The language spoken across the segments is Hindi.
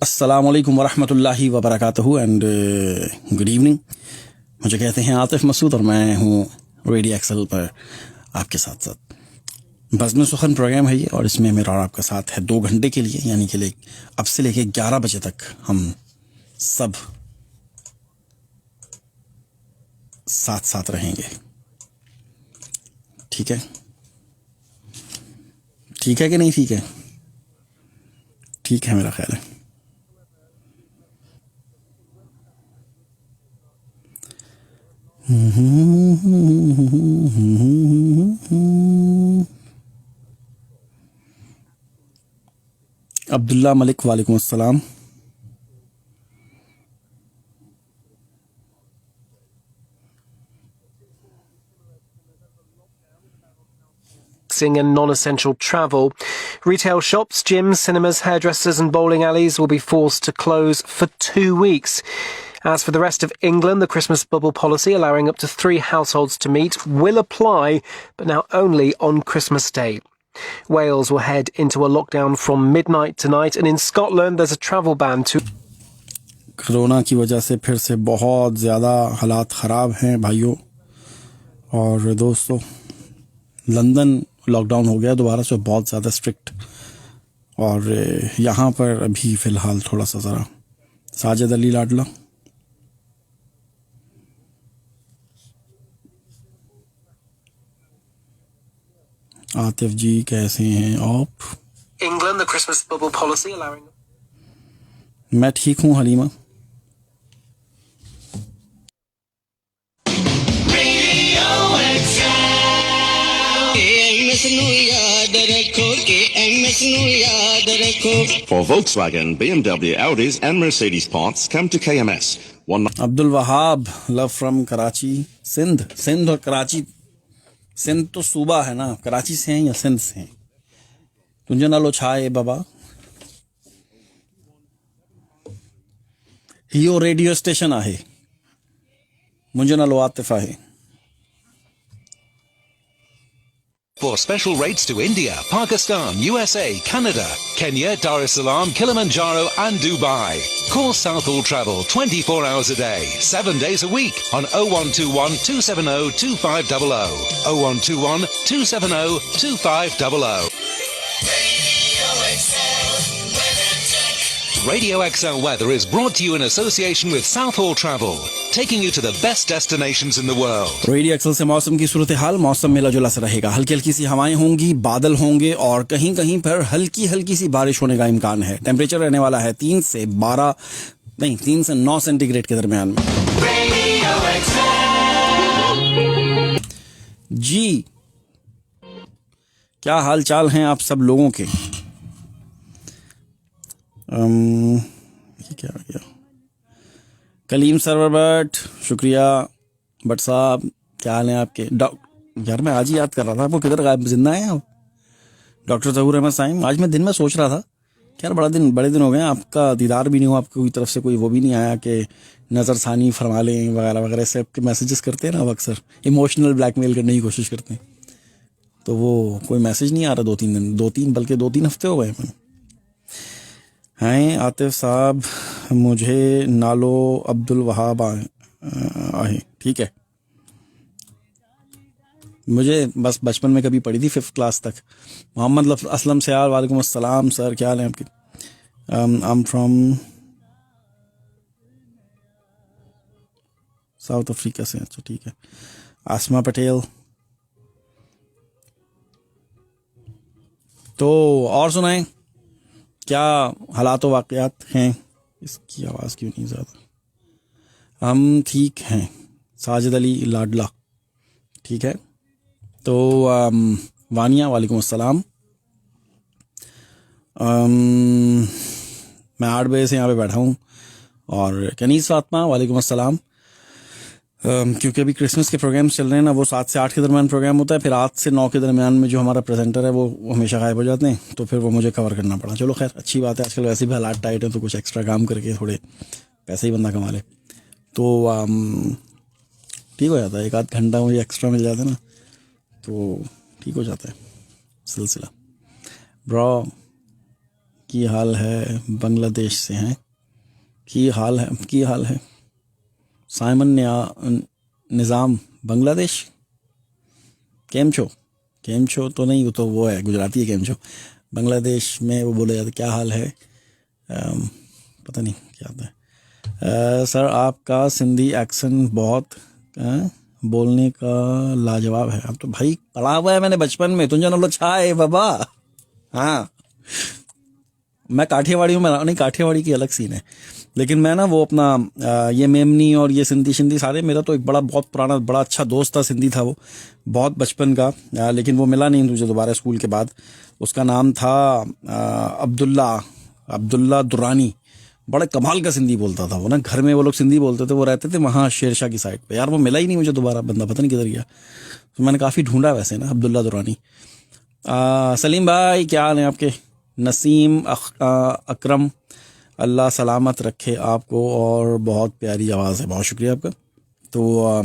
अस्सलाम वालेकुम वरहमतुल्लाहि वबरकातुहू एंड गुड इवनिंग। मुझे कहते हैं आतिफ मसूद और मैं हूँ रेडियो एक्सल पर आपके साथ साथ। बज़्म सुखन प्रोग्राम है ये और इसमें मेरा और आपका साथ है 2 घंटे के लिए, यानी कि अब से लेके 11 बजे तक हम सब साथ साथ रहेंगे। ठीक है, ठीक है कि नहीं? ठीक है, ठीक है मेरा ख्याल है। अब्दुल्ला मलिक वालेकुम अस्सलाम। and non-essential travel. Retail shops, gyms, cinemas, hairdressers and bowling alleys will be forced to close for 2 weeks. As for the rest of England, the Christmas bubble policy allowing up to 3 households to meet will apply, but now only on Christmas Day. Wales will head into a lockdown from midnight tonight, and in Scotland there's a travel ban to... corona की वजह से फिर से बहुत ज़्यादा हालात ख़राब हैं भाइयों और दोस्तों। लंदन लॉकडाउन हो गया दोबारा से, बहुत ज़्यादा स्ट्रिक्ट, और यहाँ पर अभी फ़िलहाल थोड़ा सा ज़रा साजिद अली लाडला। आतिफ जी कैसे हैं आप? England, the Christmas bubble policy allowing... मैं ठीक हूँ Halima. For Volkswagen, BMW, Audis and Mercedes parts, come to KMS. Abdul Wahab love from Karachi, Sindh. Sindh और कराची, सिंध तो सूबा है ना, कराची से हैं या सिंध से हैं? तुझे नालो छा है बाबा? हियो रेडियो स्टेशन आहे, मुझे नालो आतिफ आहे। For special rates to India, Pakistan, USA, Canada, Kenya, Dar es Salaam, Kilimanjaro and Dubai. Call Southall Travel 24 hours a day, 7 days a week on 0121 270 2500. 0121 270 2500. Radio XL Weather is brought to you in association with Southall Travel, taking you to the best destinations in the world. Radio Excel से मौसम की सूरत हाल। मौसम मिला जुला सा रहेगा, हल्की हल्की सी हवाएं होंगी, बादल होंगे और कहीं कहीं पर हल्की हल्की सी बारिश होने का इम्कान है। टेम्परेचर रहने वाला है 3 से 9 सेंटीग्रेड के दरमियान में। जी, क्या हाल चाल हैं आप सब लोगों के? ये क्या आ गया? कलीम सरवर बट, शुक्रिया बट साहब, क्या हाल है आपके? यार मैं आज ही याद कर रहा था आपको, किधर गायब, जिंदा हैं आप? डॉक्टर जहूर अहमद साइम। आज मैं दिन में सोच रहा था यार बड़े दिन हो गए, आपका दीदार भी नहीं हुआ, आपकी तरफ से कोई वो भी नहीं आया कि नज़रसानी फरमा लें वगैरह वगैरह। से आपके मैसेजेस करते हैं ना, अब अक्सर इमोशनल ब्लैकमेल करने की कोशिश करते हैं, तो वो कोई मैसेज नहीं आ रहा 2-3 हफ्ते हो गए। हैं आतिफ साहब, मुझे नालो अब्दुल वहाब आहे। ठीक है, मुझे बस बचपन में कभी पढ़ी थी 5th क्लास तक। मोहम्मद असलम सयाल, वालेकुम अस्सलाम सर, क्या हाल है आपके? I am from south Africa से। अच्छा ठीक है। आसमा पटेल। तो और सुनाएं, क्या हालात व वाक़यात हैं? इसकी आवाज़ क्यों नहीं ज़्यादा? हम ठीक हैं, साजिद अली लाडला। ठीक है, तो वानिया वालेकुम अस्सलाम। मैं 8 बजे से यहाँ पे बैठा हूँ। और कनीस फातमा वालेकुम अस्सलाम। क्योंकि अभी क्रिसमस के प्रोग्राम्स चल रहे हैं ना, वो 7 से 8 के दरमियान प्रोग्राम होता है, फिर 8 से 9 के दरमियान में जो हमारा प्रेजेंटर है वो हमेशा गायब हो जाते हैं, तो फिर वो मुझे कवर करना पड़ा। चलो खैर, अच्छी बात है, आजकल वैसे भी हालात टाइट है, तो कुछ एक्स्ट्रा काम करके थोड़े पैसे ही बंदा कमा ले तो ठीक हो जाता है। 1 आध घंटा मुझे एक्स्ट्रा मिल जाता है ना, तो ठीक हो जाता है सिलसिला। ब्रो की हाल है, बांग्लादेश से हैं। की हाल है साइमन निज़ाम बांग्लादेश। केम छो तो नहीं, वो है गुजराती है केम छो। बांग्लादेश में वो बोले जाते क्या हाल है, पता नहीं क्या आता है। सर आपका सिंधी एक्सेंट बहुत बोलने का लाजवाब है। अब तो भाई पढ़ा हुआ है मैंने बचपन में, तुझे नालो छा है बाबा। हाँ मैं काठियावाड़ी हूँ, मैं नहीं, काठियावाड़ी की अलग सीन है, लेकिन मैं ना वो अपना ये मेमनी और ये सिंधी सारे, मेरा तो एक बहुत पुराना बड़ा अच्छा दोस्त था, सिंधी था वो, बहुत बचपन का, लेकिन वो मिला नहीं मुझे दोबारा स्कूल के बाद। उसका नाम था अब्दुल्ला दुरानी। बड़ा कमाल का सिंधी बोलता था वो ना, घर में वो लोग सिंधी बोलते थे, वो रहते थे वहाँ शेरशाह की साइड पे। यार वो मिला ही नहीं मुझे दोबारा, बंदा पता नहीं किधर गया। तो मैंने काफ़ी ढूंढा वैसे ना, अब्दुल्ला दुरानी। सलीम भाई क्या हाल है आपके? नसीम अकरम, अल्लाह सलामत रखे आपको, और बहुत प्यारी आवाज़ है, बहुत शुक्रिया आपका। तो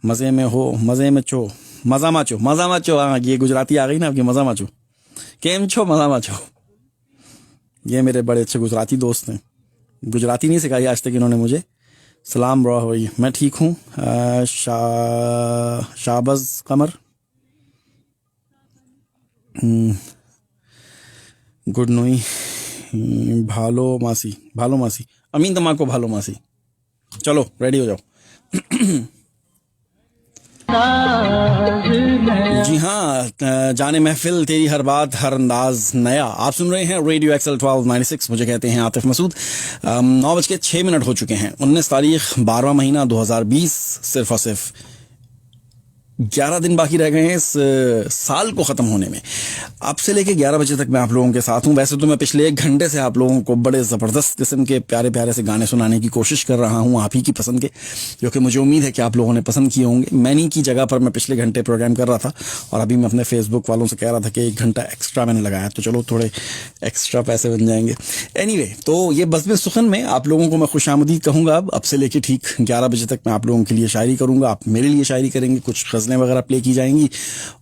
मज़े में हो, मज़े में चो, मज़ा माचो। हाँ ये गुजराती आ गई ना आपकी, मज़ा माचो। केम छो, मज़ा माचो। ये मेरे बड़े अच्छे गुजराती दोस्त हैं, गुजराती नहीं सिखाई आज तक इन्होंने मुझे। सलाम ब्रो, भाई मैं ठीक हूँ। शाहबाज कमर, गुड नोई, भालो मासी अमीन तमा को भालो मासी। चलो रेडी हो जाओ। जी हाँ, जाने महफिल तेरी हर बात हर अंदाज नया। आप सुन रहे हैं रेडियो एक्सल 1296। मुझे कहते हैं आतिफ मसूद। 9:06 हो चुके हैं। 19 तारीख 12वां महीना 2020। सिर्फ और सिर्फ 11 दिन बाकी रह गए हैं इस साल को ख़त्म होने में। अब से लेके 11 बजे तक मैं आप लोगों के साथ हूँ। वैसे तो मैं पिछले 1 घंटे से आप लोगों को बड़े ज़बरदस्त किस्म के प्यारे प्यारे से गाने सुनाने की कोशिश कर रहा हूँ, आप ही की पसंद के, जो कि मुझे उम्मीद है कि आप लोगों ने पसंद किए होंगे। मैनी की जगह पर मैं पिछले घंटे प्रोग्राम कर रहा था, और अभी मैं अपने फेसबुक वालों से कह रहा था कि 1 घंटा एक्स्ट्रा मैंने लगाया, तो चलो थोड़े एक्स्ट्रा पैसे बन जाएंगे। एनीवे, तो ये बज़्म सुखन में आप लोगों को मैं खुशामदीद कहूँगा। अब से लेके ठीक 11 बजे तक मैं आप लोगों के लिए शायरी करूँगा, आप मेरे लिए शायरी करेंगे, कुछ गज़लें वगैरह प्ले की जाएंगी,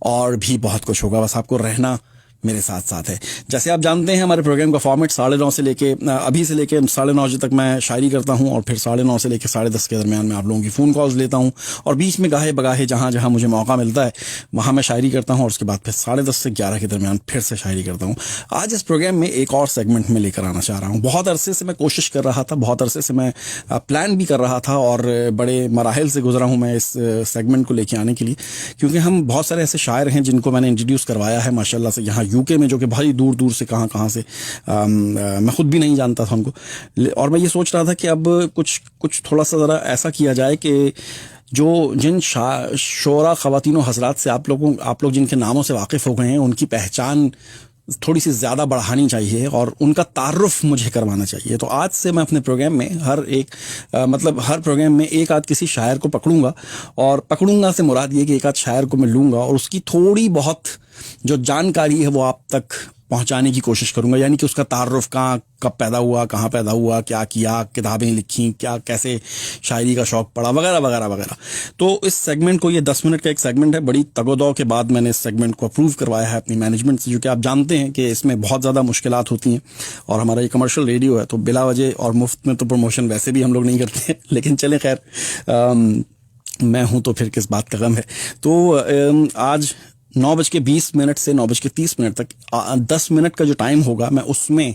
और भी बहुत कुछ होगा। बस आपको रहना मेरे साथ साथ है। जैसे आप जानते हैं हमारे प्रोग्राम का फॉर्मेट 9:30 से लेके अभी से लेके 9:30 बजे तक मैं शायरी करता हूं, और फिर 9:30 से लेके 10:30 के दरमियान में आप लोगों की फ़ोन कॉल्स लेता हूं, और बीच में गाहे बगाहे जहां जहां मुझे मौका मिलता है वहां मैं शायरी करता हूं, और उसके बाद फिर 10:30 से 11 के दरमियान फिर से शायरी करता हूं। आज इस प्रोग्राम में एक और सेगमेंट में लेकर आना चाह रहा हूँ। बहुत अरसे से मैं कोशिश कर रहा था, बहुत अरसे से मैं प्लान भी कर रहा था, और बड़े मराहिल से गुजरा हूँ मैं इस सेगमेंट को लेके आने के लिए, क्योंकि हम बहुत सारे ऐसे शायर हैं जिनको मैंने इंट्रोड्यूस करवाया है माशाल्लाह से यहाँ यूके में, जो कि भाई दूर दूर से कहाँ से मैं खुद भी नहीं जानता था उनको। और मैं ये सोच रहा था कि अब कुछ थोड़ा सा ज़रा ऐसा किया जाए कि जिन शोरा ख़वातीन और हज़रात से आप लोग जिनके नामों से वाकिफ़ हो गए हैं, उनकी पहचान थोड़ी सी ज़्यादा बढ़ानी चाहिए, और उनका तारुफ मुझे करवाना चाहिए। तो आज से मैं अपने प्रोग्राम में हर प्रोग्राम में एक आध किसी शायर को पकड़ूंगा, और पकड़ूंगा से मुराद ये कि एक आध शायर को मैं लूँगा और उसकी थोड़ी बहुत जो जानकारी है वो आप तक पहुंचाने की कोशिश करूंगा। यानी कि उसका तारुफ कब पैदा हुआ, कहाँ पैदा हुआ, क्या किया, किताबें लिखी, क्या कैसे शायरी का शौक पड़ा, वगैरह वगैरह वगैरह। तो इस सेगमेंट को, ये 10 मिनट का एक सेगमेंट है, बड़ी तगोदौ के बाद मैंने इस सेगमेंट को अप्रूव करवाया है अपनी मैनेजमेंट से, जो कि आप जानते हैं कि इसमें बहुत ज़्यादा मुश्किलात होती हैं, और हमारा ये कमर्शियल रेडियो है तो बिला वजह और मुफ्त में तो प्रमोशन वैसे भी हम लोग नहीं करते हैं। लेकिन चले खैर, मैं हूँ तो फिर किस बात का गम है। तो आज 9:20 से 9:30 तक 10 मिनट का जो टाइम होगा, मैं उसमें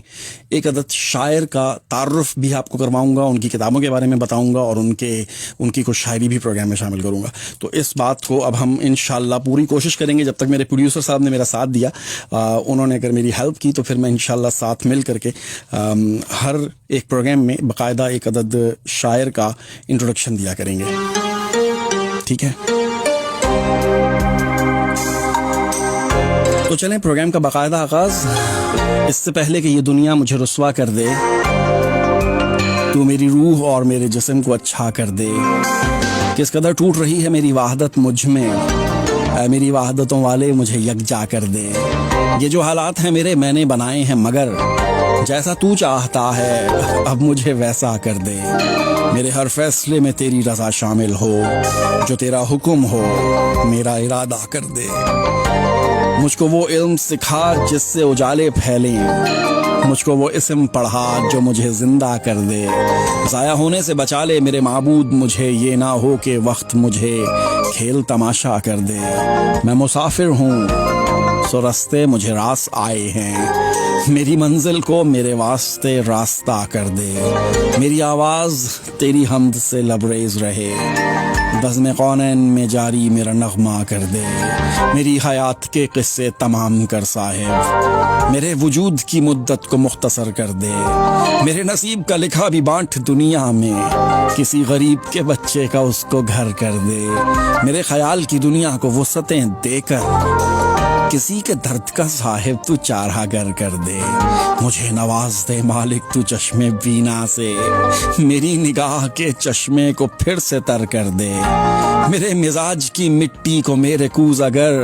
एक अदद शायर का तारुफ भी आपको करवाऊंगा, उनकी किताबों के बारे में बताऊंगा, और उनकी कुछ शायरी भी प्रोग्राम में शामिल करूंगा। तो इस बात को अब हम इंशाल्लाह पूरी कोशिश करेंगे। जब तक मेरे प्रोड्यूसर साहब ने मेरा साथ दिया, उन्होंने अगर मेरी हेल्प की, तो फिर मैं इंशाल्लाह साथ मिल करके हर एक प्रोग्राम में बाकायदा एक अदद शायर का इंट्रोडक्शन दिया करेंगे। ठीक है, तो चलें प्रोग्राम का बाकायदा आगाज। इससे पहले कि ये दुनिया मुझे रुस्वा कर दे, तू मेरी रूह और मेरे जिस्म को अच्छा कर दे। किस कदर टूट रही है मेरी वाहदत मुझ में, मेरी वाहदतों वाले मुझे यकजा कर दे। ये जो हालात हैं मेरे मैंने बनाए हैं, मगर जैसा तू चाहता है अब मुझे वैसा कर दे। मेरे हर फैसले में तेरी रज़ा शामिल हो, जो तेरा हुक्म हो मेरा इरादा कर दे। मुझको वो इल्म सिखा जिससे उजाले फैलें, मुझको वो इस्म पढ़ा जो मुझे जिंदा कर दे। ज़ाया होने से बचा ले मेरे माबूद मुझे, ये ना हो कि वक्त मुझे खेल तमाशा कर दे। मैं मुसाफिर हूँ सो रास्ते मुझे रास आए हैं, मेरी मंजिल को मेरे वास्ते रास्ता कर दे। मेरी आवाज़ तेरी हम्द से लबरेज रहे, बज़्म कौनैन में जारी मेरा नग़मा कर दे। मेरी हयात के किस्से तमाम कर साहिब, मेरे वजूद की मुद्दत को मुख्तसर कर दे। मेरे नसीब का लिखा भी बांट दुनिया में, किसी गरीब के बच्चे का उसको घर कर दे। मेरे ख्याल की दुनिया को वुसअतें देकर किसी के दर्द का साहिब तू चारागर कर दे। मुझे नवाज दे मालिक तू चश्मे बीना से, मेरी निगाह के चश्मे को फिर से तर कर दे। मेरे मिजाज की मिट्टी को मेरे कूज अगर,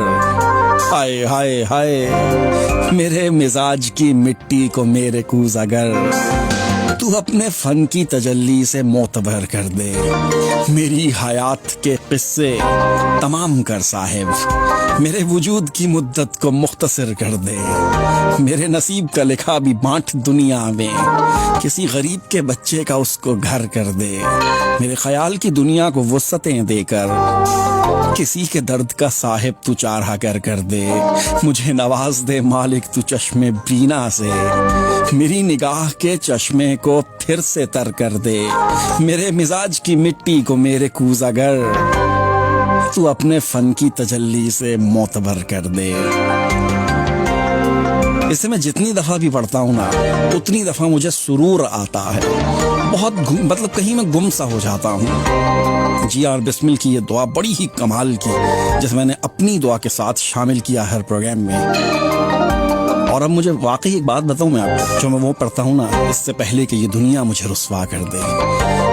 हाय हाय हाय, मेरे मिजाज की मिट्टी को मेरे कूज अगर, तू अपने फन की तजल्ली से मोतबर कर दे। मेरी हयात के किस्से तमाम कर साहिब, मेरे वजूद की मुद्दत को मुख्तसर कर दे। मेरे नसीब का लिखा भी बांट दुनिया में, किसी गरीब के बच्चे का उसको घर कर दे। मेरे ख्याल की दुनिया को वुसअतें देकर किसी के दर्द का साहिब तू चारा कर दे। मुझे नवाज दे मालिक तू चश्मे बीना से, मेरी निगाह के चश्मे को फिर से तर कर दे। मेरे मिजाज की मिट्टी को मेरे कूज अगर, तू अपने फन की तजल्ली से मोतबर कर दे। इसे मैं जितनी दफा भी पढ़ता हूँ ना, उतनी दफा मुझे सुरूर आता है। बहुत मतलब कहीं मैं गुम सा हो जाता हूँ। जी.आर. बिस्मिल की ये दुआ बड़ी ही कमाल की, जिसे मैंने अपनी दुआ के साथ शामिल किया हर प्रोग्राम में। और अब मुझे वाकई एक बात बताऊं मैं आपको, जो मैं वो पढ़ता हूँ ना, इससे पहले कि ये दुनिया मुझे रुस्वा कर दे,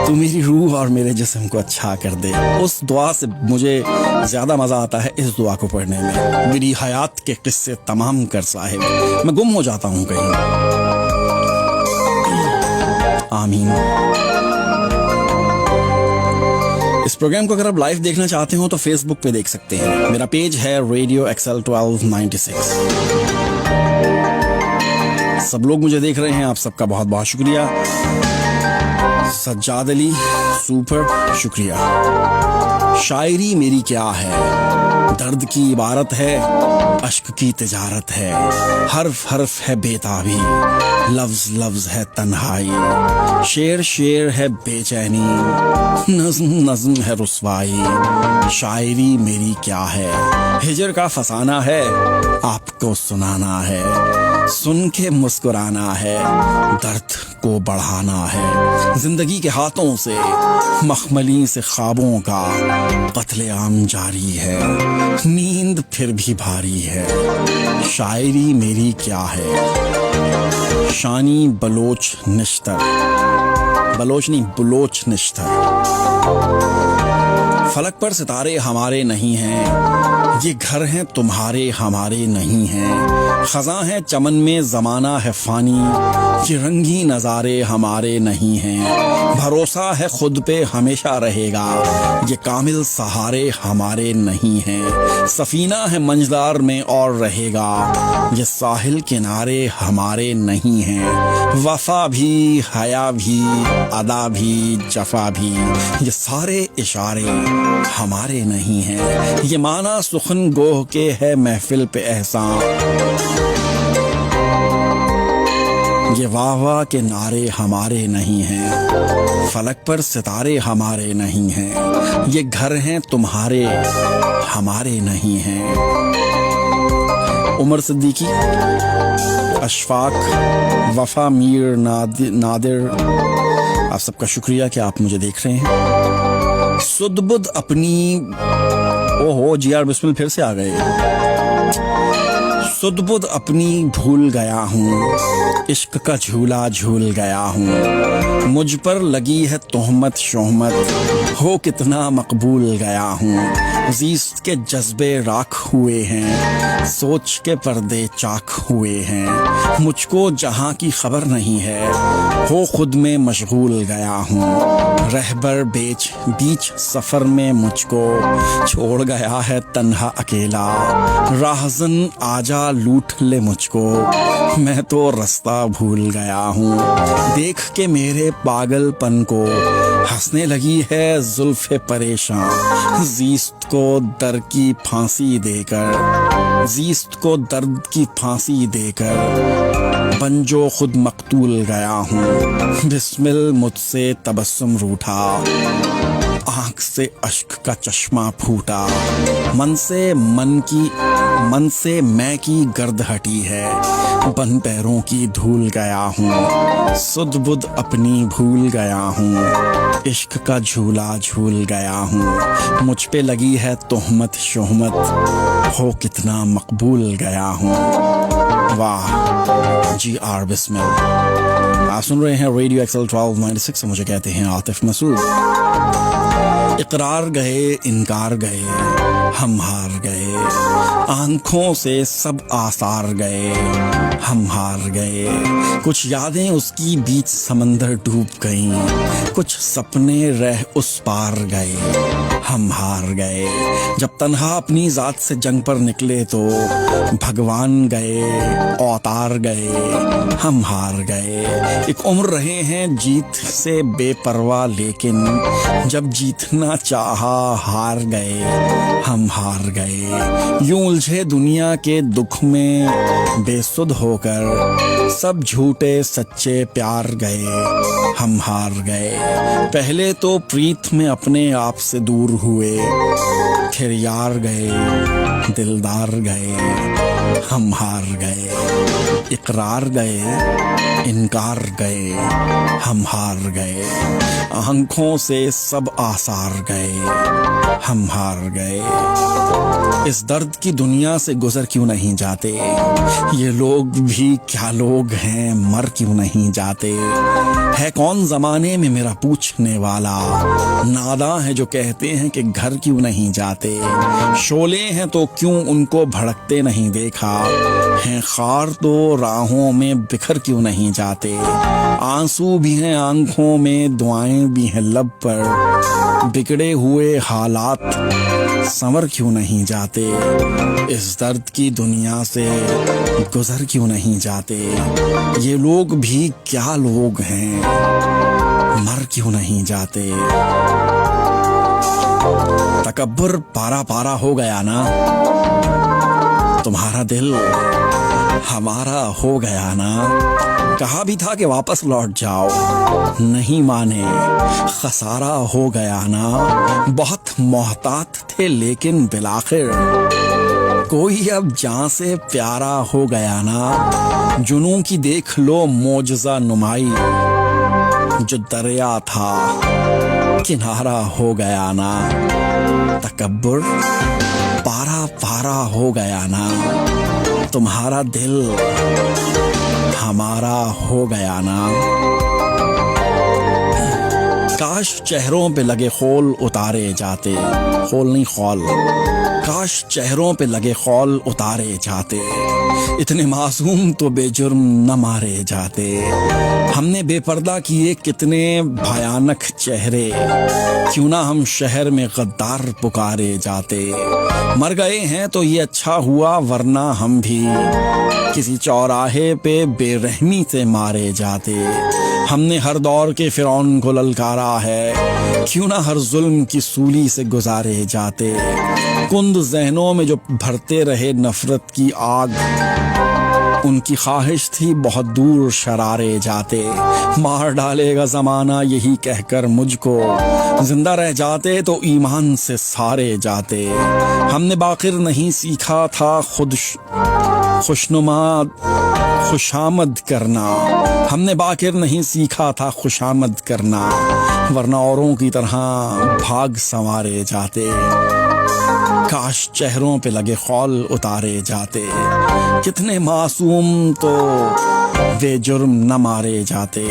तू मेरी रूह और मेरे जिस्म को अच्छा कर दे, उस दुआ से मुझे ज्यादा मजा आता है इस दुआ को पढ़ने में। मेरी हयात के किस्से तमाम कर साहिब, मैं गुम हो जाता हूँ कहीं। आमीन। इस प्रोग्राम को अगर आप लाइव देखना चाहते हो तो फेसबुक पे देख सकते हैं। मेरा पेज है रेडियो XL 1296। सब लोग मुझे देख रहे हैं, आप सबका बहुत बहुत शुक्रिया। सज्जाद अली सुपर शुक्रिया। शायरी मेरी क्या है, दर्द की इबारत है, अश्क की तिजारत है, हर्फ हर्फ है बेताबी, लफ्ज लफ्ज है तन्हाई, शेर शेर है बेचैनी, नज्म नज्म है रुस्वाई। शायरी मेरी क्या है, हिजर का फसाना है, आपको सुनाना है, सुन के मुस्कुराना है, दर्द को बढ़ाना है। जिंदगी के हाथों से मखमली से ख्वाबों का कत्लेआम जारी है, नींद फिर भी भारी है। शायरी मेरी क्या है, शानी बलोच निश्तर, बलोच नहीं बलोच निश्तर। फलक पर सितारे हमारे नहीं हैं, ये घर हैं तुम्हारे हमारे नहीं हैं। खज़ां है चमन में ज़माना है फ़ानी, ये रंगी नज़ारे हमारे नहीं हैं। भरोसा है खुद पे हमेशा रहेगा, ये कामिल सहारे हमारे नहीं हैं। सफीना है मंझदार में और रहेगा, ये साहिल किनारे हमारे नहीं हैं। वफा भी हया भी अदा भी जफा भी, ये सारे इशारे हमारे नहीं हैं। ये माना सुखन गोह के है महफिल पे एहसान, ये वाह वाह के नारे हमारे नहीं हैं। फलक पर सितारे हमारे नहीं हैं, ये घर हैं तुम्हारे हमारे नहीं हैं। उमर सिद्दीकी, अशफाक, वफा मीर, नादिर, आप सबका शुक्रिया कि आप मुझे देख रहे हैं। सुदबुद अपनी, ओहो जी.आर. बिस्मिल फिर से आ गए। सुदबुद अपनी भूल गया हूँ, इश्क का झूला झूल गया हूँ। मुझ पर लगी है तोहमत शोहमत, हो कितना मकबूल गया हूँ। ज़ीस्त के जज्बे राख हुए हैं, सोच के पर्दे चाक हुए हैं। मुझको जहाँ की खबर नहीं है, हो खुद में मशगूल गया हूँ। रहबर बीच सफ़र में मुझको छोड़ गया है तन्हा अकेला। राहज़न आजा लूट ले मुझको, मैं तो रास्ता भूल गया हूँ। देख के मेरे पागलपन को हंसने लगी है जुल्फ़े परेशान। ज़ीस्त को दर्द की फांसी देकर बंजो खुद मकतूल गया हूँ। बिस्मिल मुझसे तबस्सुम रूठा, आँख से अश्क का चश्मा फूटा। मन से मैं की गर्द हटी है, बन पैरों की धूल गया हूँ। सुध बुध अपनी भूल गया हूँ, इश्क का झूला झूल गया हूँ। मुझ पे लगी है तोहमत शोहमत, हो कितना मकबूल गया हूँ। वाह जी आर बिस्मिल। आप सुन रहे हैं रेडियो एक्सल 1296 से, मुझे कहते हैं आतिफ मसूद। इकरार गए इनकार गए, हम हार गए, आंखों से सब आसार गए, हम हार गए। कुछ यादें उसकी बीच समंदर डूब गईं, कुछ सपने रह उस पार गए, हम हार गए। जब तन्हा अपनी जात से जंग पर निकले तो भगवान गए, अवतार गए, हम हार गए। एक उम्र रहे हैं जीत से बेपरवाह, लेकिन जब जीतना चाहा हार गए, हम हार गए। यूं उलझे दुनिया के दुख में बेसुध होकर सब झूठे सच्चे प्यार गए, हम हार गए। पहले तो प्रीत में अपने आप से दूर हुए, फिर यार गए, दिलदार गए, हम हार गए। इकरार गए इनकार गए, हम हार गए। आंखों से सब आसार गए, हम हार गए। इस दर्द की दुनिया से गुजर क्यों नहीं जाते, ये लोग भी क्या लोग हैं, मर क्यों नहीं जाते। है कौन जमाने में मेरा पूछने वाला, नादां है जो कहते हैं कि घर क्यों नहीं जाते। शोले हैं तो क्यों उनको भड़कते नहीं देखा, हैं खार तो राहों में बिखर क्यों नहीं जाते। आंसू भी हैं आंखों में, दुआएं भी हैं लब पर, बिगड़े हुए हालात संवर क्यों नहीं जाते। इस दर्द की दुनिया से गुजर क्यों नहीं जाते, ये लोग भी क्या लोग हैं, मर क्यों नहीं जाते। तकब्बुर पारा पारा हो गया ना, तुम्हारा दिल हमारा हो गया ना। कहा भी था कि वापस लौट जाओ, नहीं माने, खसारा हो गया ना। बहुत मोहतात थे लेकिन बिलाखिर कोई अब जान से प्यारा हो गया ना। जुनून की देख लो मौजज़ा नुमाई, जो दरिया था किनारा हो गया ना। तकब्बुर पारा पारा हो गया ना, तुम्हारा दिल हमारा हो गया ना। काश चेहरों पे लगे खौल उतारे जाते, खौल नहीं खौल, काश चेहरों पे लगे खौल उतारे जाते। इतने मासूम तो बेजुर्म न मारे जाते। हमने बेपर्दा किए कितने भयानक चेहरे, क्यों ना हम शहर में गद्दार पुकारे जाते। मर गए हैं तो ये अच्छा हुआ, वरना हम भी किसी चौराहे पे बेरहमी से मारे जाते। हमने हर दौर के फिरौन को ललकारा है, क्यों ना हर जुल्म की सूली से गुजारे जाते। कुंद ज़हनों में जो भरते रहे नफरत की आग, उनकी ख्वाहिश थी बहुत दूर शरारे जाते। मार डालेगा ज़माना यही कहकर मुझको, जिंदा रह जाते तो ईमान से सारे जाते। हमने बाकिर नहीं सीखा था खुद खुशामद करना, हमने बाकिर नहीं सीखा था खुशामद करना, वरना औरों की तरह भाग संवारे जाते। काश चेहरों पे लगे खौल उतारे जाते, कितने मासूम तो बेजुर्म न मारे जाते।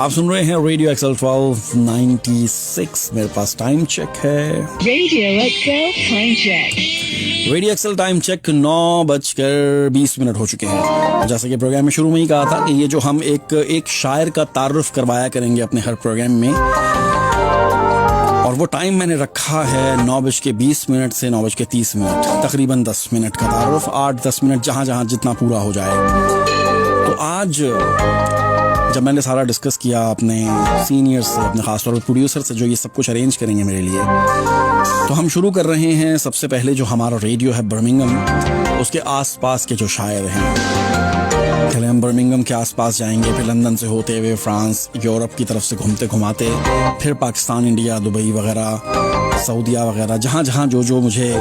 आप सुन रहे हैं रेडियो एक्सएल 1296। मेरे पास टाइम चेक है। Radio Excel time check. Radio Excel time check 9:20 हो चुके हैं। जैसा कि प्रोग्राम में शुरू में ही कहा था कि ये जो हम एक शायर का तारुफ करवाया करेंगे अपने हर प्रोग्राम में, और वो टाइम मैंने रखा है 9:20 से 9:30, तकरीबन 10 मिनट का तारुफ, 8-10 मिनट जहाँ जितना पूरा हो जाए। तो आज जब मैंने सारा डिस्कस किया अपने सीनियर से, अपने खासतौर पर प्रोड्यूसर से जो ये सब कुछ अरेंज करेंगे मेरे लिए, तो हम शुरू कर रहे हैं सबसे पहले जो हमारा रेडियो है बर्मिंघम, उसके आसपास के जो शायर हैं। पहले हम बर्मिंघम के आसपास जाएंगे, फिर लंदन से होते हुए फ्रांस, यूरोप की तरफ से घूमते घुमाते फिर पाकिस्तान, इंडिया, दुबई वगैरह, सऊदीया वगैरह, जहाँ जो मुझे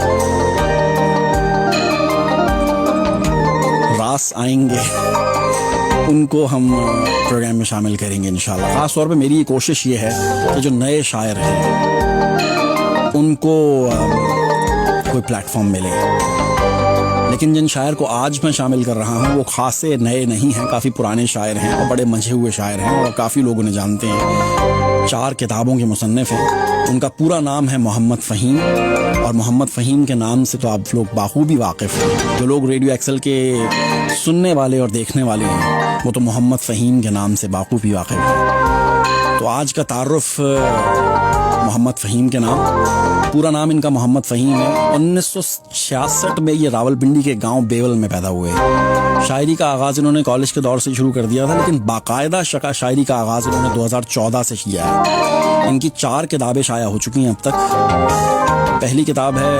रास आएंगे उनको हम प्रोग्राम में शामिल करेंगे इंशाल्लाह। खास तौर पे मेरी कोशिश ये है कि जो नए शायर हैं उनको कोई प्लेटफॉर्म मिले। लेकिन जिन शायर को आज मैं शामिल कर रहा हूँ वो खासे नए नहीं हैं, काफ़ी पुराने शायर हैं और बड़े मंझे हुए शायर हैं और काफ़ी लोग उन्हें जानते हैं। 4 किताबों के मुसन्निफ हैं। उनका पूरा नाम है मोहम्मद फ़हीम, और मोहम्मद फ़हीम के नाम से तो आप लोग बाखूबी वाकिफ़ हैं। जो लोग रेडियो एक्सएल के सुनने वाले और देखने वाले हैं वो तो मोहम्मद फ़हीम के नाम से बाखूबी वाकिफ़ हैं। तो आज का तारुफ मोहम्मद फ़हीम के नाम, पूरा नाम इनका मोहम्मद फ़हीम है। 1966 में ये रावलपिंडी के गांव बेवल में पैदा हुए। शायरी का आगाज़ इन्होंने कॉलेज के दौर से शुरू कर दिया था, लेकिन बाकायदा शायरी का आगाज़ इन्होंने 2014 से किया है। इनकी 4 किताबें शाया हो चुकी हैं अब तक। पहली किताब है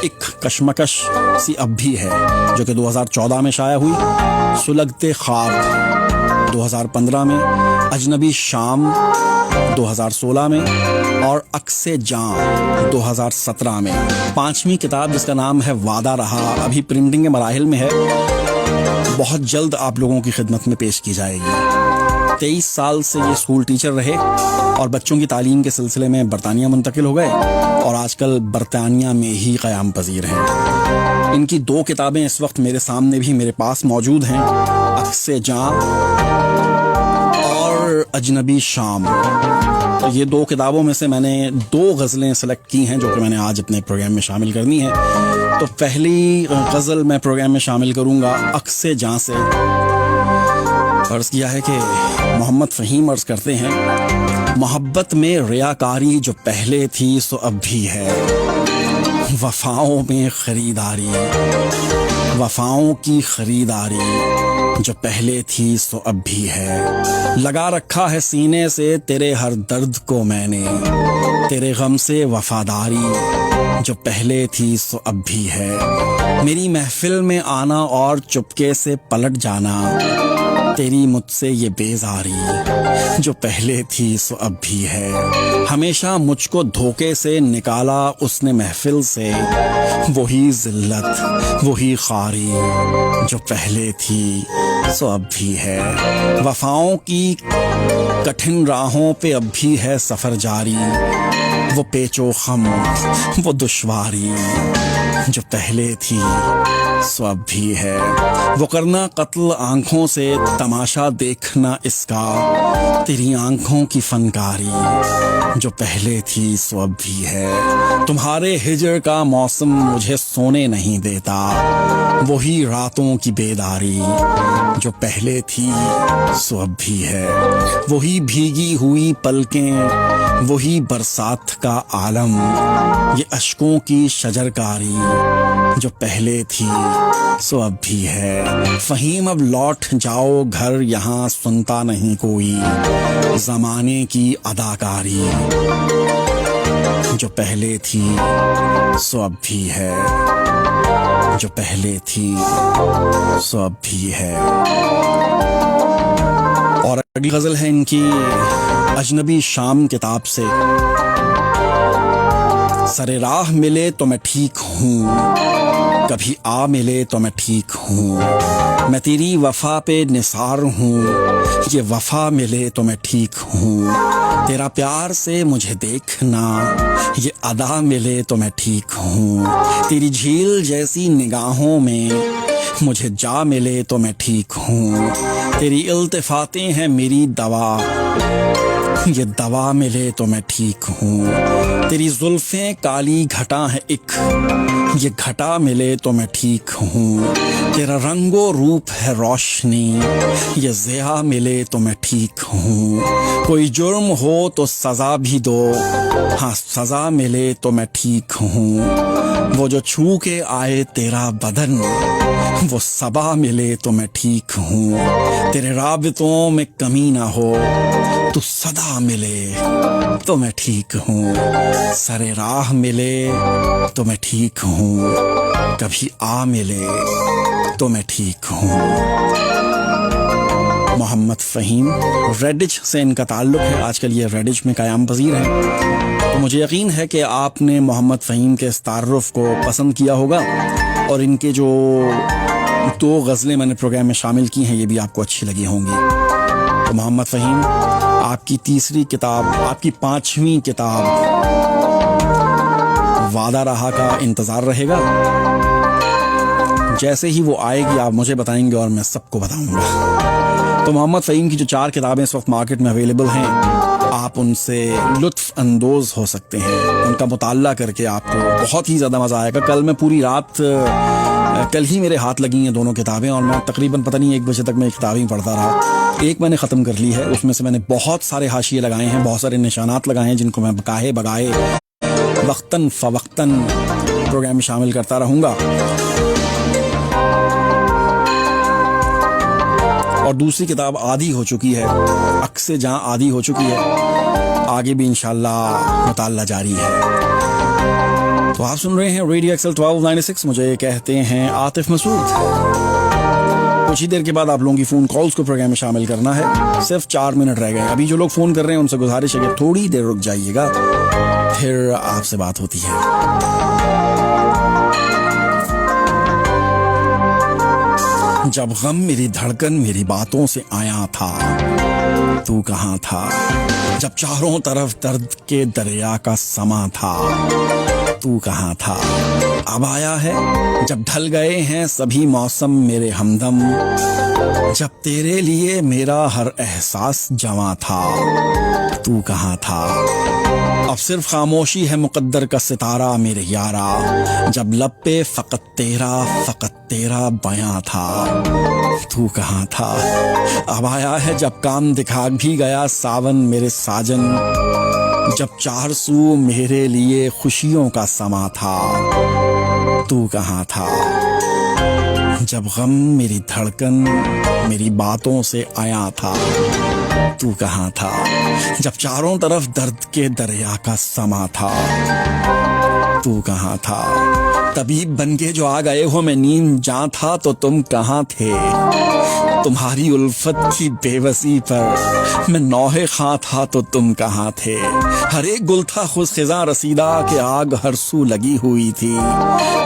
एक कशमकश सी अब भी है, जो कि 2014 में शाया हुई। सुलगते ख्वाब 2015 में, अजनबी शाम 2016 में, और अक्से जां 2017 में। 5वीं किताब जिसका नाम है वादा रहा, अभी प्रिंटिंग के मराहिल में है, बहुत जल्द आप लोगों की खिदमत में पेश की जाएगी। 23 साल से ये स्कूल टीचर रहे और बच्चों की तालीम के सिलसिले में बरतानिया मुंतकिल हो गए और आजकल बरतानिया में ही क़याम पजीर हैं। इनकी 2 किताबें इस वक्त मेरे सामने भी मेरे पास मौजूद हैं, अक्से जां और अजनबी शाम। तो ये 2 किताबों में से मैंने 2 गज़लें सेलेक्ट की हैं जो कि मैंने आज अपने प्रोग्राम में शामिल करनी है। तो पहली गज़ल मैं प्रोग्राम में शामिल करूंगा अक्से जां से। अर्ज़ किया है कि मोहम्मद फ़हीम अर्ज़ करते हैं, मोहब्बत में रियाकारी जो पहले थी सो अब भी है, वफ़ाओं में ख़रीदारी, वफ़ाओं की ख़रीदारी जो पहले थी सो अब भी है। लगा रखा है सीने से तेरे हर दर्द को मैंने, तेरे गम से वफ़ादारी जो पहले थी सो अब भी है। मेरी महफिल में आना और चुपके से पलट जाना, तेरी मुझसे ये बेजारी जो पहले थी सो अब भी है। हमेशा मुझको धोखे से निकाला उसने महफिल से, वही जिल्लत वही खारी जो पहले थी सो अब भी है। वफाओं की कठिन राहों पे अब भी है सफ़र जारी, वो पेचो खम वो दुश्वारी जो पहले थी सो अब भी है। वो करना कत्ल आंखों से तमाशा देखना इसका, तेरी आंखों की फनकारी जो पहले थी सो अब भी है। तुम्हारे हिजर का मौसम मुझे सोने नहीं देता, वही रातों की बेदारी जो पहले थी सो अब भी है। वही भीगी हुई पलकें, वही बरसात का आलम, ये अश्कों की शजरकारी जो पहले थी सो अब भी है। फ़हीम अब लौट जाओ घर, यहाँ सुनता नहीं कोई ज़माने की अदाकारी जो पहले थी सो अब भी है, जो पहले थी सो अब भी है। और अगली गज़ल है इनकी अजनबी शाम किताब से। सरे राह मिले तो मैं ठीक हूँ, कभी आ मिले तो मैं ठीक हूँ, मैं तेरी वफा पे निसार हूँ, ये वफा मिले तो मैं ठीक हूँ, तेरा प्यार से मुझे देखना, ये अदा मिले तो मैं ठीक हूँ। तेरी झील जैसी निगाहों में मुझे जा मिले तो मैं ठीक हूँ। तेरी इल्तिफातें हैं मेरी दवा, ये दवा मिले तो मैं ठीक हूँ। तेरी जुल्फें काली घटा है एक, ये घटा मिले तो मैं ठीक हूँ। तेरा रंगो रूप है रोशनी, ये ज़िया मिले तो मैं ठीक हूँ। कोई जुर्म हो तो सज़ा भी दो, हाँ सज़ा मिले तो मैं ठीक हूँ। वो जो छू के आए तेरा बदन, वो सबा मिले तो मैं ठीक हूँ। तेरे राबितों में कमी ना हो, तू सदा मिले तो मैं ठीक हूँ। सरे राह मिले तो मैं ठीक हूँ, कभी आ मिले तो मैं ठीक हूँ। मोहम्मद फ़हीम, रेडिच से इनका ताल्लुक़ है, आजकल ये रेडिच में क़याम पज़ीर हैं। तो मुझे यकीन है कि आपने मोहम्मद फ़हीम के इस तारुफ़ को पसंद किया होगा और इनके जो 2 गज़लें मैंने प्रोग्राम में शामिल की हैं ये भी आपको अच्छी लगी होंगी। तो मोहम्मद फ़हीम, आपकी तीसरी किताब, आपकी 5वीं किताब वादा रहा का इंतज़ार रहेगा। जैसे ही वो आएगी आप मुझे बताएंगे और मैं सबको बताऊंगा। तो मोहम्मद फ़हीम की जो 4 किताबें इस वक्त मार्केट में अवेलेबल हैं, आप उनसे लुत्फ़ अंदोज़ हो सकते हैं। उनका मुताल्ला करके आपको बहुत ही ज़्यादा मज़ा आएगा। कल मैं पूरी रात, कल ही मेरे हाथ लगी हैं दोनों किताबें और मैं तकरीबन पता नहीं 1 बजे तक मैं किताबें ही पढ़ता रहा। एक मैंने ख़त्म कर ली है, उसमें से मैंने बहुत सारे हाशिए लगाए हैं, बहुत सारे निशानात लगाए हैं जिनको मैं बकाए बगाए वक्तन फ़वक्तन प्रोग्राम में शामिल करता रहूँगा। और दूसरी किताब आदी हो चुकी है, अक्से जहाँ आदी हो चुकी है, आगे भी इंशाल्लाह मुताल्ला जारी है। तो आप सुन रहे हैं रेडियो एक्सल 1296, मुझे कहते हैं आतिफ मसूद। कुछ ही देर के बाद आप लोगों की फ़ोन कॉल्स को प्रोग्राम में शामिल करना है। सिर्फ 4 मिनट रह गए। अभी जो लोग फ़ोन कर रहे हैं उनसे गुजारिश है कि थोड़ी देर रुक जाइएगा, फिर आपसे बात होती है। जब गम मेरी धड़कन मेरी बातों से आया था, तू कहाँ था? जब चारों तरफ दर्द के दरिया का समा था, तू कहाँ था? अब आया है जब ढल गए हैं सभी मौसम मेरे हमदम, जब तेरे लिए मेरा हर एहसास जवां था, तू कहाँ था? अब सिर्फ खामोशी है मुकद्दर का सितारा मेरे यारा, जब लब पे फकत तेरा बयां था, तू कहाँ था? अब आया है जब काम दिखा भी गया सावन मेरे साजन, जब 4 सू मेरे लिए खुशियों का समा था, तू कहाँ था? जब गम मेरी धड़कन मेरी बातों से आया था, तू कहाँ था? जब चारों तरफ दर्द के दरिया का समा था, तू कहाँ था? तबीब बनके जो आ गए हो मैं नींद जां था तो तुम कहाँ थे? तुम्हारी उल्फत की बेबसी पर मैं नौहे खां था तो तुम कहाँ थे? हर एक गुल था खुशखिज़ां रसीदा के आग हर सू लगी हुई थी,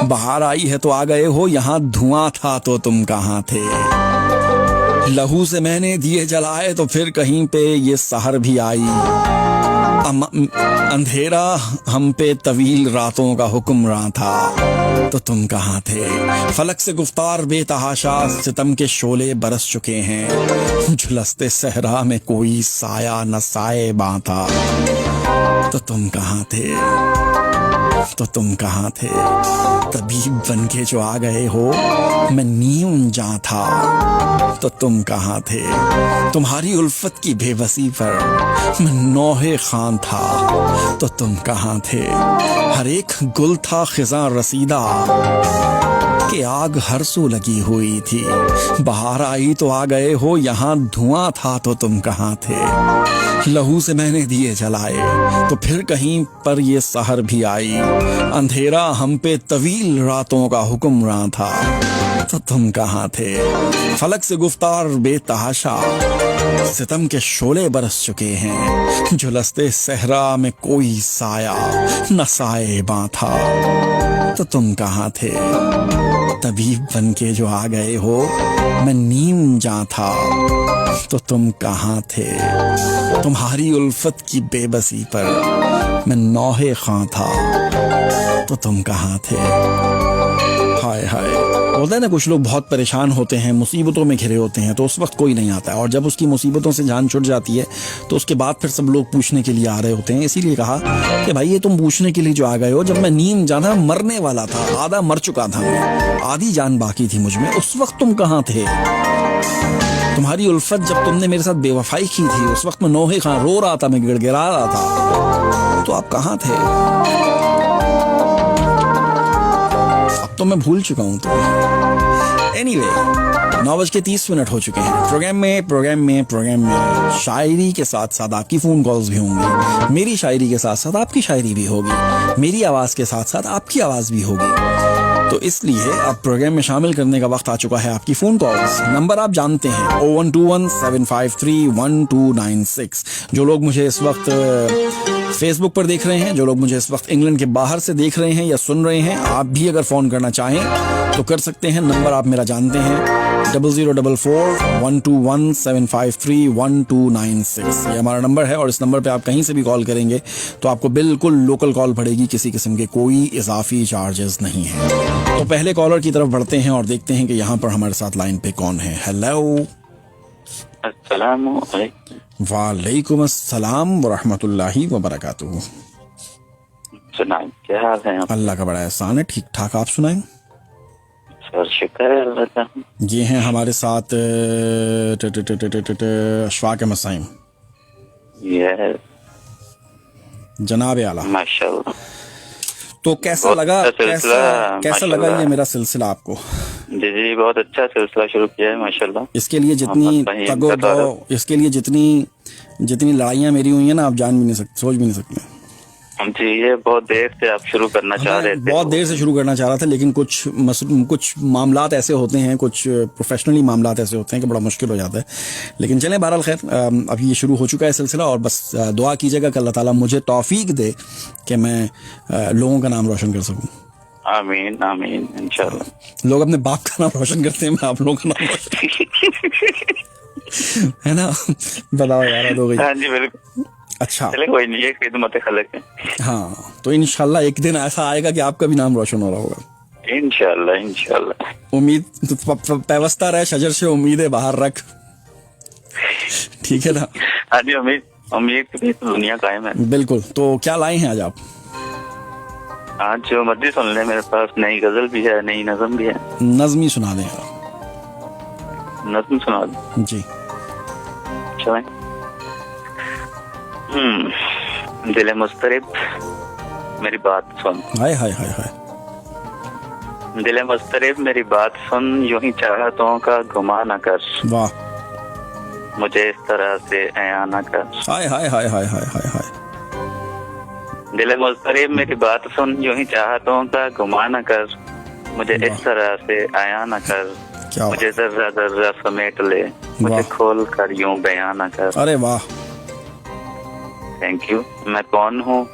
बाहर आई है तो आ गए हो यहाँ धुआं था तो तुम कहाँ थे? लहू से मैंने दिए जलाए तो फिर कहीं पे ये सहर भी आई, अंधेरा हम पे तवील रातों का हुक्मरां था तो तुम कहाँ थे? फलक से गुफ्तार बेतहाशा सितम के शोले बरस चुके हैं, झुलसते सहरा में कोई साया न साए बांधा, तो तुम कहाँ थे? तो तुम कहाँ थे? तबीब बनके जो आ गए हो मैं नीम जां था तो तुम कहाँ थे? तुम्हारी उल्फत की बेबसी पर मैं नौहे खान था तो तुम कहाँ थे? हर एक गुल था खिज़ां रसीदा कि आग हर सू लगी हुई थी, बाहर आई तो आ गए हो यहाँ धुआं था तो तुम कहाँ थे? लहू से मैंने दिए जलाए तो फिर कहीं पर ये सहर भी आई, अंधेरा हम पे तवील रातों का हुक्मरां था तो तुम कहाँ थे? फलक से गुफ्तार बेतहाशा सितम के शोले बरस चुके हैं, झुलसते सहरा में कोई साया न साए बांधा, तो तुम कहाँ थे? तबीब बनके जो आ गए हो मैं नीम जां था तो तुम कहाँ थे? तुम्हारी उल्फत की बेबसी पर मैं नौहे खां था तो तुम कहाँ थे। हाय हाय। होता है ना, कुछ लोग बहुत परेशान होते हैं, मुसीबतों में घिरे होते हैं, तो उस वक्त कोई नहीं आता है, और जब उसकी मुसीबतों से जान छुट जाती है तो उसके बाद फिर सब लोग पूछने के लिए आ रहे होते हैं। इसीलिए कहा कि भाई ये तुम पूछने के लिए जो आ गए हो, जब मैं नींद जाना मरने वाला था, आधा मर चुका था मैं, आधी जान बाकी थी मुझ में, उस वक्त तुम कहाँ थे। तुम्हारी उल्फत जब तुमने मेरे साथ बेवफाई की थी, उस वक्त मैं नौहे खां रो रहा था, मैं गिड़गिड़ा रहा था, तो आप कहाँ थे। अब तो मैं भूल चुका हूं। तो एनीवे 9:30 हो चुके हैं। प्रोग्राम में शायरी के साथ साथ आपकी फोन कॉल्स भी होंगी, मेरी शायरी के साथ साथ आपकी शायरी भी होगी, मेरी आवाज के साथ साथ आपकी आवाज भी होगी। तो इसलिए अब प्रोग्राम में शामिल करने का वक्त आ चुका है आपकी फोन कॉल्स। नंबर आप जानते हैं 01217531296। जो लोग मुझे इस वक्त फेसबुक पर देख रहे हैं, जो लोग मुझे इस वक्त इंग्लैंड के बाहर से देख रहे हैं या सुन रहे हैं, आप भी अगर फोन करना चाहें तो कर सकते हैं। नंबर आप मेरा जानते हैं 00441217531296। ये हमारा नंबर है, और इस नंबर पे आप कहीं से भी कॉल करेंगे तो आपको बिल्कुल लोकल कॉल पड़ेगी, किसी किस्म के कोई इजाफी चार्जेस नहीं है। तो पहले कॉलर की तरफ बढ़ते हैं और देखते हैं कि यहाँ पर हमारे साथ लाइन पे कौन है। हेलो, अस्सलाम वालेकुम अस्सलाम वरहमतुल्लाहि वबरकातुहू। सुनाएं, क्या हाल है आप? अल्लाह का बड़ा एहसान है, ठीक ठाक। आप सुनाएं। सर शुक्र है अल्लाह का। ये हैं हमारे साथ अशफाक मसाइम, ये जनाब आला। माशाल्लाह। तो कैसा बहुत लगा, अच्छा सिलसिला, कैसा लगा माशाल्लाह। ये मेरा सिलसिला आपको? जी जी, बहुत अच्छा सिलसिला शुरू किया है माशाल्लाह। इसके लिए जितनी तगो, इसके लिए जितनी लड़ाइयाँ मेरी हुई हैं ना, आप जान भी नहीं सकते, सोच भी नहीं सकते। जी, ये बहुत देर से आप शुरू करना चाह रहे थे। बहुत देर से शुरू करना चाह रहा था, लेकिन कुछ मामलात ऐसे होते हैं, कुछ प्रोफेशनली मामलात ऐसे होते हैं कि बड़ा मुश्किल हो जाता है। लेकिन चलें, बहरहाल खैर, अभी ये शुरू हो चुका है सिलसिला, और बस दुआ कीजिएगा कि अल्लाह ताला मुझे तौफीक दे कि मैं लोगों का नाम रोशन कर सकूं। आमीन आमीन इंशाल्लाह। लोग अपने बाप का नाम रोशन करते हैं, मैं आप लोगों का नाम रोशन है ना। बताओ यार, हो गई। हाँ जी बिल्कुल। अच्छा, चले, कोई नहीं, ये खिदमत खलक है। हाँ, तो इंशाल्लाह एक दिन ऐसा आएगा कि आपका भी नाम रोशन हो रहा होगा, इंशाल्लाह इंशाल्लाह। उम्मीद पैवस्ता रहे, शजर से उम्मीदें बाहर रख, ठीक है ना। हाँ जी, उम्मीद की तो दुनिया कायम है। बिल्कुल। तो क्या लाए हैं आज आप? आज जो मर्जी सुन ले, मेरे पास नई गजल भी है, नई नज़म भी है। नज़मी सुना दें आप। नज़म सुना दो जी। चलें। दिल मुस्तरिब मेरी बात सुन। हाय हाय हाय हाय। दिल मुस्तरिब मेरी बात सुन, यूं ही चाहतों का गुमा न कर, वाह। मुझे इस तरह से अया न कर। हाय हाय हाय हाय हाय हाय हाय। दिल मुस्तरिब मेरी बात सुन, यूं ही चाहतों का गुमा न कर, मुझे इस तरह से अया न कर। क्या मुझे जर्रा जर्रा समेट ले, मुझे वाह। खोल कर यूं बयां न कर। अरे वाह, थैंक यू। मैं कौन हूँ?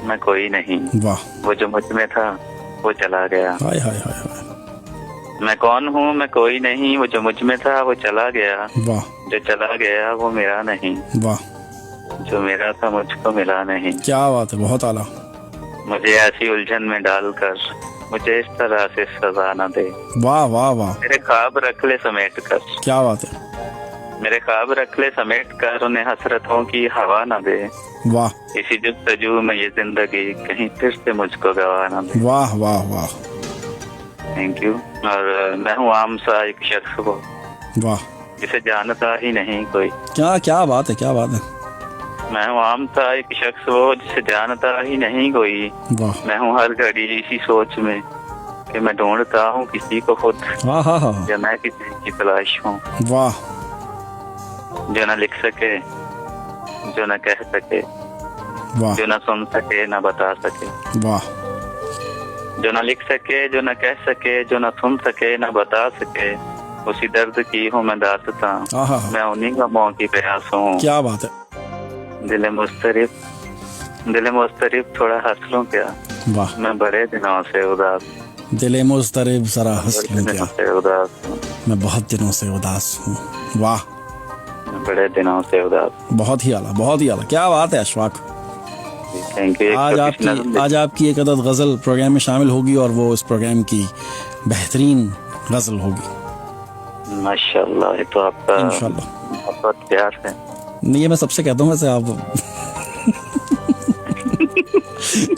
मैं कोई नहीं, वाह। वो जो मुझ में था वो चला गया। हाय हाय हाय हाय। मैं कौन हूँ? मैं कोई नहीं, वो जो मुझ में था वो चला गया। वाह जो चला गया वो मेरा नहीं, वाह, जो मेरा था मुझको मिला नहीं। क्या बात है, बहुत आला। मुझे ऐसी उलझन में डालकर मुझे इस तरह से सजा न दे। वाह वाह वाह, मेरे ख्वाब रख ले समेट कर, क्या बात है। मेरे ख्वाब रख ले समेट कर, उन्हें हसरतों की हवा न दे। वाह इसी जुस्तजू में ये जिंदगी कहीं फिर से मुझको गवा न दे। वाह वाह वाह, थैंक यू। और मैं हूँ आम सा एक शख्स वो, वाह। जिसे जानता ही नहीं कोई। क्या क्या बात है, क्या बात है। मैं हूँ आम सा एक शख्स वो, जिसे जानता ही नहीं कोई। वाह। मैं हूँ हर घड़ी इसी सोच में कि मैं ढूंढता हूँ किसी को खुद, हाँ हाँ हाँ, या मैं किसी की तलाश हूँ। वाह। जो न लिख सके, जो न कह सके, वाह जो न सुन सके न बता सके। वाह जो न लिख सके, जो न कह सके, जो न सुन सके न बता सके, उसी दर्द की हूँ मैं दास्तां। आहा, मैं उन्हीं गमों की प्यास हूँ। क्या बात है। दिल मुस्तरिब थोड़ा हंस लूं क्या? वाह। मैं बड़े दिनों से उदास, दिले मुस्तरिब जरा हंस लूं क्या, से उदास हूँ। मैं बहुत दिनों से उदास हूँ। वाह। बड़े दिनों से उदास। बहुत ही आला, बहुत ही आला। क्या बात है अशफाक। Thank you. आज आपकी एक अदद गजल प्रोग्राम में शामिल होगी और वो इस प्रोग्राम की बेहतरीन गजल होगी माशाल्लाह। ये तो आपका इंशाल्लाह। बहुत प्यार है। नहीं, ये मैं सबसे कहता हूँ वैसे आप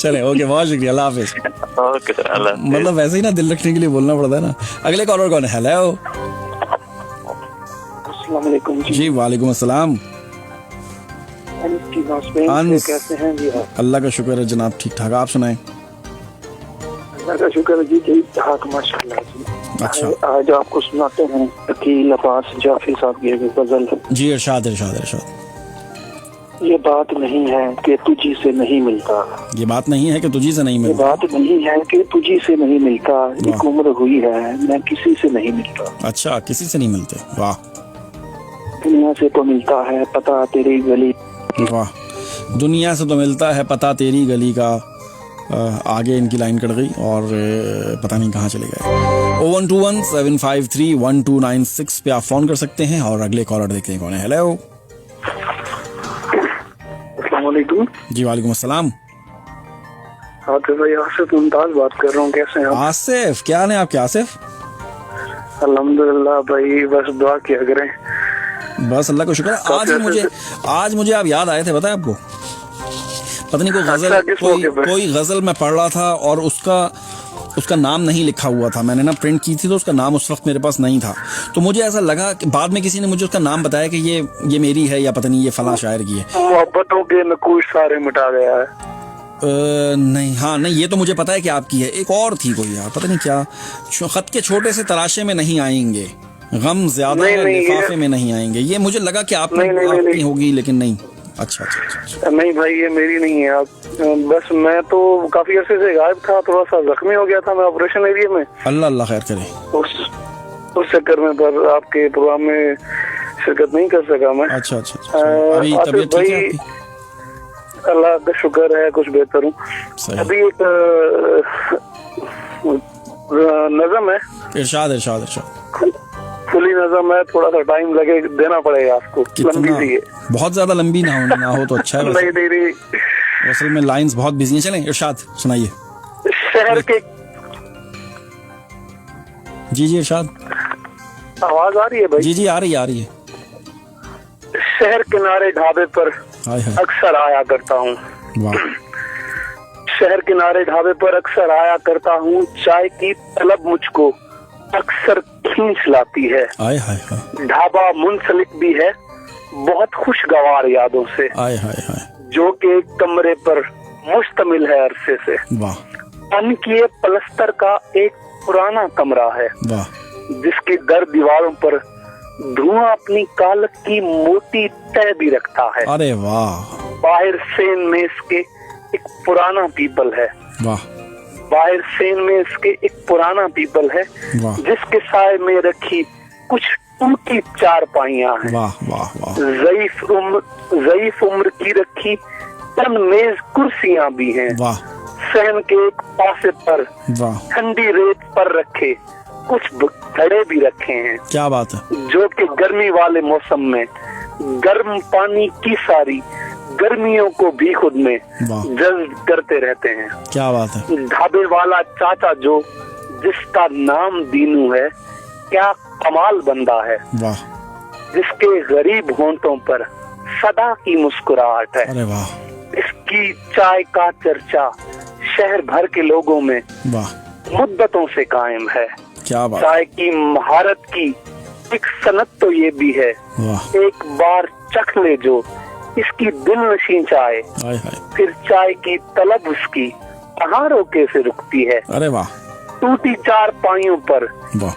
चले, ओके, बहुत शुक्रिया, अल्लाह हाफिज। ओके सर, अल्लाह हाफिज। मतलब वैसे ही ना दिल रखने के लिए बोलना पड़ता है ना। अगले कॉलर कौन है? हेलो। अस्सलाम वालेकुम जी वालेकुम अस्सलाम। अंस, कैसे हैं जी आप? अल्लाह का शुक्र है जनाब, ठीक ठाक। आप सुनाएं। अल्लाह का शुक्र है जी, ठीक ठाक माशाल्लाह जी। अच्छा। आज आपको सुनाते हैं अकील अब्बास जाफी साहब की एक गजल। जी इरशाद इरशाद इरशाद। ये बात नहीं है कि तुझी से नहीं मिलता, ये बात नहीं है कि तुझी से नहीं ये मिलता। बात नहीं है कि तुझी से नहीं मिलता, एक उम्र हुई है मैं किसी से नहीं मिलता। अच्छा, किसी से नहीं मिलते। वाह दुनिया से तो मिलता है पता तेरी गली। वाह, दुनिया से तो मिलता है पता तेरी गली का। आगे इनकी लाइन कट गई और पता नहीं कहाँ चले गए। 01217531296 पे आप फोन कर सकते हैं और अगले कॉलर देखते हैं कौन है। हेलो। अस्सलाम वालेकुम। जी वालेकुम अस्सलाम। हाफिज भाई, आसिफ मुमताज बात कर रहा हूँ। कैसे हैं आप? आसिफ, क्या हाल है आपके आसिफ? अल्हम्दुलिल्लाह भाई, बस दुआ किया करें। बस अल्लाह का शुक्र है। आज मुझे आप याद आए थे, पता है आपको? पता नहीं कोई गजल मैं पढ़ रहा था और उसका नाम नहीं लिखा हुआ था। मैंने ना प्रिंट की थी तो उसका नाम उस वक्त मेरे पास नहीं था, तो मुझे ऐसा लगा कि बाद में किसी ने मुझे उसका नाम बताया कि ये मेरी है या पता नहीं ये फलां शायर की है। मोहब्बतों के नकूश सारे मिटा गया है। नहीं, हाँ नहीं, ये तो मुझे पता है कि आपकी है। एक और थी कोई यार, पता नहीं क्या, खत के छोटे से तराशे में नहीं आएंगे, गम ज्यादा लिफाफे में नहीं आएंगे। ये मुझे लगा कि आपकी होगी, लेकिन नहीं। अच्छा अच्छा अच्छा। नहीं भाई, ये मेरी नहीं है। आप बस, मैं तो काफी अरसे से गायब था, थोड़ा सा जख्मी हो गया था मैं ऑपरेशन एरिया में। अल्लाह खैर करे। उस चक्कर में पर आपके प्रोग्राम में शिरकत नहीं कर सका मैं। अच्छा अच्छा अच्छा। अभी तबीयत ठीक है आपकी? अल्लाह का शुक्र है, कुछ बेहतर हूँ। अभी एक नज़म है, इरशाद इरशाद इरशाद। खुली नज़म है, थोड़ा सा टाइम लगे, देना पड़ेगा आपको। लंबी सी है, बहुत ज्यादा लंबी ना हो तो अच्छा है। नहीं, असल में लाइंस बहुत बिजी हैं। चलें इरशाद सुनाइए। शहर के, जी इरशाद। आवाज आ रही है भाई? जी आ रही है। शहर किनारे ढाबे पर अक्सर आया करता हूँ। शहर किनारे ढाबे पर अक्सर आया करता हूँ, चाय की तलब मुझको अक्सर खींच लाती है। ढाबा मुंसलिक भी है बहुत खुशगवार यादों से, जो कि एक कमरे पर मुश्तमिल है अरसे से। अन किए पलस्तर का एक पुराना कमरा है, जिसकी दर दीवारों पर धुआं अपनी कालक की मोटी तह भी रखता है। अरे वाह। बाहर सेन में इसके एक पुराना पीपल है। बाहर सेन में इसके एक पुराना पीपल है, जिसके साए में रखी कुछ टूटी चारपाइयां हैं। ज़ईफ उम्र की रखी चंद मेज कुर्सियां भी हैं। सहन के एक पासे पर ठंडी रेत पर रखे कुछ घड़े भी रखे हैं। क्या बात है। जो कि गर्मी वाले मौसम में गर्म पानी की सारी गर्मियों को भी खुद में जज्ब करते रहते हैं। क्या बात है। ढाबे वाला चाचा जो, जिसका नाम दीनू है, क्या कमाल बंदा है। जिसके गरीब होंठों पर सदा की मुस्कुराहट है। अरे वाह। इसकी चाय का चर्चा शहर भर के लोगों में मुद्दतों से कायम है। क्या बात। चाय की महारत की एक सनत तो ये भी है, एक बार चख ले जो इसकी दिल नशीं चाय, फिर चाय की तलब उसकी कहाँ रोके से रुकती है। अरे वाह। टूटी चार पाइयों पर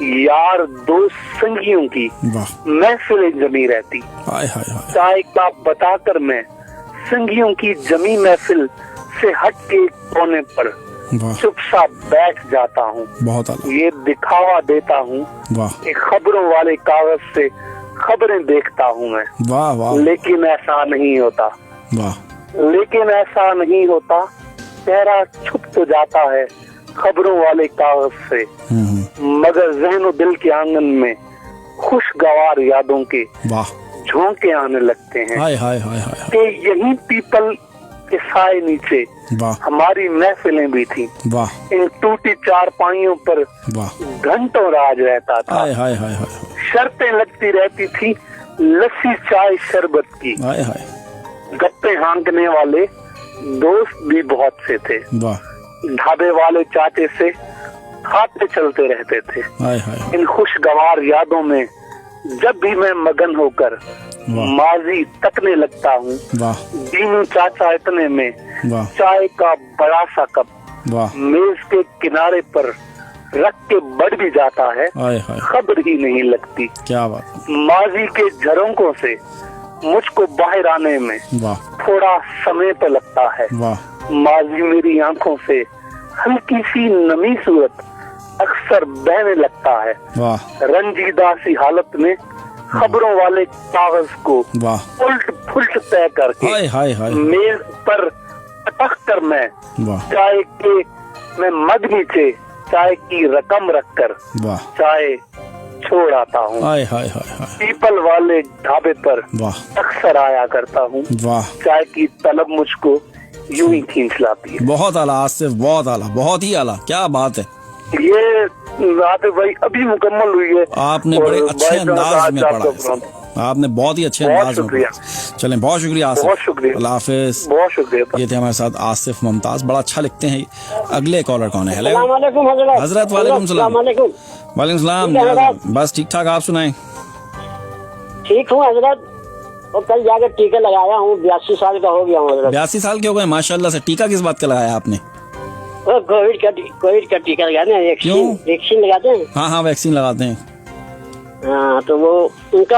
यार दो संगियों की महफिल जमी रहती। चाय का बताकर मैं संगियों की जमी महफिल से हट के कोने पर चुपचाप बैठ जाता हूँ। ये दिखावा देता हूँ, खबरों वाले कागज से खबरें देखता हूँ मैं। लेकिन ऐसा नहीं होता। लेकिन ऐसा नहीं होता, चेहरा छुप तो जाता है खबरों वाले कागज से, मगर जहन दिल के आंगन में खुशगवार यादों के झोंके आने लगते हैं हाय हाय हाय हाय कि यही पीपल के साए नीचे वाह हमारी महफिलें भी थी। वाह इन टूटी चारपाइयों पर वाह घंटों राज रहता था। हाय हाय हाय हाय शर्तें लगती रहती थी लस्सी चाय शरबत की। हाय हाय गप्पे हाँकने वाले दोस्त भी बहुत से थे। वाह ढाबे वाले चाचे से खाते चलते रहते थे। हाय हाय इन खुशगवार यादों में जब भी मैं मगन होकर वाह माजी तकने लगता हूँ, वाह दीनू चाचा इतने में वाह चाय का बड़ा सा कप वाह मेज के किनारे पर रख के बढ़ भी जाता है, हाय हाय खबर ही नहीं लगती। क्या बात माजी के झरोंकों से मुझको बाहर आने में वाह थोड़ा समय तो लगता है। वाह माजी मेरी आंखों से हल्की सी नमी सूरत अक्सर बहने लगता है। वाह रंजीदा सी हालत में खबरों वाले कागज को वाह उल्ट पुल्ट तय करके हाय हाय हाय मेज पर अटक कर मैं वाह चाय के मैं मग नीचे चाय की रकम रखकर वाह चाय छोड़ आता हूँ। हाय हाय हाय हाय पीपल वाले ढाबे पर वाह अक्सर आया करता हूँ। वाह चाय की तलब मुझको यूं ही खींच लाती है। बहुत आला आसिफ, बहुत आला, बहुत ही आला, क्या बात है। ये रात भाई अभी मुकम्मल हुई है। आपने और बड़े अच्छे भाई अंदाज में आपका पढ़ा है। आपने बहुत ही अच्छे बहुत अंदाज में शुक्रिया। पढ़ा। चलें, बहुत शुक्रिया आसिफ, बहुत शुक्रिया। अल्लाह हाफिज। बहुत शुक्रिया। ये थे हमारे साथ आसिफ मुमताज, बड़ा अच्छा लिखते हैं। अगले कॉलर कौन है? हेलो हजरत। हजरत, वालेकुम सलाम। वालेकुम सलाम। बस ठीक ठाक, आप सुनाएं। ठीक हूँ हजरत, और कल जाकर टीका लगाया हूँ, 82 साल का हो गया हूँ हजरत। 82 साल के हो गए, माशाल्लाह से। टीका किस बात का लगाया आपने? कोविड का टीका लगाते हैं, वैक्सीन लगाते हैं। हाँ हाँ, वैक्सीन लगाते हैं। हाँ, तो वो उनका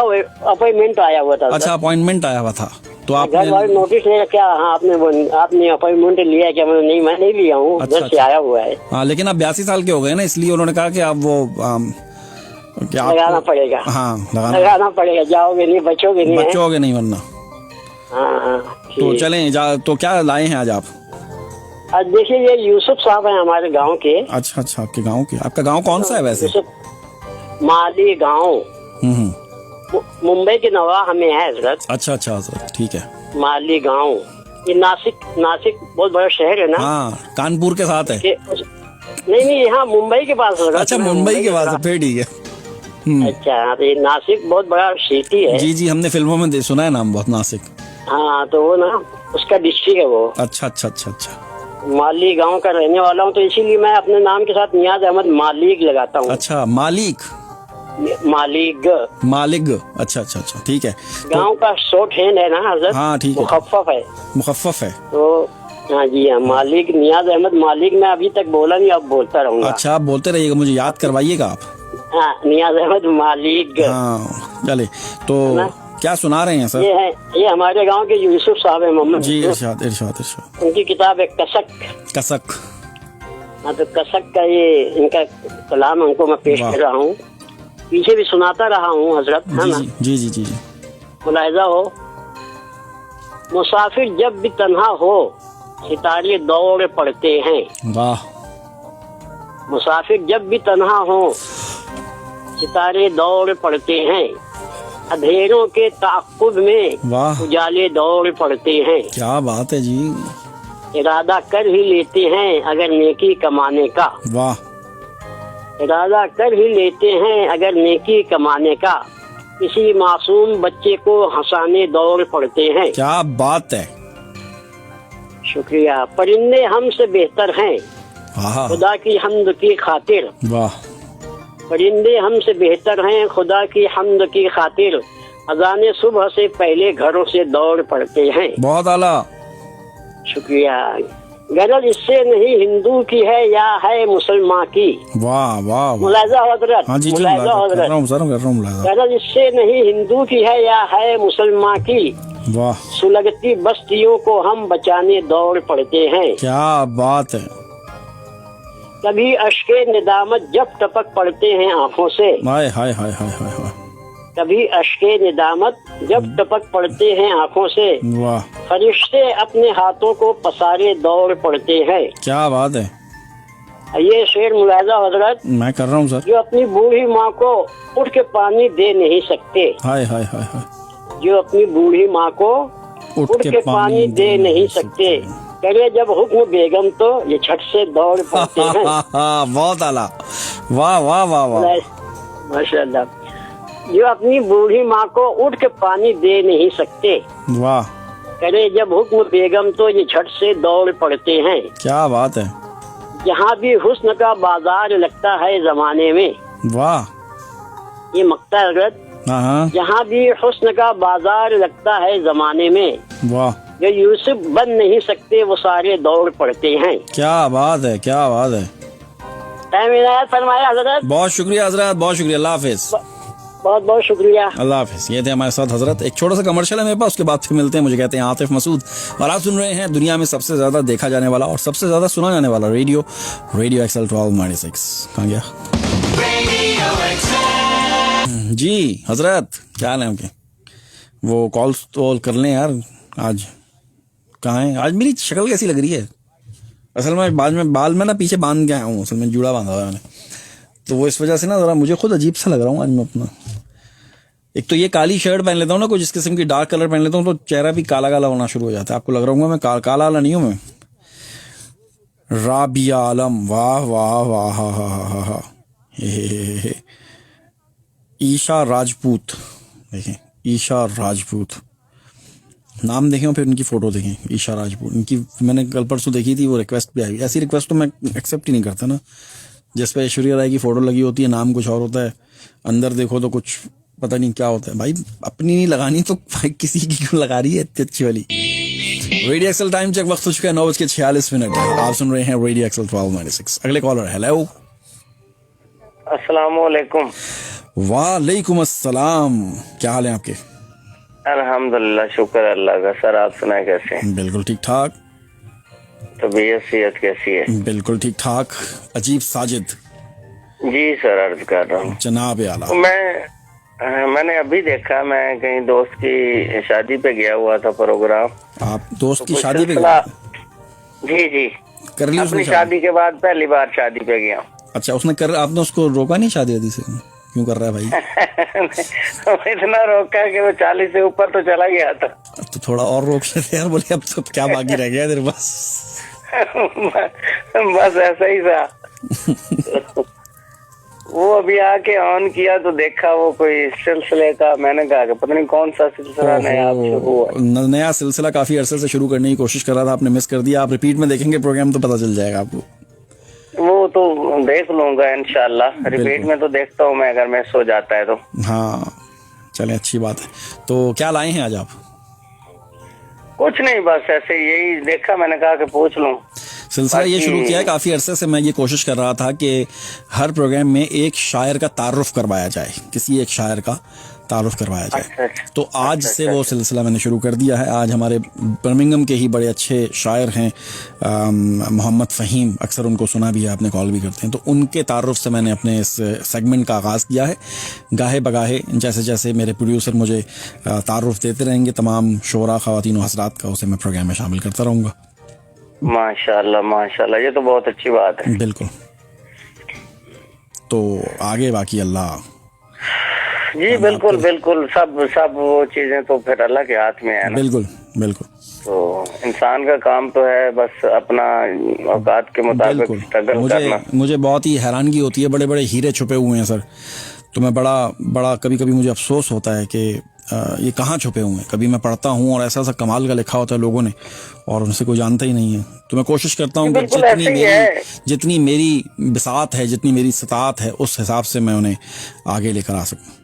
अपॉइंटमेंट आया हुआ था। अच्छा, अपॉइंटमेंट आया हुआ था, तो घर आपने वाले नोटिस नहीं रखा। हाँ, आपने अपॉइंटमेंट लिया क्या? मैं नहीं लिया हूँ, घर से आया हुआ है। हाँ, लेकिन आप 82 साल के हो गए ना, इसलिए उन्होंने कहा कि आप वो क्या लगाना पड़ेगा। हाँ, लगाना पड़ेगा, जाओगे नहीं, बचोगे नहीं। बचोगे नहीं वरना। हाँ, तो चलें, तो क्या लाए हैं आज आप? आज देखिए, ये यूसुफ साहब हैं हमारे गांव के। अच्छा अच्छा, आपके गांव के। आपका गांव कौन सा है वैसे? माली गांव, हम्म। मुंबई के नवाह में है हजरत। अच्छा अच्छा हजरत, ठीक है। माली गांव, ये नासिक बहुत बड़ा शहर है ना। हाँ, कानपुर के साथ है। नहीं, यहाँ मुंबई के पास हजरत। अच्छा, मुंबई के पास है, फिर ठीक है। अच्छा, तो ये नासिक बहुत बड़ा सिटी है। जी जी, हमने फिल्मों में सुना है नाम बहुत, नासिक। हाँ, तो वो ना उसका डिस्ट्रिक्ट है वो। अच्छा अच्छा अच्छा अच्छा। माली गांव का रहने वाला हूँ, तो इसीलिए मैं अपने नाम के साथ नियाज अहमद मालिक लगाता हूँ। अच्छा, मालिक। मालिक। अच्छा अच्छा अच्छा, ठीक है। गांव का शॉर्ट हैंड है ना हजरत। हाँ, ठीक है। मुखफ्फफ है। तो हाँ जी, हाँ, मालिक नियाज अहमद मालिक। मैं अभी तक बोला नहीं, अब बोलता रहूंगा। अच्छा, आप बोलते रहिएगा, मुझे याद करवाइएगा आप। हाँ, नियाज अहमद मालिक। हाँ, चले, तो क्या सुना रहे हैं सर? ये हमारे गांव के यूसुफ साहब है, मोहम्मद जी। इरशाद इरशाद इरशाद। उनकी किताब है कसक। हाँ, तो कसक का ये इनका कलाम उनको मैं पेश कर रहा हूँ। पीछे भी सुनाता रहा हूँ हजरत, है ना? जी जी जी जी। मुलाहिजा हो, मुसाफिर जब भी तन्हा हो सितारे दौड़ पड़ते हैं। वाह। मुसाफिर जब भी तन्हा हो सितारे दौड़ पड़ते हैं, अंधेरों के ताक़ुब में वाह, उजाले दौड़ पड़ते हैं। क्या बात है जी। इरादा कर ही लेते हैं अगर नेकी कमाने का। वाह। इरादा कर ही लेते हैं अगर नेकी कमाने का, किसी मासूम बच्चे को हंसाने दौड़ पड़ते हैं। क्या बात है। शुक्रिया। परिंदे हमसे बेहतर हैं खुदा की हम्द की खातिर। वाह। परिंदे हमसे बेहतर हैं खुदा की हम्द की खातिर, अज़ाने सुबह से पहले घरों से दौड़ पड़ते हैं। बहुत आला। शुक्रिया। गरज इससे नहीं हिंदू की है या है मुसलमान की। वाह वाह। मुलाहिजा हजरत। हाँ जी, मुलाहिजा हजरत। गरज इससे नहीं हिंदू की है या है मुसलमान की, वाह। सुलगती बस्तियों को हम बचाने दौड़ पड़ते हैं। क्या बात है। कभी अश्के निदामत जब टपक पड़ते हैं आँखों से। हाय हाय हाय हाय हाय। कभी अश्के निदामत जब टपक पड़ते हैं आँखों से, वाह। फरिश्ते अपने हाथों को पसारे दौड़ पड़ते हैं। क्या बात है। ये शेर मुलाहिजा हजरत मैं कर रहा हूँ सर। जो अपनी बूढ़ी माँ को उठ के पानी दे नहीं सकते। हाय हाय हाय हाय। जो अपनी बूढ़ी माँ को उठ के पानी दे नहीं सकते, करे जब हुक्म बेगम तो ये छठ से दौड़ पड़ते हैं। बहुत आला, वाह वाह वाह वाह, माशाल्लाह। जो अपनी बूढ़ी माँ को उठ के पानी दे नहीं सकते, वाह, करे जब हुक्म बेगम तो ये झट से दौड़ पड़ते हैं। क्या बात है। जहाँ भी हुस्न का बाजार लगता है जमाने में, वाह, ये मक्ता हजरत, जहाँ भी हुस्न का बाजार लगता है जमाने में, वाह, जो यूसुफ बन नहीं सकते वो सारे दौड़ पड़ते हैं। क्या बात है, क्या बात है। फरमाया हजरत। बहुत शुक्रिया हजरत, बहुत शुक्रिया, अल्लाह हाफिज। बहुत बहुत शुक्रिया, अल्लाह हाफिज। ये थे हमारे साथ हजरत। एक छोटा सा कमर्शियल है मेरे पास, उसके बाद फिर मिलते हैं। मुझे कहते हैं आतिफ मसूद और आप सुन रहे हैं दुनिया में सबसे ज्यादा देखा जाने वाला और सबसे ज्यादा सुना जाने वाला रेडियो XL 1296। कहाँ गया जी हजरत, क्या हाल है आपके? वो कॉल्स तो कर लें यार। आज कहाँ है? आज मेरी शक्ल कैसी लग रही है? असल में बाल में ना पीछे बांध के आया हूँ, असल में जूड़ा बांधा हुआ है मैंने, तो वो इस वजह से ना जरा मुझे खुद अजीब सा लग रहा हूँ आज मैं अपना। एक तो ये काली शर्ट पहन लेता हूँ ना, कुछ इस किस्म की डार्क कलर पहन लेता हूँ तो चेहरा भी काला काला होना शुरू हो जाता है। आपको लग रहा हूँ मैं काला वाला नहीं हूँ मैं। राबिया आलम, वाह वाह वाह, हा हा हा हा, हे। ईशा राजपूत, देखें ईशा राजपूत, नाम देखें और फिर उनकी फोटो देखें। ईशा राजपूत, इनकी मैंने कल परसों देखी थी, वो रिक्वेस्ट भी आई। ऐसी रिक्वेस्ट तो मैं एक्सेप्ट ही नहीं करता ना, जिस पे ऐश्वर्या राय की फोटो लगी होती है, नाम कुछ और होता है, अंदर देखो तो कुछ पता नहीं क्या होता है। भाई अपनी नहीं लगानी तो भाई किसी की क्यों लगा रही है इतनी अच्छी वाली। रेडियो एक्सल टाइम चेक, वक्त हो चुका है 9:46। आप सुन रहे हैं रेडियो एक्सल 1296। अगले कॉलर, हेलो। अस्सलाम वालेकुम। वालेकुम अस्सलाम, क्या हाल है आपके? अल्हम्दुलिल्लाह, शुक्र अल्लाह का। सर आप सुनाए कैसे हैं? बिल्कुल ठीक ठाक। तबीयत सेहत कैसी है? बिल्कुल ठीक ठाक। अजीब साजिद जी सर, अर्ज कर रहा हूँ जनाब आला। मैंने अभी देखा, मैं कहीं दोस्त की शादी पे गया हुआ था प्रोग्राम। आप दोस्त की शादी पे? जी जी, कर ली अपनी शादी के बाद पहली बार शादी पे गया। अच्छा, आपने उसको रोका नहीं शादी वादी से? क्यों कर रहा है भाई? इतना रोका कि वो 40 से ऊपर तो चला गया था। तो थोड़ा और रोक लेते यार, बोले अब तो क्या बाकी रह गया तेरे पास? बस ऐसा ही था। वो अभी आके ऑन किया तो देखा वो कोई सिलसिले का, मैंने कहा कि पता नहीं कौन सा सिलसिला नया शुरू हुआ। नया सिलसिला काफी अरसे से शुरू करने की कोशिश कर रहा था, आपने मिस कर दिया। आप रिपीट में देखेंगे प्रोग्राम तो पता चल जाएगा आपको। वो तो देख लूंगा इंशाल्लाह, रिपीट में तो देखता हूँ मैं, अगर मिस हो जाता है तो। हाँ चले, अच्छी बात है। तो क्या लाए हैं आज आप? कुछ नहीं, बस ऐसे यही देखा, मैंने कहा कि पूछ लूं। सिलसिला ये शुरू किया है काफी अरसे से। मैं ये कोशिश कर रहा था कि हर प्रोग्राम में एक शायर का तारुफ करवाया जाए, किसी एक शायर का तारुफ करवाया जाए। तो आज से वो सिलसिला मैंने शुरू कर दिया है। आज हमारे बर्मिंघम के ही बड़े अच्छे शायर हैं मोहम्मद फ़हीम, अक्सर उनको सुना भी है, आपने कॉल भी करते हैं, तो उनके तारुफ से मैंने अपने इस सेगमेंट का आगाज़ किया है। गाहे बगाहे जैसे जैसे मेरे प्रोड्यूसर मुझे तारुफ देते रहेंगे तमाम शोरा ख़वातीन हज़रात का, उसे मैं प्रोग्राम में शामिल करता रहूँगा। माशाल्लाह माशाल्लाह, ये तो बहुत अच्छी बात है। बिल्कुल। तो आगे बाकी अल्लाह जी, बिल्कुल बिल्कुल, सब वो चीजें तो फिर अल्लाह के हाथ में है ना। बिल्कुल बिल्कुल। तो इंसान का काम तो है बस अपना औकात के मुताबिक स्ट्रगल करना। मुझे बहुत ही हैरानगी होती है, बड़े बड़े हीरे छुपे हुए हैं सर, तो मैं बड़ा कभी कभी मुझे अफसोस होता है कि ये कहाँ छुपे हुए हैं। कभी मैं पढ़ता हूँ और ऐसा कमाल का लिखा होता है लोगों ने और उनसे कोई जानता ही नहीं है। तो मैं कोशिश करता हूँ कि जितनी मेरी बिसात है, जितनी मेरी सतात है, उस हिसाब से मैं उन्हें आगे लेकर आ सकूँ।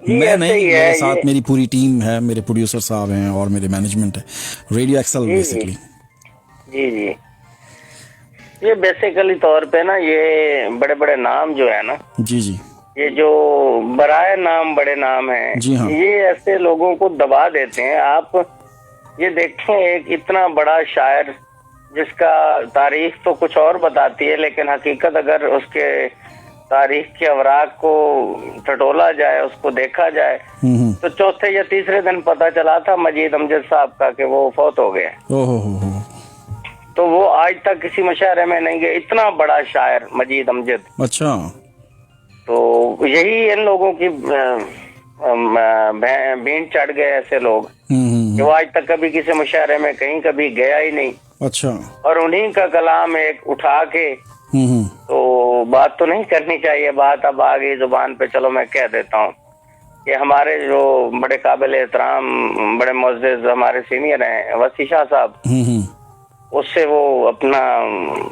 मैं नहीं, मेरे साथ मेरी पूरी टीम है, मेरे प्रोड्यूसर साहब हैं और मेरे मैनेजमेंट है, रेडियो एक्सल बेसिकली। जी जी, ये बेसिकली तौर पे ना ये बड़े बड़े नाम जो है ना, जी जी, ये जो बराए नाम बड़े नाम हैं, जी हाँ, ये ऐसे लोगों को दबा देते हैं। आप ये देखें, एक इतना बड़ा शायर जिसका तारीख तो कुछ और बताती है, लेकिन हकीकत अगर उसके तारीख के अवराक को टटोला जाए, उसको देखा जाए, तो चौथे या तीसरे दिन पता चला था मजीद अमजद साहब का कि वो फौत हो गए। तो वो आज तक किसी मुशायरे में नहीं गए, इतना बड़ा शायर मजीद अमजद। अच्छा। तो यही इन लोगों की भीड़ चढ़ गए ऐसे लोग जो आज तक कभी किसी मुशायरे में कहीं कभी गया ही नहीं। अच्छा। और उन्हीं का कलाम एक उठा के तो बात तो नहीं करनी चाहिए, बात अब आ गई जुबान पे, चलो मैं कह देता हूँ कि हमारे जो बड़े काबिल एहतराम बड़े मुअज़्ज़िज़ हमारे सीनियर हैं वसी शाह साहब, उससे वो अपना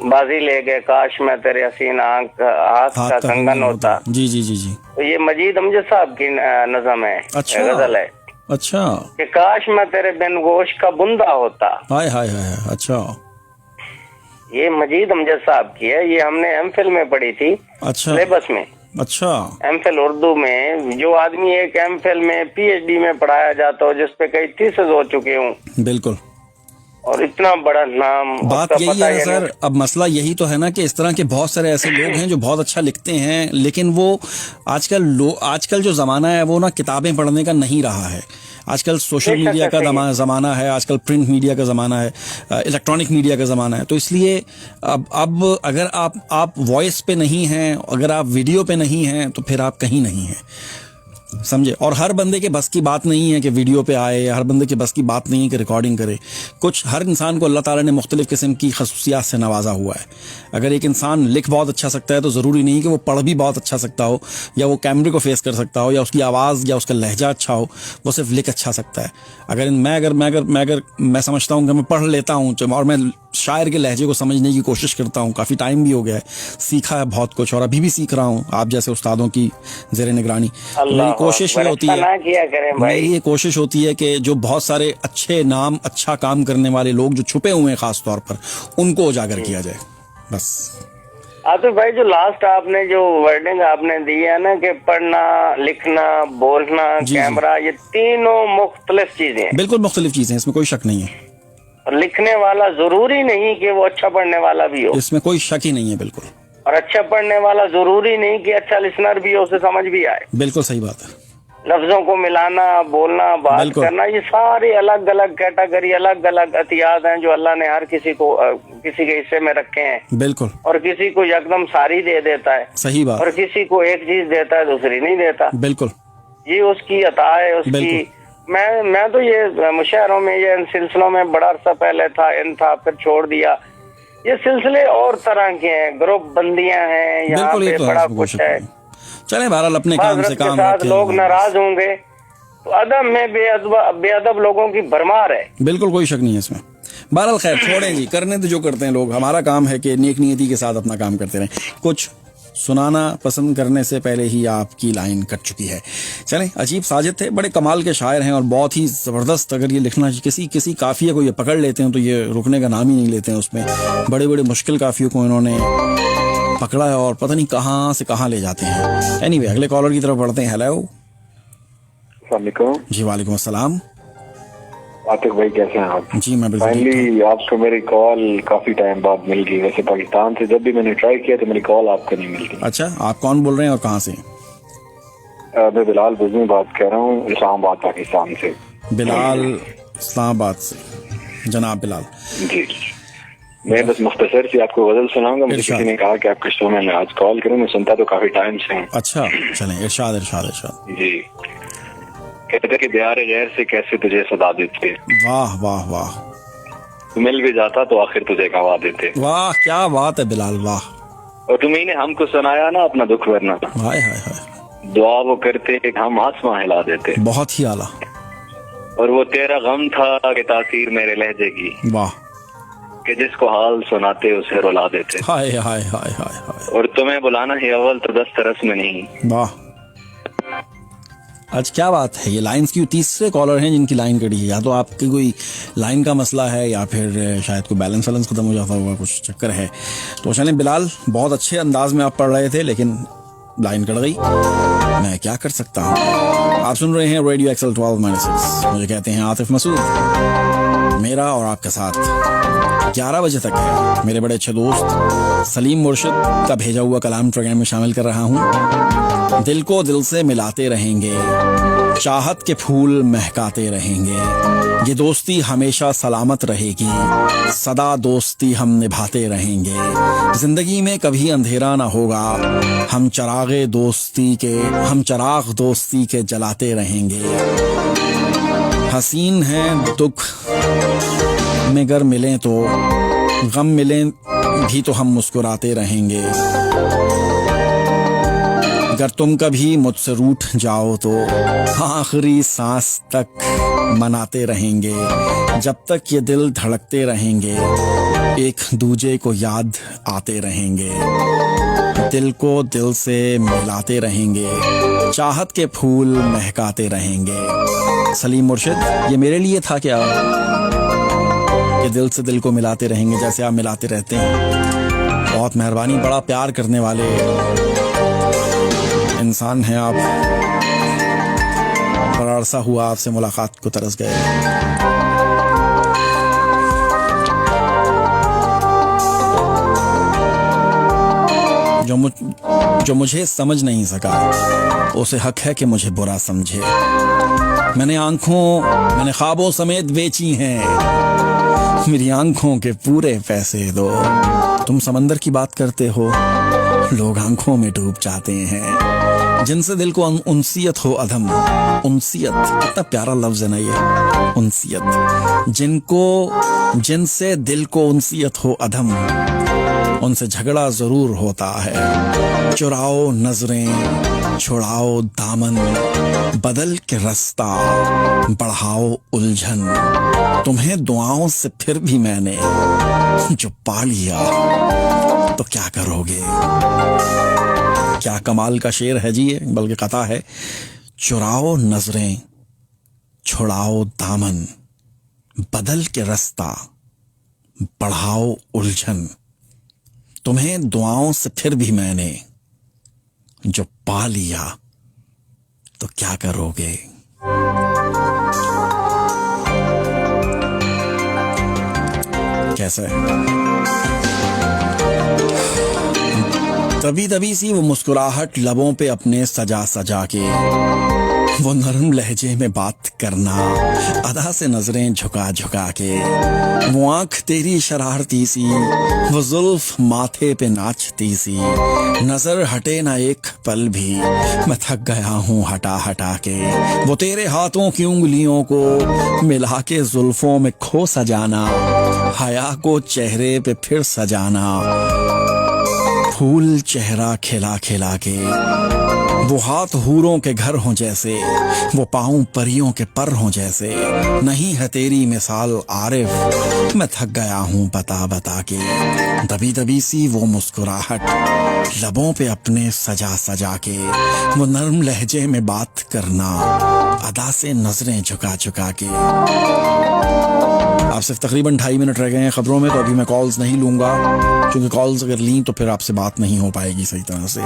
बाजी ले गए, काश मैं तेरे हसीन आँख का कंगन होता। जी जी जी जी। तो ये मजीद अमजद साहब की नज़म है। अच्छा। गजल है। अच्छा। कि काश मैं तेरे बिन गोश का बुंदा होता। हाय हाय हाय। अच्छा। ये मजीद अमजद साहब की है, ये हमने एमफिल में पढ़ी थी। अच्छा। सिलेबस में। अच्छा। एमफिल उर्दू में, जो आदमी एक एमफिल में पीएचडी में पढ़ाया जाता हो, जिसपे कई थीसिस हो चुके हूँ। बिल्कुल। और इतना बड़ा नाम। बात यही है सर, अब मसला यही तो है ना कि इस तरह के बहुत सारे ऐसे लोग हैं जो बहुत अच्छा लिखते हैं, लेकिन वो आजकल जो जमाना है वो ना किताबें पढ़ने का नहीं रहा है। आजकल सोशल मीडिया का ज़माना है, आजकल प्रिंट मीडिया का ज़माना है, इलेक्ट्रॉनिक मीडिया का ज़माना है। तो इसलिए अब अगर आप वॉइस पे नहीं हैं, अगर आप वीडियो पे नहीं हैं, तो फिर आप कहीं नहीं हैं, समझे। और हर बंदे के बस की बात नहीं है कि वीडियो पे आए, हर बंदे के बस की बात नहीं है कि रिकॉर्डिंग करे। हर इंसान को अल्लाह ताला ने मुख्तलिफ किस्म की खसूसियात से नवाजा हुआ है। अगर एक इंसान लिख बहुत अच्छा सकता है तो ज़रूरी नहीं कि वो पढ़ भी बहुत अच्छा सकता हो, या वो कैमरे को फेस कर सकता हो, या उसकी आवाज़ या उसका लहजा अच्छा हो, वो सिर्फ लिख अच्छा सकता है। अगर मैं समझता हूँ कि मैं पढ़ लेता हूँ और मैं शायर के लहजे को समझने की कोशिश करता हूँ, काफ़ी टाइम भी हो गया है, सीखा है बहुत कुछ और अभी भी सीख रहा हूँ आप जैसे उस्तादों की ज़ेरे निगरानी। मेरी कोशिश ये होती है, मेरी ये कोशिश होती है कि जो बहुत सारे अच्छे नाम, अच्छा काम करने वाले लोग जो छुपे हुए हैं ख़ास तौर पर, उनको उजागर किया जाए, बस। आतिफ भाई, जो लास्ट आपने जो वर्डिंग आपने दी है ना कि पढ़ना, लिखना, बोलना, कैमरा, ये तीनों मुख्तलिफ चीजें हैं। बिल्कुल मुख्तलिफ चीजें, इसमें कोई शक नहीं है। और लिखने वाला जरूरी नहीं कि वो अच्छा पढ़ने वाला भी हो, इसमें कोई शक ही नहीं है, बिल्कुल। और अच्छा पढ़ने वाला जरूरी नहीं कि अच्छा लिसनर भी हो, उसे समझ भी आए। बिल्कुल सही बात है। लफ्जों को मिलाना, बोलना, बात करना, ये सारे अलग अलग कैटेगरी, अलग अलग अतियात हैं जो अल्लाह ने हर किसी को किसी के हिस्से में रखे हैं। बिल्कुल। और किसी को यकदम सारी दे देता है। सही बात। और किसी को एक चीज देता है, दूसरी नहीं देता। बिल्कुल। ये उसकी अता है, उसकी। मैं तो ये मुशायरों में, ये इन सिलसिलों में बड़ा अरसा पहले था, फिर छोड़ दिया। ये सिलसिले और तरह के हैं, ग्रुप बंदियां हैं, यहाँ पे बड़ा कुछ है। चले बहरहाल अपने काम से काम रखें। लोग नाराज होंगे तो अदब में बेअदब लोगों की भरमार है। बिल्कुल कोई शक नहीं है इसमें। बहरहाल खैर छोड़ें जी, करने तो जो करते हैं लोग, हमारा काम है कि नेक नियति के साथ अपना काम करते रहें। कुछ सुनाना पसंद करने से पहले ही आपकी लाइन कट चुकी है। चलें, अजीब साजिद थे, बड़े कमाल के शायर हैं और बहुत ही ज़बरदस्त। अगर ये लिखना किसी काफ़िया को ये पकड़ लेते हैं तो ये रुकने का नाम ही नहीं लेते हैं। उसमें बड़े बड़े मुश्किल काफ़ियों को इन्होंने पकड़ा है और पता नहीं कहाँ से कहाँ ले जाते हैं। एनीवे, अगले कॉलर की तरफ बढ़ते हैं। हेलो। जी वालेकुम अस्सलाम। आतिफ भाई कैसे हैं आप? जी मैं बिल्कुल। फाइनली आपको मेरी कॉल काफी टाइम बाद मिल गई। वैसे पाकिस्तान से जब भी मैंने ट्राई किया तो मेरी कॉल आपको नहीं मिलती। अच्छा, आप कौन बोल रहे हैं और कहाँ से? मैं बिलाल बुज़मी बात कर रहा हूँ, इस्लामाबाद पाकिस्तान से। बिलाल इस्लामाबाद से। जनाब बिलाल जी, मैं बस मुख्तसर से आपको गजल सुनाऊंगा। मुझे किसी ने कहा कि आपके शो में मैं आज कॉल करूँ, मैं सुनता तो काफी टाइम से हूँ। अच्छा चलें, इरशाद इरशाद इरशाद। जी, कहते कि दियार गैर से कैसे तुझे सदा देते। वाह वाह वाह। तू मिल भी जाता तो आखिर तुझे गवा देते। वाह क्या बात है बिलाल, वाह। और तुम्ही ने हमको सुनाया ना अपना दुख वरना। हाय हाय हाय। दुआ वो करते हम आसमां हिला देते। बहुत ही आला। और वो तेरा गम था कि तासीर मेरे लहजे की। वाह। कि जिसको हाल सुनाते उसे रुला देते। हाय हाय हाय हाय। और तुम्हें बुलाना ही अव्वल तो दस्त रस्म में नहीं। वाह। आज क्या बात है, ये लाइंस क्यों? तीसरे कॉलर हैं जिनकी लाइन कटी है। या तो आपकी कोई लाइन का मसला है या फिर शायद कोई बैलेंस खत्म हो जाता होगा, कुछ चक्कर है। तो चलें बिलाल, बहुत अच्छे अंदाज में आप पढ़ रहे थे लेकिन लाइन कट गई, मैं क्या कर सकता हूँ। आप सुन रहे हैं रेडियो एक्सल 12-6। मुझे कहते हैं आतिफ मसूद। मेरा और आपका साथ 11 बजे तक है। मेरे बड़े अच्छे दोस्त सलीम मुर्शिद का भेजा हुआ कलाम प्रोग्राम में शामिल कर रहा हूँ। दिल को दिल से मिलाते रहेंगे, चाहत के फूल महकाते रहेंगे, ये दोस्ती हमेशा सलामत रहेगी, सदा दोस्ती हम निभाते रहेंगे, जिंदगी में कभी अंधेरा ना होगा, हम चराग दोस्ती के जलाते रहेंगे। हसीन है दुख में गर मिलें तो, गम मिलें भी तो हम मुस्कुराते रहेंगे। अगर तुम कभी मुझसे रूठ जाओ तो आखिरी सांस तक मनाते रहेंगे, जब तक ये दिल धड़कते रहेंगे, एक दूजे को याद आते रहेंगे, दिल को दिल से मिलाते रहेंगे, चाहत के फूल महकाते रहेंगे। सलीम मुर्शिद, ये मेरे लिए था क्या कि दिल से दिल को मिलाते रहेंगे जैसे आप मिलाते रहते हैं। बहुत मेहरबानी, बड़ा प्यार करने वाले इंसान हैं आप। बड़ा अरसा हुआ आपसे मुलाकात को तरस गए। जो मुझे समझ नहीं सका उसे हक है कि मुझे बुरा समझे। मैंने ख्वाबों समेत बेची हैं, मेरी आंखों के पूरे पैसे दो। तुम समंदर की बात करते हो, लोग आंखों में डूब जाते हैं, जिनसे दिल को उनसियत हो अधम। उनसियत कितना प्यारा लफ्ज है ना ये, उनसियत। जिनसे दिल को उनसियत हो अधम, उनसे झगड़ा जरूर होता है। चुराओ नजरें, छुड़ाओ दामन, बदल के रास्ता, बढ़ाओ उलझन। तुम्हें दुआओं से फिर भी मैंने जो पा लिया, तो क्या करोगे। क्या कमाल का शेर है जी ये, बल्कि कथा है। चुराओ नजरें, छुड़ाओ दामन, बदल के रास्ता, बढ़ाओ उलझन। तुम्हें दुआओं से फिर भी मैंने जो पा लिया, तो क्या करोगे। कैसे तभी तभी सी वो मुस्कुराहट लबों पे अपने सजा सजा के, वो नरम लहजे में बात करना, अदा से नजरें झुका झुका के, वो आंख तेरी शरारती सी, वो जुल्फ माथे पे नाचती सी। नजर हटे ना एक पल भी, मैं थक गया हूँ हटा हटा के। वो तेरे हाथों की उंगलियों को मिला के जुल्फों में खो सजाना, हया को चेहरे पे फिर सजाना, फूल चेहरा खिला खिला के। वो हाथ हूरों के घर हों जैसे, वो पाँव परियों के पर हों जैसे। नहीं है तेरी मिसाल आरिफ, मैं थक गया हूँ बता बता के। दबी दबी सी वो मुस्कुराहट लबों पे अपने सजा सजा के, वो नरम लहजे में बात करना, अदा से नजरें झुका झुका के। आप सिर्फ तकरीबन 2.5 मिनट रह गए हैं खबरों में, तो अभी मैं कॉल्स नहीं लूंगा, क्योंकि कॉल्स अगर ली तो फिर आपसे बात नहीं हो पाएगी सही तरह से।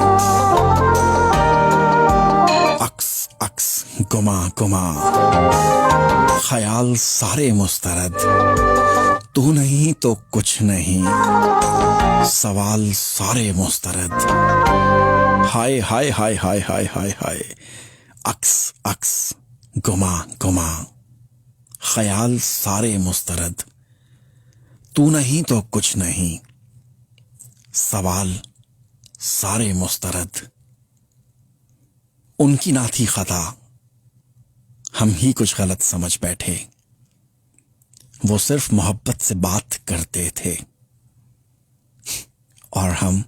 अक्स अक्स गुमा गुमा, ख्याल सारे मुस्तरद, तू नहीं तो कुछ नहीं, सवाल सारे मुस्तरद। हाय हाय हाय हाय हाय हाय हाय। अक्स अक्स गुमा गुमा, ख्याल सारे मुस्तरद, तू नहीं तो कुछ नहीं, सवाल सारे मुस्तरद। उनकी ना थी खता, हम ही कुछ गलत समझ बैठे। वो सिर्फ मोहब्बत से बात करते थे, और हम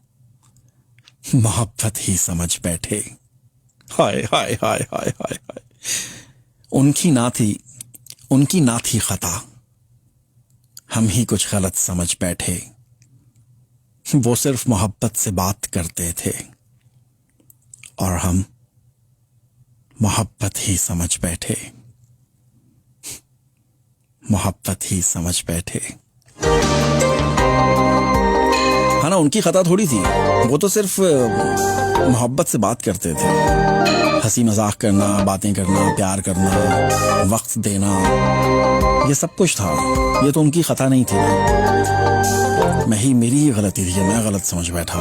मोहब्बत ही समझ बैठे। हाय हाय हाय हाय हाय हाय। उनकी ना थी खता, हम ही कुछ गलत समझ बैठे। वो सिर्फ मोहब्बत से बात करते थे, और हम मोहब्बत ही समझ बैठे। मोहब्बत ही समझ बैठे। हाँ ना, उनकी खता थोड़ी थी, वो तो सिर्फ मोहब्बत से बात करते थे। हंसी मजाक करना, बातें करना, प्यार करना, वक्त देना, ये सब कुछ था। ये तो उनकी खता नहीं थी ना, मेरी ही गलती थी, मैं गलत समझ बैठा।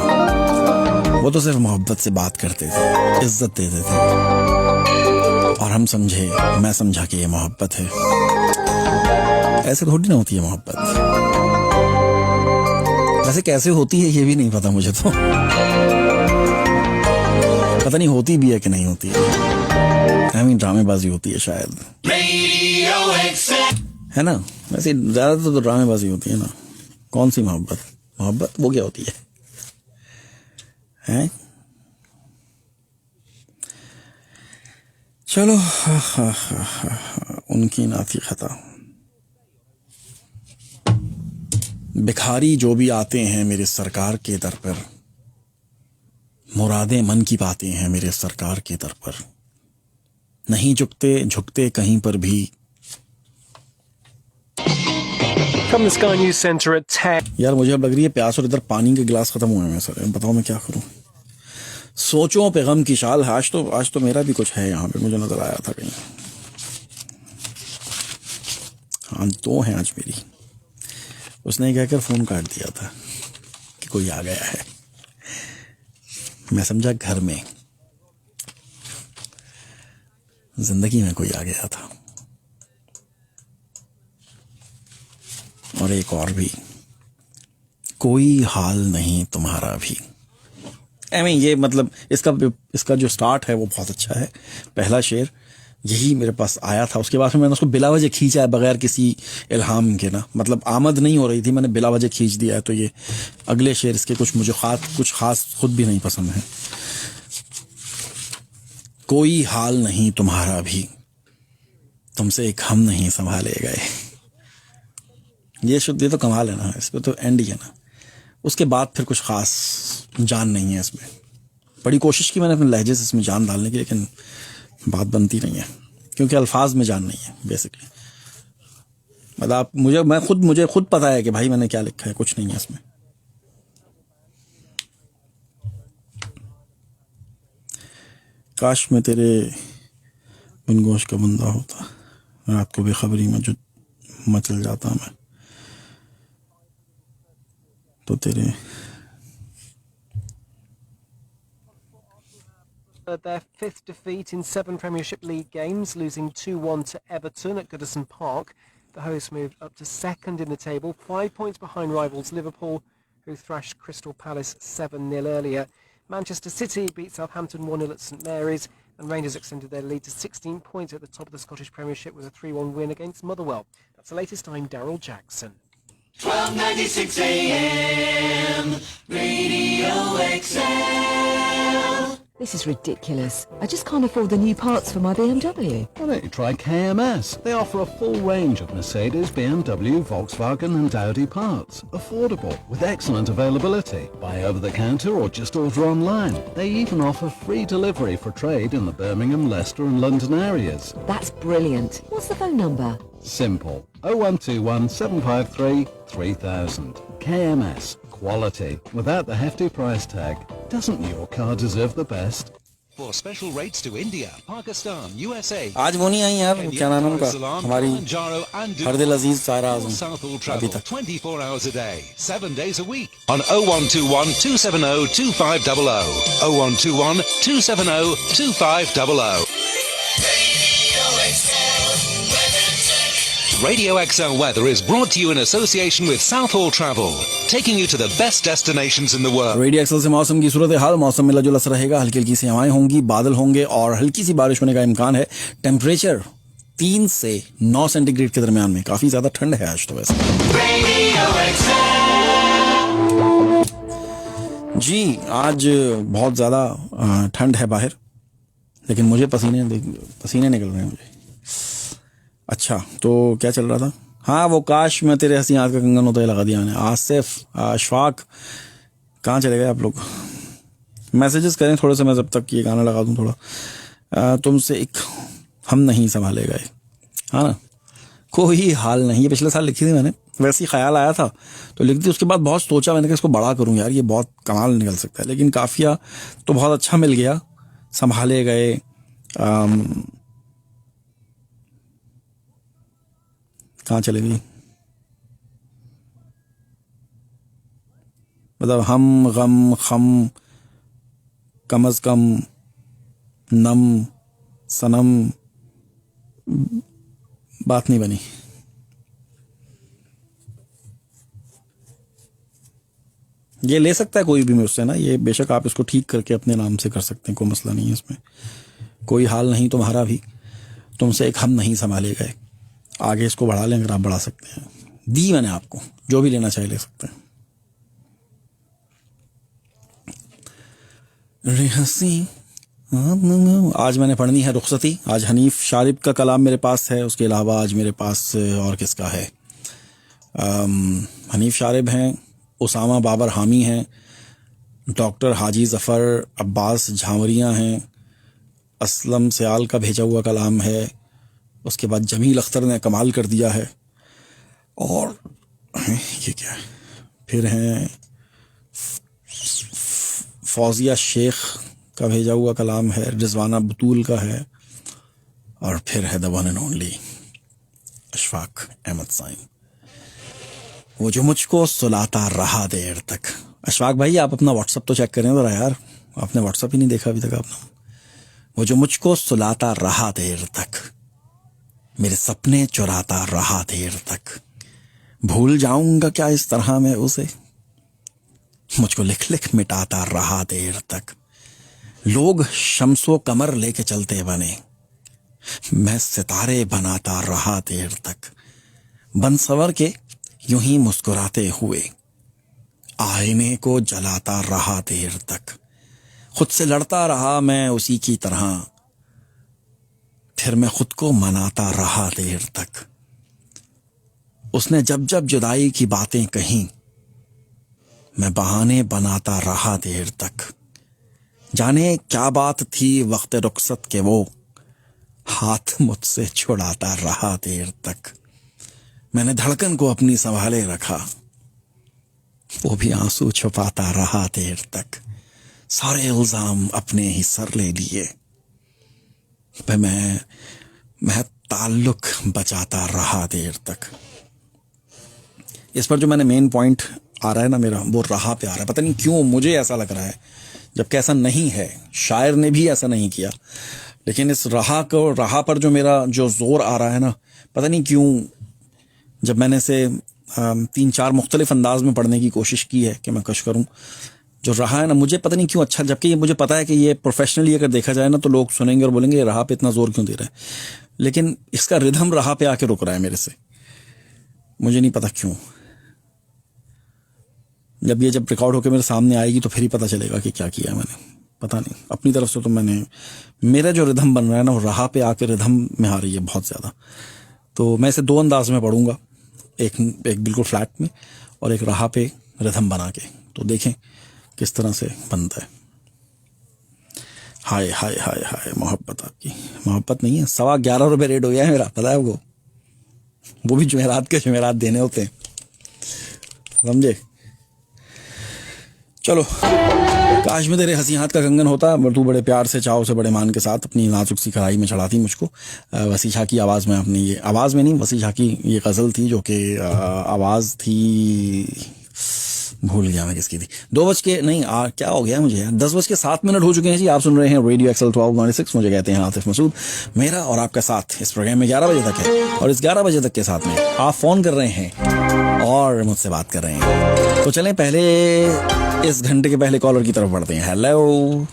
वो तो सिर्फ मोहब्बत से बात करते थे, इज्जत देते थे, और हम समझे, मैं समझा कि ये मोहब्बत है। ऐसे थोड़ी ना होती है मोहब्बत। वैसे कैसे होती है ये भी नहीं पता मुझे तो, पता नहीं होती भी है कि नहीं होती है। ड्रामेबाजी होती है शायद, है ना। वैसे ज्यादातर तो ड्रामेबाजी होती है ना। कौन सी मोहब्बत, मोहब्बत वो क्या होती है, हैं? चलो, उनकी ना थी खता। भिखारी जो भी आते हैं मेरे सरकार के दर पर, मुरादें मन की पाते हैं मेरे सरकार के दर पर, नहीं झुकते कहीं पर भी। From the Sky News Centre at 10. यार मुझे अब लग रही है प्यास और इधर पानी के गिलास खत्म हुए हैं सर। बताओ मैं क्या करूं। सोचों पे गम की शाल है। आज तो मेरा भी कुछ है यहाँ पे, मुझे नजर आया था कहीं। हाँ, 2 हैं आज मेरी। उसने कहकर फोन काट दिया था कि कोई आ गया है। मैं समझा घर में, जिंदगी में कोई आ गया था। और एक और भी, कोई हाल नहीं तुम्हारा भी। ये मतलब इसका जो स्टार्ट है वो बहुत अच्छा है। पहला शेर यही मेरे पास आया था, उसके बाद मैंने उसको बिला वजह खींचा है, बगैर किसी इल्हाम के ना। मतलब आमद नहीं हो रही थी, मैंने बिला वजह खींच दिया है। तो ये अगले शेर इसके कुछ खास खुद भी नहीं पसंद है। कोई हाल नहीं तुम्हारा भी, तुमसे एक हम नहीं संभाले गए। ये तो कमाल है ना, इस पे तो एंड ही है ना। उसके बाद फिर कुछ खास जान नहीं है इसमें। बड़ी कोशिश की मैंने अपने लहजे से इसमें जान डालने की, लेकिन बात बनती नहीं है, क्योंकि अल्फाज में जान नहीं है बेसिकली। मतलब मुझे खुद पता है कि भाई मैंने क्या लिखा है, कुछ नहीं है इसमें। काश मैं तेरे बिन गोश का बंदा होता, रात को बेखबरी में जो मचल जाता मैं, तो तेरे। Their 5th defeat in 7 Premiership League games, losing 2-1 to Everton at Goodison Park. The hosts moved up to 2nd in the table, 5 points behind rivals Liverpool, who thrashed Crystal Palace 7-0 earlier. Manchester City beat Southampton 1-0 at St Mary's, and Rangers extended their lead to 16 points at the top of the Scottish Premiership with a 3-1 win against Motherwell. That's the latest. I'm Daryl Jackson. 1296 AM, Radio XL. This is ridiculous. I just can't afford the new parts for my BMW. Why don't you try KMS? They offer a full range of Mercedes, BMW, Volkswagen and Audi parts. Affordable, with excellent availability. Buy over the counter or just order online. They even offer free delivery for trade in the Birmingham, Leicester and London areas. That's brilliant. What's the phone number? Simple. 0121 753 3000. KMS. Quality without the hefty price tag. Doesn't your car deserve the best? For special rates to India, Pakistan, USA. आज वो नहीं आई यार, क्या नाम है उनका, हमारी हरदिल अजीज सायरा आज़म। Southall Travel 24 hours a day, 7 days a week. On 0121 270 2500. 0121 270 2500. Radio XL Weather is brought to you in association with Southall Travel, taking you to the best destinations in the world. Radio Excel से मौसम की सूरत हाल। मौसम मिला जुला सा रहेगा, हल्की हल्की सी हवाएं होंगी, बादल होंगे और हल्की सी बारिश होने का इम्कान है। टेम्परेचर 3 से 9 सेंटीग्रेड के दरमियान में, काफी ज्यादा ठंड है आज तो वैसे। जी आज बहुत ज्यादा ठंड है बाहर, लेकिन मुझे पसीने निकल रहे हैं मुझे। अच्छा तो क्या चल रहा था? हाँ वो काश मैं तेरे हंसी हाथ का कंगन होता है लगा दिया मैंने। आसिफ, अशफाक, कहाँ चले गए आप लोग? मैसेजेस करें थोड़े से, मैं जब तक ये गाना लगा दूं थोड़ा। तुमसे एक हम नहीं संभाले गए, हाँ ना, कोई हाल नहीं। ये पिछले साल लिखी थी मैंने, वैसे ही ख्याल आया था तो लिख दी। उसके बाद बहुत सोचा मैंने कि इसको बड़ा करूं यार, ये बहुत कमाल निकल सकता है। लेकिन काफिया तो बहुत अच्छा मिल गया, संभाले गए। कहाँ चले गई? मतलब हम गम खम कम अज कम नम सनम बात नहीं बनी। ये ले सकता है कोई भी मुझसे ना, ये बेशक आप इसको ठीक करके अपने नाम से कर सकते हैं, कोई मसला नहीं है इसमें, कोई हाल नहीं तुम्हारा भी, तुमसे एक हम नहीं संभाले गए। आगे इसको बढ़ा लें अगर आप बढ़ा सकते हैं। दी मैंने आपको, जो भी लेना चाहे ले सकते हैं। रेहसी आज मैंने पढ़नी है रुखसती। आज हनीफ शारिब का कलाम मेरे पास है, उसके अलावा आज मेरे पास और किसका है, हनीफ शारिब हैं, उसामा बाबर हामी हैं, डॉक्टर हाजी ज़फ़र अब्बास झांवरियाँ हैं, असलम सयाल का भेजा हुआ कलाम है, उसके बाद जमील अख्तर ने कमाल कर दिया है, और ये क्या है, फिर हैं फौजिया शेख का भेजा हुआ कलाम है, रिजवाना बतूल का है, और फिर है the one and only Ashfaq Ahmad साइन, वो जो मुझको सुलाता रहा देर तक। अशफाक भाई आप अपना व्हाट्सअप तो चेक करें जरा यार, आपने व्हाट्सअप ही नहीं देखा अभी तक आपने। वो जो मुझको सुलाता रहा देर तक, मेरे सपने चुराता रहा देर तक, भूल जाऊंगा क्या इस तरह मैं उसे, मुझको लिख लिख मिटाता रहा देर तक। लोग शम्सो कमर लेके चलते बने, मैं सितारे बनाता रहा देर तक। बंसवर के यूं ही मुस्कुराते हुए आईने को जलाता रहा देर तक। खुद से लड़ता रहा मैं उसी की तरह, फिर मैं खुद को मनाता रहा देर तक। उसने जब जब जुदाई की बातें कहीं, मैं बहाने बनाता रहा देर तक। जाने क्या बात थी वक्त रुखसत के, वो हाथ मुझसे छुड़ाता रहा देर तक। मैंने धड़कन को अपनी संभाले रखा, वो भी आंसू छुपाता रहा देर तक। सारे इल्जाम अपने ही सर ले लिए, मैं ताल्लुक बचाता रहा देर तक। इस पर जो मैंने मेन पॉइंट आ रहा है ना मेरा, वो रहा पे आ रहा है। पता नहीं क्यों मुझे ऐसा लग रहा है, जबकि ऐसा नहीं है, शायर ने भी ऐसा नहीं किया, लेकिन इस रहा पर जो मेरा जो जोर आ रहा है ना, पता नहीं क्यों, जब मैंने इसे 3-4 मुख्तलिफ अंदाज में पढ़ने की कोशिश की है कि मैं कश करूं, जो रहा है ना, मुझे पता नहीं क्यों अच्छा, जबकि ये मुझे पता है कि ये प्रोफेशनली अगर देखा जाए ना तो लोग सुनेंगे और बोलेंगे रहा पे इतना जोर क्यों दे रहा है, लेकिन इसका रिदम रहा पे आके रुक रहा है मेरे से, मुझे नहीं पता क्यों। जब रिकॉर्ड होकर मेरे सामने आएगी तो फिर ही पता चलेगा कि क्या किया मैंने, पता नहीं। अपनी तरफ से तो मेरा जो रिदम बन रहा है ना, वो रहा पे आके रिदम में आ रही है बहुत ज़्यादा। तो मैं इसे 2 अंदाज में पढ़ूंगा, एक बिल्कुल फ्लैट में और एक रहा पे रिदम बना के, तो देखें किस तरह से बनता है। हाय हाय हाय हाय, मोहब्बत आपकी मोहब्बत नहीं है। 11.25 रुपये रेट हो गया है मेरा, पता है वो भी जुमेरात के जुमेरात देने होते हैं, समझे। चलो, काश में तेरे हंसी हाथ का कंगन होता, तू बड़े प्यार से चाव से बड़े मान के साथ अपनी नाजुक सी कढ़ाई में चढ़ाती मुझको। वसी शाह की आवाज़ में, अपनी ये आवाज़ में नहीं, वसी शाह की ये गज़ल थी जो कि आवाज़ थी, भूल गया मैं किसकी थी। 2 बज के नहीं क्या हो गया मुझे यार, 10:07 हो चुके हैं जी। आप सुन रहे हैं रेडियो एक्सल 1296, मुझे कहते हैं आतिफ मसूद। मेरा और आपका साथ इस प्रोग्राम में 11 बजे तक है, और इस 11 बजे तक के साथ में आप फ़ोन कर रहे हैं और मुझसे बात कर रहे हैं। तो चलें पहले इस घंटे के पहले कॉलर की तरफ बढ़ते हैं। हेलो,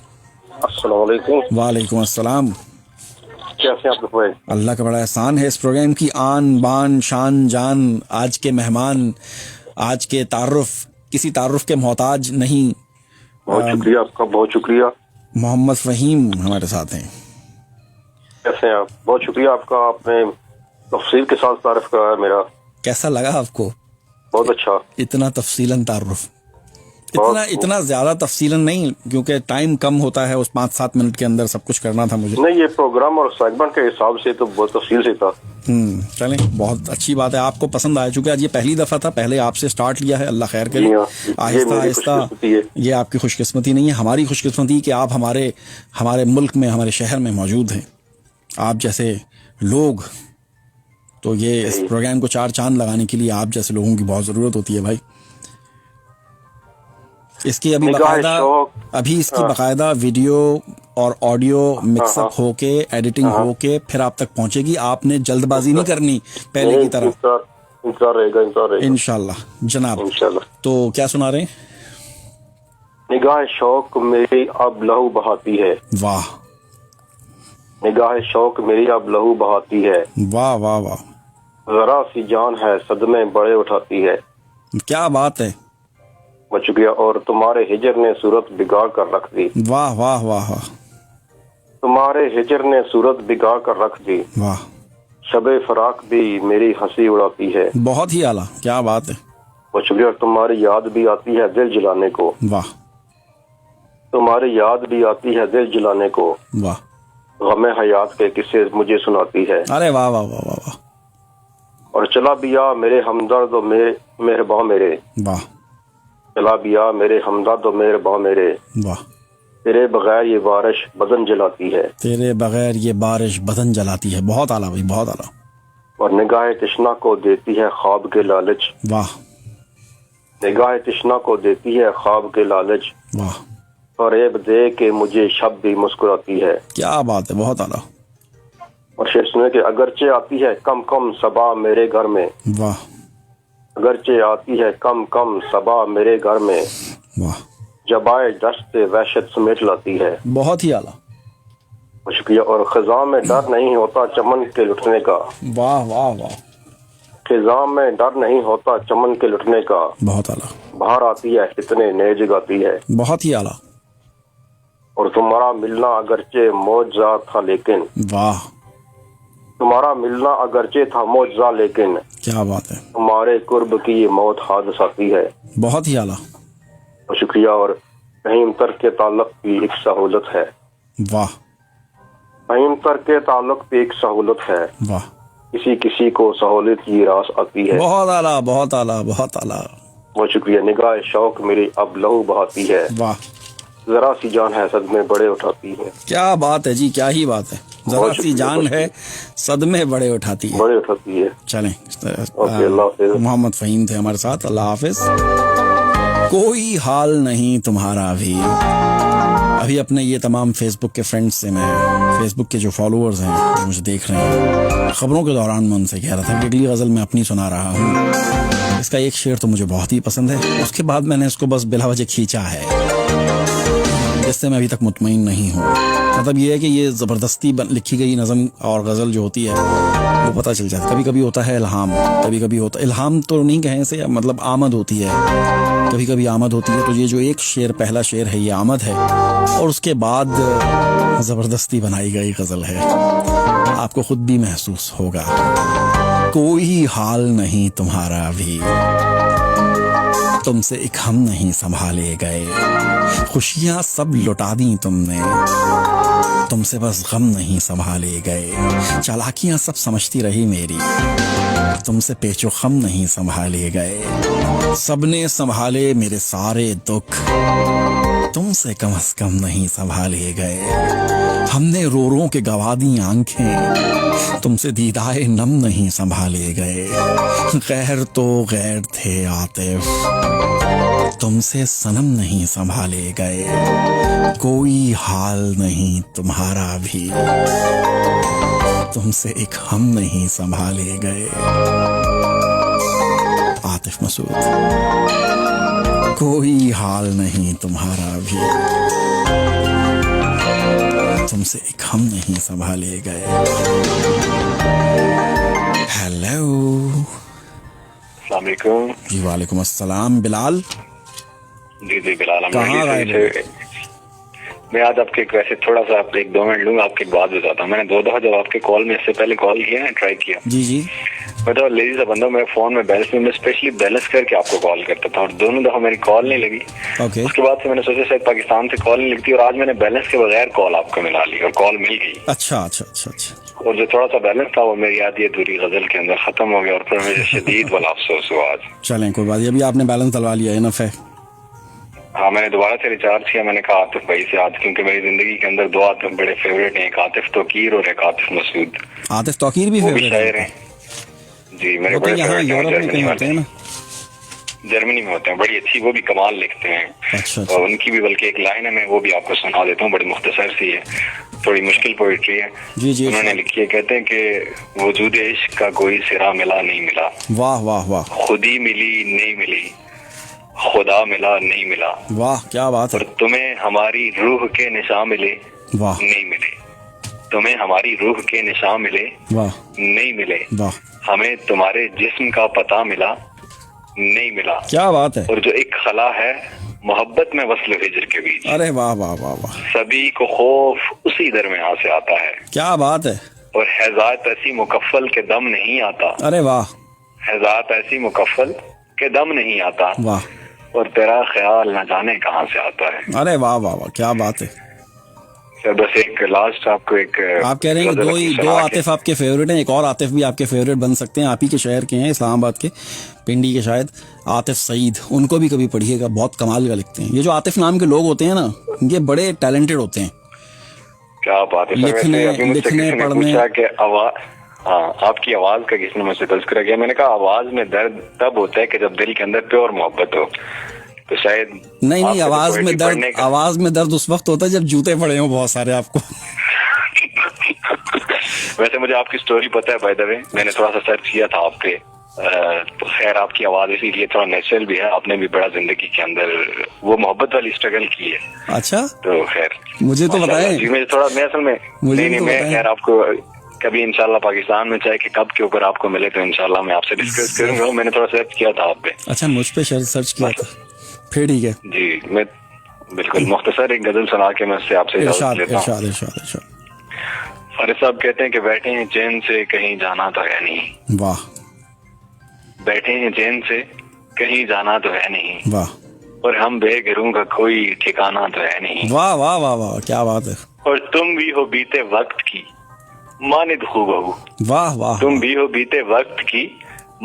अस्सलाम वालेकुम। वालेकुम अस्सलाम। कैसे आप लोग? अल्लाह का बड़ा एहसान है। इस प्रोग्राम की आन बान शान जान, आज के मेहमान, आज के तारुफ, किसी तारुफ के मोहताज नहीं। बहुत शुक्रिया आपका, बहुत शुक्रिया। मोहम्मद फहीम हमारे साथ हैं। कैसे हैं आप? बहुत शुक्रिया आपका, आपने तफसील के साथ तारुफ करा है मेरा। कैसा लगा आपको? बहुत अच्छा। इतना तफसीलन तारुफ, इतना ज्यादा तफसीलन नहीं, क्योंकि टाइम कम होता है, उस 5-7 मिनट के अंदर सब कुछ करना था मुझे। नहीं, ये प्रोग्राम और सेगमेंट के हिसाब से तो बहुत तफसील से था। चलें, बहुत अच्छी बात है, आपको पसंद आया। चूंकि आज ये पहली दफा था, पहले आपसे स्टार्ट किया है, अल्लाह खैर करे। आहिस्ता आहिस्ता, ये आपकी खुशकिस्मती नहीं है, हमारी खुशकिस्मती कि आप हमारे मुल्क में, हमारे शहर में मौजूद हैं, आप जैसे लोग। तो ये इस प्रोग्राम को 4 चांद लगाने के लिए आप जैसे लोगों की बहुत जरूरत होती है भाई। इसकी अभी बाकायदा वीडियो और ऑडियो मिक्सअप होके, एडिटिंग होके फिर आप तक पहुंचेगी। आपने जल्दबाजी नहीं करनी पहले की तरह। इंतजार रहेगा इंशाल्लाह जनाब। इंशाल्लाह। तो क्या सुना रहे? निगाह शौक मेरी अब लहू बहाती है। वाह। निगाह शौक मेरी अब लहू बहाती है। वाह वाह वाह। जरा सी जान है सदमे बड़े उठाती है। क्या बात है। बच गया और तुम्हारे हिजर ने सूरत बिगाड़ कर रख दी। वाह वाह वाह वाह। तुम्हारे हिजर ने सूरत बिगाड़ कर रख दी। वाह। शबे फराक भी मेरी हंसी उड़ाती है। बहुत ही आला, क्या बात है। बच गया तुम्हारी याद भी आती है दिल जलाने को। वाह। तुम्हारी याद भी आती है दिल जलाने को। वाह। गमे हयात के किस्से मुझे सुनाती है। अरे वाह वाह वाह वाह वाह। और चला बिया मेरे हमदर्द और मेहरबां मेरे। वाह। चला बिया मेरे हमदर्द और मेहरबां मेरे। वाह। तेरे बगैर ये बारिश बदन जलाती है। तेरे बगैर ये बारिश बदन जलाती है। बहुत आला भाई, बहुत आला। और निगाह तृष्णा को देती है ख्वाब के लालच। वाह। निगाह तृष्णा को देती है ख्वाब के लालच। वाह। फरेब दे के मुझे शब भी मुस्कुराती है। क्या बात है, बहुत आला। और शेर सुने के अगरचे आती है कम कम सबा मेरे घर में। वाह। अगरचे आती है कम कम सबा मेरे घर में। वाह। जब आए दस्त से वहशत समेट लाती है। बहुत ही आला। शुक्रिया। और खिजा में डर नहीं होता चमन के लुटने का। वाह वाह वाह। खिजा में डर नहीं होता चमन के लुटने का। बहुत आला। बाहर आती है कितने नए जगाती है। बहुत ही आला। और तुम्हारा मिलना अगरचे मौजा था लेकिन। वाह। तुम्हारा मिलना अगरचे था मौजा लेकिन। क्या बात है। तुम्हारे कुर्ब की ये मौत हादस आती है। बहुत ही आला। शुक्रिया। और रहीम तर के ताल्लुक भी एक सहूलत है। वाह। रहीम तर के ताल्लुक भी एक सहूलत है। वाह। किसी किसी को सहूलत की रास आती है। बहुत आला, बहुत आला, बहुत आला। बहुत शुक्रिया। निगाह शौक मेरी अब लहू बहाती है। वाह। जरा सी जान है सदमे बड़े उठाती है। क्या बात है जी, क्या ही बात है। जरा सी जान है सदमे बड़े उठाती है। बड़े उठाती है। चलें। अल्लाह हाफिज़। मोहम्मद फहीम थे हमारे साथ। अल्लाह हाफिज। कोई हाल नहीं तुम्हारा अभी अपने ये तमाम फेसबुक के फ्रेंड्स से, मैं फेसबुक के जो फॉलोअर्स हैं जो मुझे देख रहे हैं, खबरों के दौरान मैं उनसे कह रहा था कि अगली गज़ल मैं अपनी सुना रहा हूँ। इसका एक शेर तो मुझे बहुत ही पसंद है, उसके बाद मैंने इसको बस बिला वजह खींचा है, जिससे मैं अभी तक मुतमईन नहीं हूँ। मतलब ये है कि ये ज़बरदस्ती लिखी गई नज़म और गज़ल जो होती है वो पता चल जाता है। कभी कभी होता है इल्हाम, कभी कभी होता है इल्हाम तो नहीं कहें से, मतलब आमद होती है, कभी कभी आमद होती है। तो ये जो एक शेर, पहला शेर है, ये आमद है और उसके बाद ज़बरदस्ती बनाई गई गज़ल है। आपको खुद भी महसूस होगा। कोई हाल नहीं तुम्हारा भी, तुमसे एक हम नहीं संभाले गए, खुशियां सब लुटा दी तुमने, तुमसे बस गम नहीं संभाले गए, चालाकियां सब समझती रही मेरी, तुमसे पेचो खम नहीं संभाले गए, सबने संभाले मेरे सारे दुख, तुमसे कम से कम नहीं संभाले गए, हमने रो रो के गवा दी आंखें, तुमसे दीदाए नम नहीं संभाले गए, गैर तो गैर थे आतिफ, तुमसे सनम नहीं संभाले गए, कोई हाल नहीं तुम्हारा भी, तुमसे एक हम नहीं संभाले गए। आतिफ मसूद। कोई हाल नहीं तुम्हारा भी, तुमसे एक हम नहीं संभाले गए। हेलो। अस्सलाम वालेकुम। जी वालेकुम अस्सलाम। बिलाल। जी बिलाल। कहाँ गए? मैं आज आपके वैसे थोड़ा सा आप 1-2 मिनट लूंगा, आपकी बात बताता हूँ। मैंने 2 दफा जब आपके कॉल में इससे पहले कॉल किया है, ट्राई किया। जी जी। बताओ, लेडीज सा बंदा, मेरे फोन में बैलेंस में, मैं स्पेशली बैलेंस करके आपको कॉल करता था और दोनों दफा मेरी कॉल नहीं लगी। उसके बाद से मैंने सोचा शायद पाकिस्तान से कॉल नहीं लगती, और आज मैंने बैलेंस के बगैर कॉल आपको मिला ली और कॉल मिल गई। अच्छा अच्छा अच्छा अच्छा। और जो थोड़ा सा बैलेंस था वो मेरी आधी अधूरी गजल के अंदर खत्म हो गया और फिर मुझे शदीद वाला अफसोस हुआ आज। चलें कोई बात नहीं, अभी आपने बैलेंस डलवा लिया, इनफ है। हाँ, मैंने दोबारा से रिचार्ज किया। मैंने कहा आतिफ भाई से आज, क्योंकि मेरी जिंदगी के अंदर 2 आतिफ बड़े फेवरेट हैं, एक आतिफ तौकीर और एक आतिफ मसूद। आतिफ तौकीर भी फेवरेट शायर हैं जी, मेरे बड़े यहाँ यूरोप में कहीं होते हैं ना। जर्मनी में होते हैं, बड़ी अच्छी, वो भी कमाल लिखते हैं। अच्छा। और उनकी भी बल्कि एक लाइन है, मैं वो भी आपको सुना देता हूँ, बड़ी मुख्तसर सी है, थोड़ी मुश्किल पोइट्री है। जी जी। उन्होंने लिखी है, कहते हैं कि वजूद इश्क का कोई सिरा मिला नहीं मिला, वाह वाह वाह, खुदी मिली नहीं मिली, खुदा मिला नहीं मिला, वाह क्या बात है। और तुम्हें हमारी रूह के निशान मिले वाह, नहीं मिले, तुम्हें हमारी रूह के निशान मिले वाह नहीं मिले, वाह, हमें तुम्हारे जिस्म का पता मिला नहीं मिला, क्या बात है। और जो एक खला है मोहब्बत में वस्ल हिजर के बीच, अरे वाह वाह वाह वाह, सभी को खौफ उसी दरमियान से आता है, क्या बात है। और हैजात ऐसी मुकफ्फल के दम नहीं आता, अरे वाह, हैजात ऐसी मुकफ्फल के दम नहीं आता, वाह, और तेरा ख्याल न जाने कहाँ से आता है। अरे वाह वाह वाह, क्या बात है। सर बस एक लास्ट आपको एक, आप कह रहे हैं कि दो आतिफ आपके फेवरेट हैं, एक और आतिफ भी आपके फेवरेट बन सकते हैं, आप ही के शहर के हैं, इस्लामाबाद के, पिंडी के शायद, आतिफ सईद, उनको भी कभी पढ़िएगा, बहुत कमाल का लिखते हैं। ये जो आतिफ नाम के लोग होते हैं ना, ये बड़े टैलेंटेड होते हैं। क्या बात है। लिखने पढ़ने के आवाज, हाँ आपकी आवाज का किसने मुझसे तज़किरा किया, मैंने कहा आवाज में दर्द तब होता है कि जब दिल के अंदर प्योर मोहब्बत हो, तो शायद नहीं आवाज में दर्द उस वक्त होता है जब जूते पड़े हो बहुत सारे आपको। वैसे मुझे आपकी स्टोरी पता है, बाय द वे मैंने थोड़ा सा सर्च किया था आपके, तो खैर आपकी आवाज इसीलिए थोड़ा नेचुरल भी है, आपने भी बड़ा जिंदगी के अंदर वो मोहब्बत वाली स्ट्रगल की है। अच्छा, तो खैर मुझे तो बताएं। जी मुझे थोड़ा, मैं असल में नहीं मैं खैर आपको कभी इंशाल्लाह पाकिस्तान में चाहे कि कब के ऊपर आपको मिले तो इंशाल्लाह मैं आपसे डिस्कस करूंगा। मैंने थोड़ा सर्च किया था आप पे। अच्छा, मुझ पे सर्च किया था, फिर ठीक है जी। मैं बिल्कुल मुख्तसर एक गजल सुना के मैं उससे आपसे इजाजत लेता हूं। फारिस साहब कहते हैं कि बैठे हैं चैन से कहीं जाना तो है नहीं, वाह, बैठे हैं चैन से कहीं जाना तो है नहीं, वाह, और हम बेघरों का कोई ठिकाना तो है नहीं, वाह वाह वाह वाह, क्या बात है। और तुम भी हो बीते वक्त की मानिद खूबहू, वाह वाह, तुम भी हो बीते वक्त की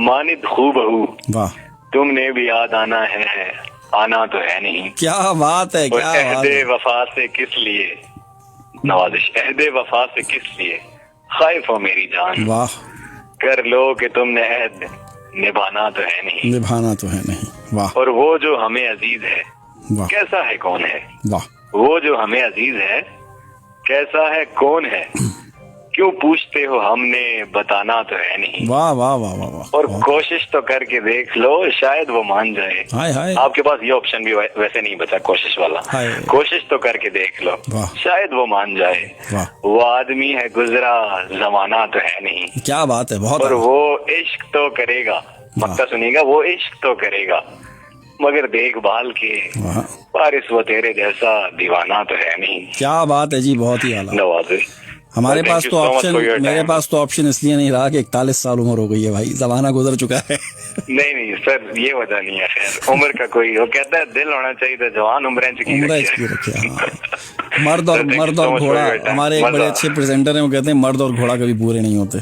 मानिद खूबहू, वाह, तुमने भी याद आना है आना तो है नहीं, क्या बात है, क्या बात है। वफा से किस लिए नवाजिश, अहदे वफा से किस लिए खाइफ हो मेरी जान, वाह, कर लो कि तुमने अहद निभाना तो है नहीं, निभाना तो है नहीं, वाह, और वो जो हमें अजीज है वाह, कैसा है कौन है, वाह, वो जो हमें अजीज है कैसा है कौन है, क्यों पूछते हो हमने बताना तो है नहीं, वाह वाह वाह वाह वाह, और कोशिश तो करके देख लो शायद वो मान जाए। हाय हाय, आपके पास ये ऑप्शन भी वैसे नहीं बचा कोशिश वाला, कोशिश तो करके देख लो शायद वो मान जाए, वो आदमी है गुजरा जमाना तो है नहीं, क्या बात है, बहुत। और वो इश्क तो करेगा, मक्का सुनिएगा, वो इश्क तो करेगा मगर देखभाल के फारिस वो तेरे जैसा दीवाना तो है नहीं। क्या बात है जी, बहुत ही आला। नवाजिश हमारे पास तो ऑप्शन, मेरे पास तो ऑप्शन इसलिए नहीं रहा कि 41 साल उम्र हो गई है भाई, जमाना गुजर चुका है। नहीं सर ये वजह नहीं है, खैर उम्र का कोई, वो कहता है दिल होना चाहिए तो जवान उम्र चुकी रखी है। मर्द और घोड़ा, हमारे एक बड़े अच्छे प्रेजेंटर हैं, वो कहते हैं मर्द और घोड़ा कभी पूरे नहीं होते।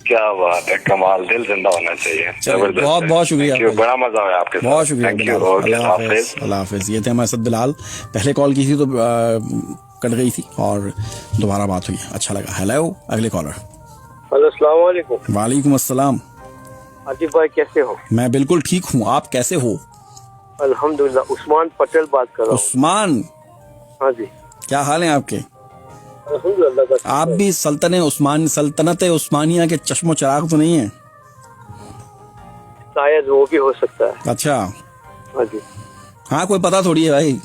क्या बात है, कमाल, दिल जिंदा होना चाहिए। बहुत बहुत शुक्रिया, बड़ा मजा आया आपके साथ, बहुत शुक्रिया। अल्लाह हाफिज। ये थे हमारे साथ बिलाल, पहले कॉल की थी तो कट गई थी और दोबारा बात हुई, अच्छा लगा। हेलो, अगले कॉलर। हेलो, अस्सलाम वालेकुम। वालेकुम अस्सलाम। आतिफ भाई कैसे हो? मैं बिल्कुल ठीक हूँ, आप कैसे हो? अल्हम्दुलिल्लाह। उस्मान पटेल बात कर रहा हूँ। उस्मान, हाँ जी, क्या हाल है आपके? अल्हम्दुलिल्लाह। आप भी सल्तनत उस्मानिया के चश्मो चिराग तो नहीं है? शायद वो भी हो सकता है। अच्छा, हाँ जी, हाँ, कोई पता थोड़ी है भाई।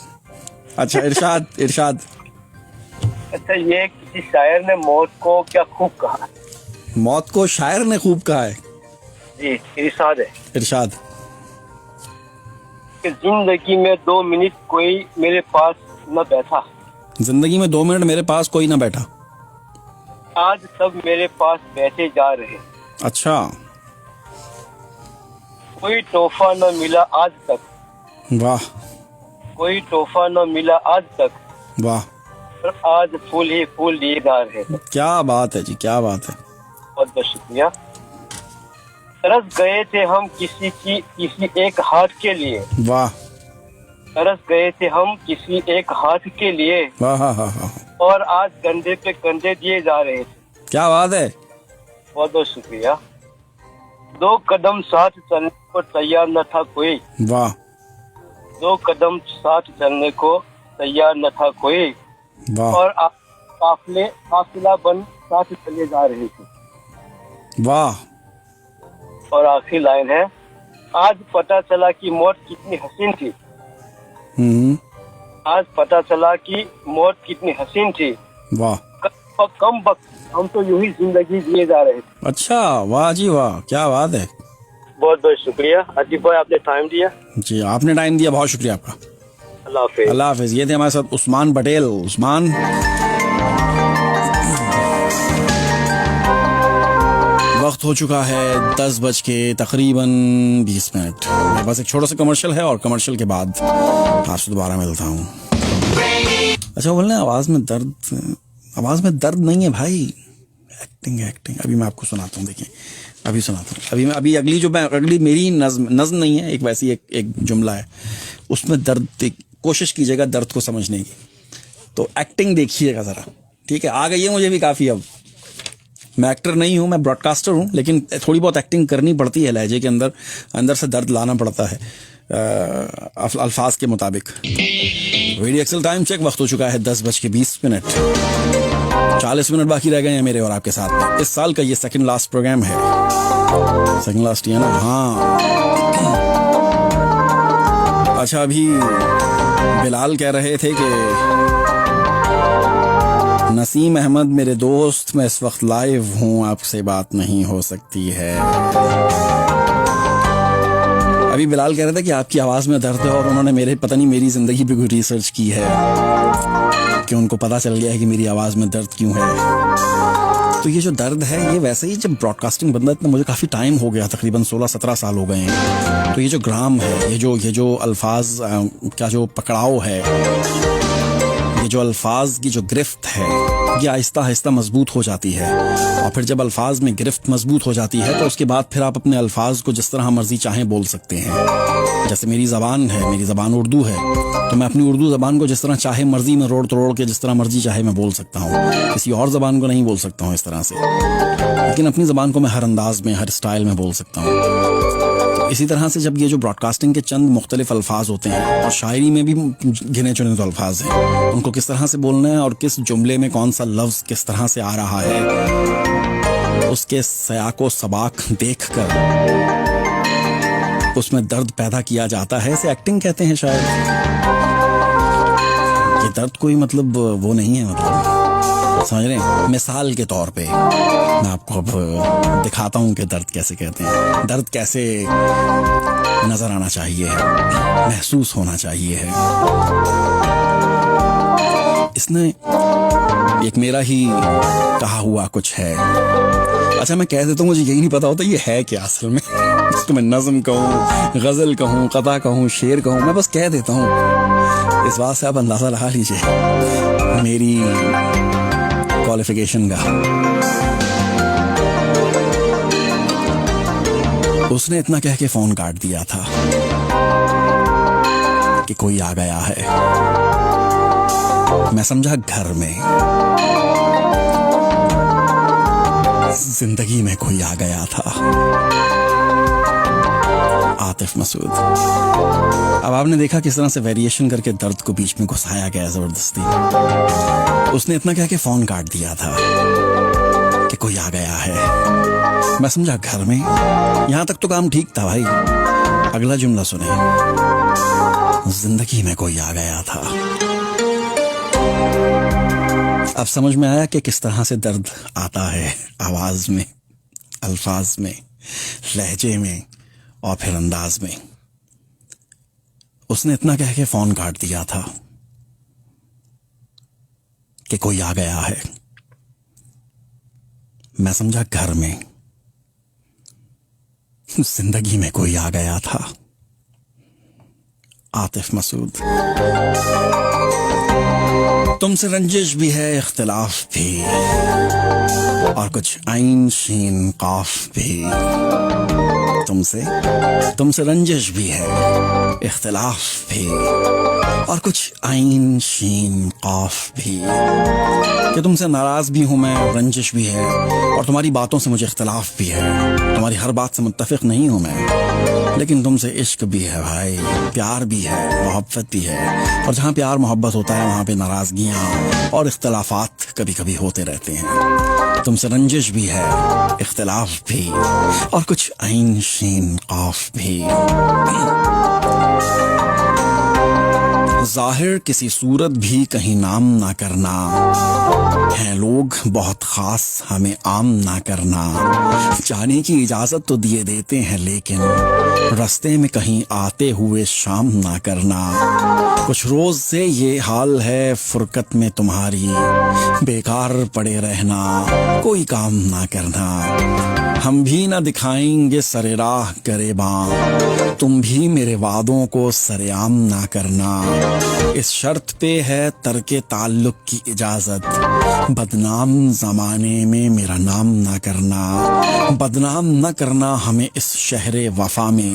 अच्छा, इरशाद। अच्छा, ये किसी शायर ने मौत को क्या खूब कहा? मौत को शायर ने खूब कहा है जी, इरशाद कि जिंदगी में 2 मिनट कोई मेरे पास न बैठा, जिंदगी में 2 मिनट मेरे पास कोई न बैठा, आज सब मेरे पास बैठे जा रहे। अच्छा, कोई तोहफा न मिला आज तक, वाह, कोई तोहफा न मिला आज तक, वाह, और आज फूल ही फूल लिए जा रहे। क्या बात है जी, क्या बात है, बहुत बहुत शुक्रिया। तरस गए थे हम किसी एक हाथ के लिए, वाह, तरस गए थे हम किसी एक हाथ के लिए, वाह, हाँ, और आज कंधे पे कंधे दिए जा रहे थे। क्या बात है, बहुत बहुत शुक्रिया। 2 कदम साथ चलने को तैयार न था कोई। वाह। 2 कदम साथ चलने को तैयार न था कोई। वाह। और आप काफिला बन साथ चले जा रहे थे। वाह। और आखिरी लाइन है, आज पता चला कि मौत कितनी हसीन थी। आज पता चला कि मौत कितनी हसीन थी। वाह। कम वक्त हम तो यूं ही जिंदगी जिए जा रहे थे। अच्छा, वाह जी वाह, क्या बात है। बहुत बहुत शुक्रिया आतिफ भाई, आपने टाइम दिया। जी, आपने टाइम दिया, बहुत शुक्रिया आपका। अल्लाह हाफिज। अल्लाह हाफिज। ये थे हमारे साथ उस्मान पटेल। उस्मान, वक्त हो चुका है 10 बज के तकरीबन 20 मिनट। मेरे पास एक छोटा सा कमर्शियल है और कमर्शियल के बाद आपसे दोबारा मिलता हूँ। अच्छा, बोलना आवाज़ में दर्द नहीं है भाई, एक्टिंग। अभी मैं आपको सुनाता हूँ, देखिए अभी सुनाता हूँ। अभी अगली मेरी नज़्म नहीं है, एक वैसी एक जुमला है, उसमें दर्द, कोशिश कीजिएगा दर्द को समझने की, तो एक्टिंग देखिएगा ज़रा, ठीक है। आ गई है मुझे भी काफ़ी। अब मैं एक्टर नहीं हूँ, मैं ब्रॉडकास्टर हूँ, लेकिन थोड़ी बहुत एक्टिंग करनी पड़ती है, लहजे के अंदर से दर्द लाना पड़ता है अल्फाज के मुताबिक। रेडियो एक्सेल टाइम चेक, वक्त हो चुका है 10 बज के 20 मिनट। 40 मिनट बाकी रह गए हैं मेरे और आपके साथ में। इस साल का ये सेकंड लास्ट प्रोग्राम है। सेकंड लास्ट ही है ना? हाँ। अच्छा, अभी बिलाल कह रहे थे कि नसीम अहमद मेरे दोस्त, मैं इस वक्त लाइव हूँ, आपसे बात नहीं हो सकती है। अभी बिलाल कह रहे थे कि आपकी आवाज़ में दर्द है, और उन्होंने मेरी ज़िंदगी पे कोई रिसर्च की है कि उनको पता चल गया है कि मेरी आवाज़ में दर्द क्यों है। तो ये जो दर्द है, ये वैसे ही जब ब्रॉडकास्टिंग बंदा, इतना मुझे काफ़ी टाइम हो गया, तकरीबन 16-17 साल हो गए हैं। तो ये जो ग्राम है, ये जो अल्फाज का जो पकड़ाव है, ये जो अल्फाज की जो गिरफ्त है, ये आहिस्ता आहिस्ता मजबूत हो जाती है। और फिर जब अल्फाज में गिरफ्त मजबूत हो जाती है, तो उसके बाद फिर आप अपने अल्फाज को जिस तरह मर्जी चाहें बोल सकते हैं। जैसे मेरी ज़बान है, मेरी ज़बान उर्दू है, तो मैं अपनी उर्दू ज़बान को जिस तरह चाहे मर्जी में रोड़ तोड़ के जिस तरह मर्जी चाहे मैं बोल सकता हूँ। किसी और ज़बान को नहीं बोल सकता हूँ इस तरह से, लेकिन अपनी ज़बान को मैं हर अंदाज में, हर स्टाइल में बोल सकता हूँ। इसी तरह से जब ये जो ब्रॉडकास्टिंग के चंद मुख्तलिफ अल्फाज होते हैं, और शायरी में भी गिने चुने तो अल्फाज हैं, उनको किस तरह से बोलना है और किस जुमले में कौन सा लफ्ज़ किस तरह से आ रहा है, उसके सयाको सबाक देख कर उसमें दर्द पैदा किया जाता है। इसे एक्टिंग कहते हैं शायद। ये दर्द कोई मतलब वो नहीं है, मतलब समझ रहे हैं। मिसाल के तौर पे मैं आपको अब दिखाता हूँ कि दर्द कैसे कहते हैं, दर्द कैसे नजर आना चाहिए, महसूस होना चाहिए है। इसने एक मेरा ही कहा हुआ कुछ है। अच्छा, मैं कह देता हूँ, मुझे यही नहीं पता होता ये है क्या असल में। इसको मैं नज़म कहूँ, गज़ल कहूँ, कता कहूँ, शेर कहूँ, मैं बस कह देता हूँ। इस बात से आप अंदाज़ा लगा लीजिए मेरी क्वालिफिकेशन का। उसने इतना कह के फ़ोन काट दिया था कि कोई आ गया है। मैं समझा घर में, जिंदगी में कोई आ गया था। आतिफ मसूद। अब आपने देखा किस तरह से वेरिएशन करके दर्द को बीच में घुसाया गया जबरदस्ती। उसने इतना कह के फोन काट दिया था कि कोई आ गया है। मैं समझा घर में। यहां तक तो काम ठीक था भाई। अगला जुमला सुने, जिंदगी में कोई आ गया था। अब समझ में आया कि किस तरह से दर्द आता है आवाज में, अल्फाज में, लहजे में और फिर अंदाज में। उसने इतना कह के फोन काट दिया था कि कोई आ गया है। मैं समझा घर में, जिंदगी में कोई आ गया था। आतिफ मसूद। तुमसे रंजिश भी है, इख्तिलाफ भी, और कुछ आइन शीन काफ भी। तुमसे रंजिश भी है, इख्तिलाफ भी, और कुछ आइन शीन काफ भी, कि तुमसे नाराज भी हूँ मैं, रंजिश भी है, और तुम्हारी बातों से मुझे इख्तिलाफ भी है, तुम्हारी हर बात से मुत्तफिक नहीं हूँ मैं, लेकिन तुमसे इश्क भी है भाई, प्यार भी है, मोहब्बत भी है, और जहाँ प्यार मोहब्बत होता है वहाँ पे नाराजगियाँ और इख्तिलाफात कभी कभी होते रहते हैं। तुमसे रंजिश भी है, इख्तिलाफ भी, और कुछ आइन शीन काफ भी। जाहिर किसी सूरत भी कहीं नाम ना करना, हैं लोग बहुत खास हमें आम ना करना, जाने की इजाजत तो दिए देते हैं लेकिन रास्ते में कहीं आते हुए शाम ना करना। कुछ रोज से ये हाल है फुरकत में तुम्हारी, बेकार पड़े रहना, कोई काम ना करना। हम भी ना दिखाएंगे सरे राह गरेबां, तुम भी मेरे वादों को सरेआम ना करना। इस शर्त पे है तर्के ताल्लुक की इजाजत, बदनाम जमाने में मेरा नाम ना करना। बदनाम न करना हमें इस शहरे वफा में,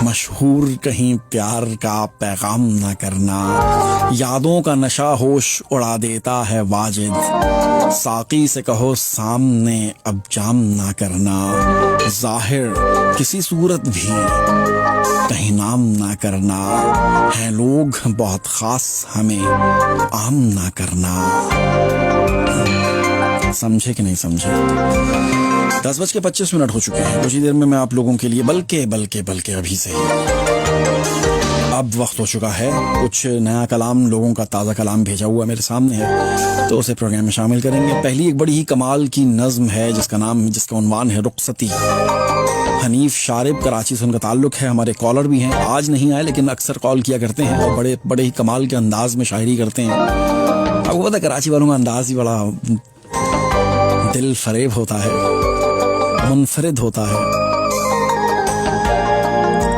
मशहूर कहीं प्यार का पैगाम ना करना। यादों का नशा होश उड़ा देता है वाजिद, साकी से कहो सामने अब जाम ना करना। जाहिर किसी सूरत भी कहीं नाम ना करना, हैं लोग बहुत खास हमें आम ना करना। समझे कि नहीं समझे? 10:25 हो चुके हैं। कुछ ही देर में मैं आप लोगों के लिए बल्कि अभी से अब वक्त हो चुका है, कुछ नया कलाम, लोगों का ताज़ा कलाम भेजा हुआ मेरे सामने है, तो उसे प्रोग्राम में शामिल करेंगे। पहली एक बड़ी ही कमाल की नज़्म है जिसका उन्वान है रुखसती। हनीफ शारिब, कराची से उनका ताल्लुक है। हमारे कॉलर भी हैं, आज नहीं आए लेकिन अक्सर कॉल किया करते हैं और बड़े ही कमाल के अंदाज में शायरी करते हैं। आपको पता है कराची वालों का अंदाज ही बड़ा दिल फरेब होता है, मुनफरिद होता है।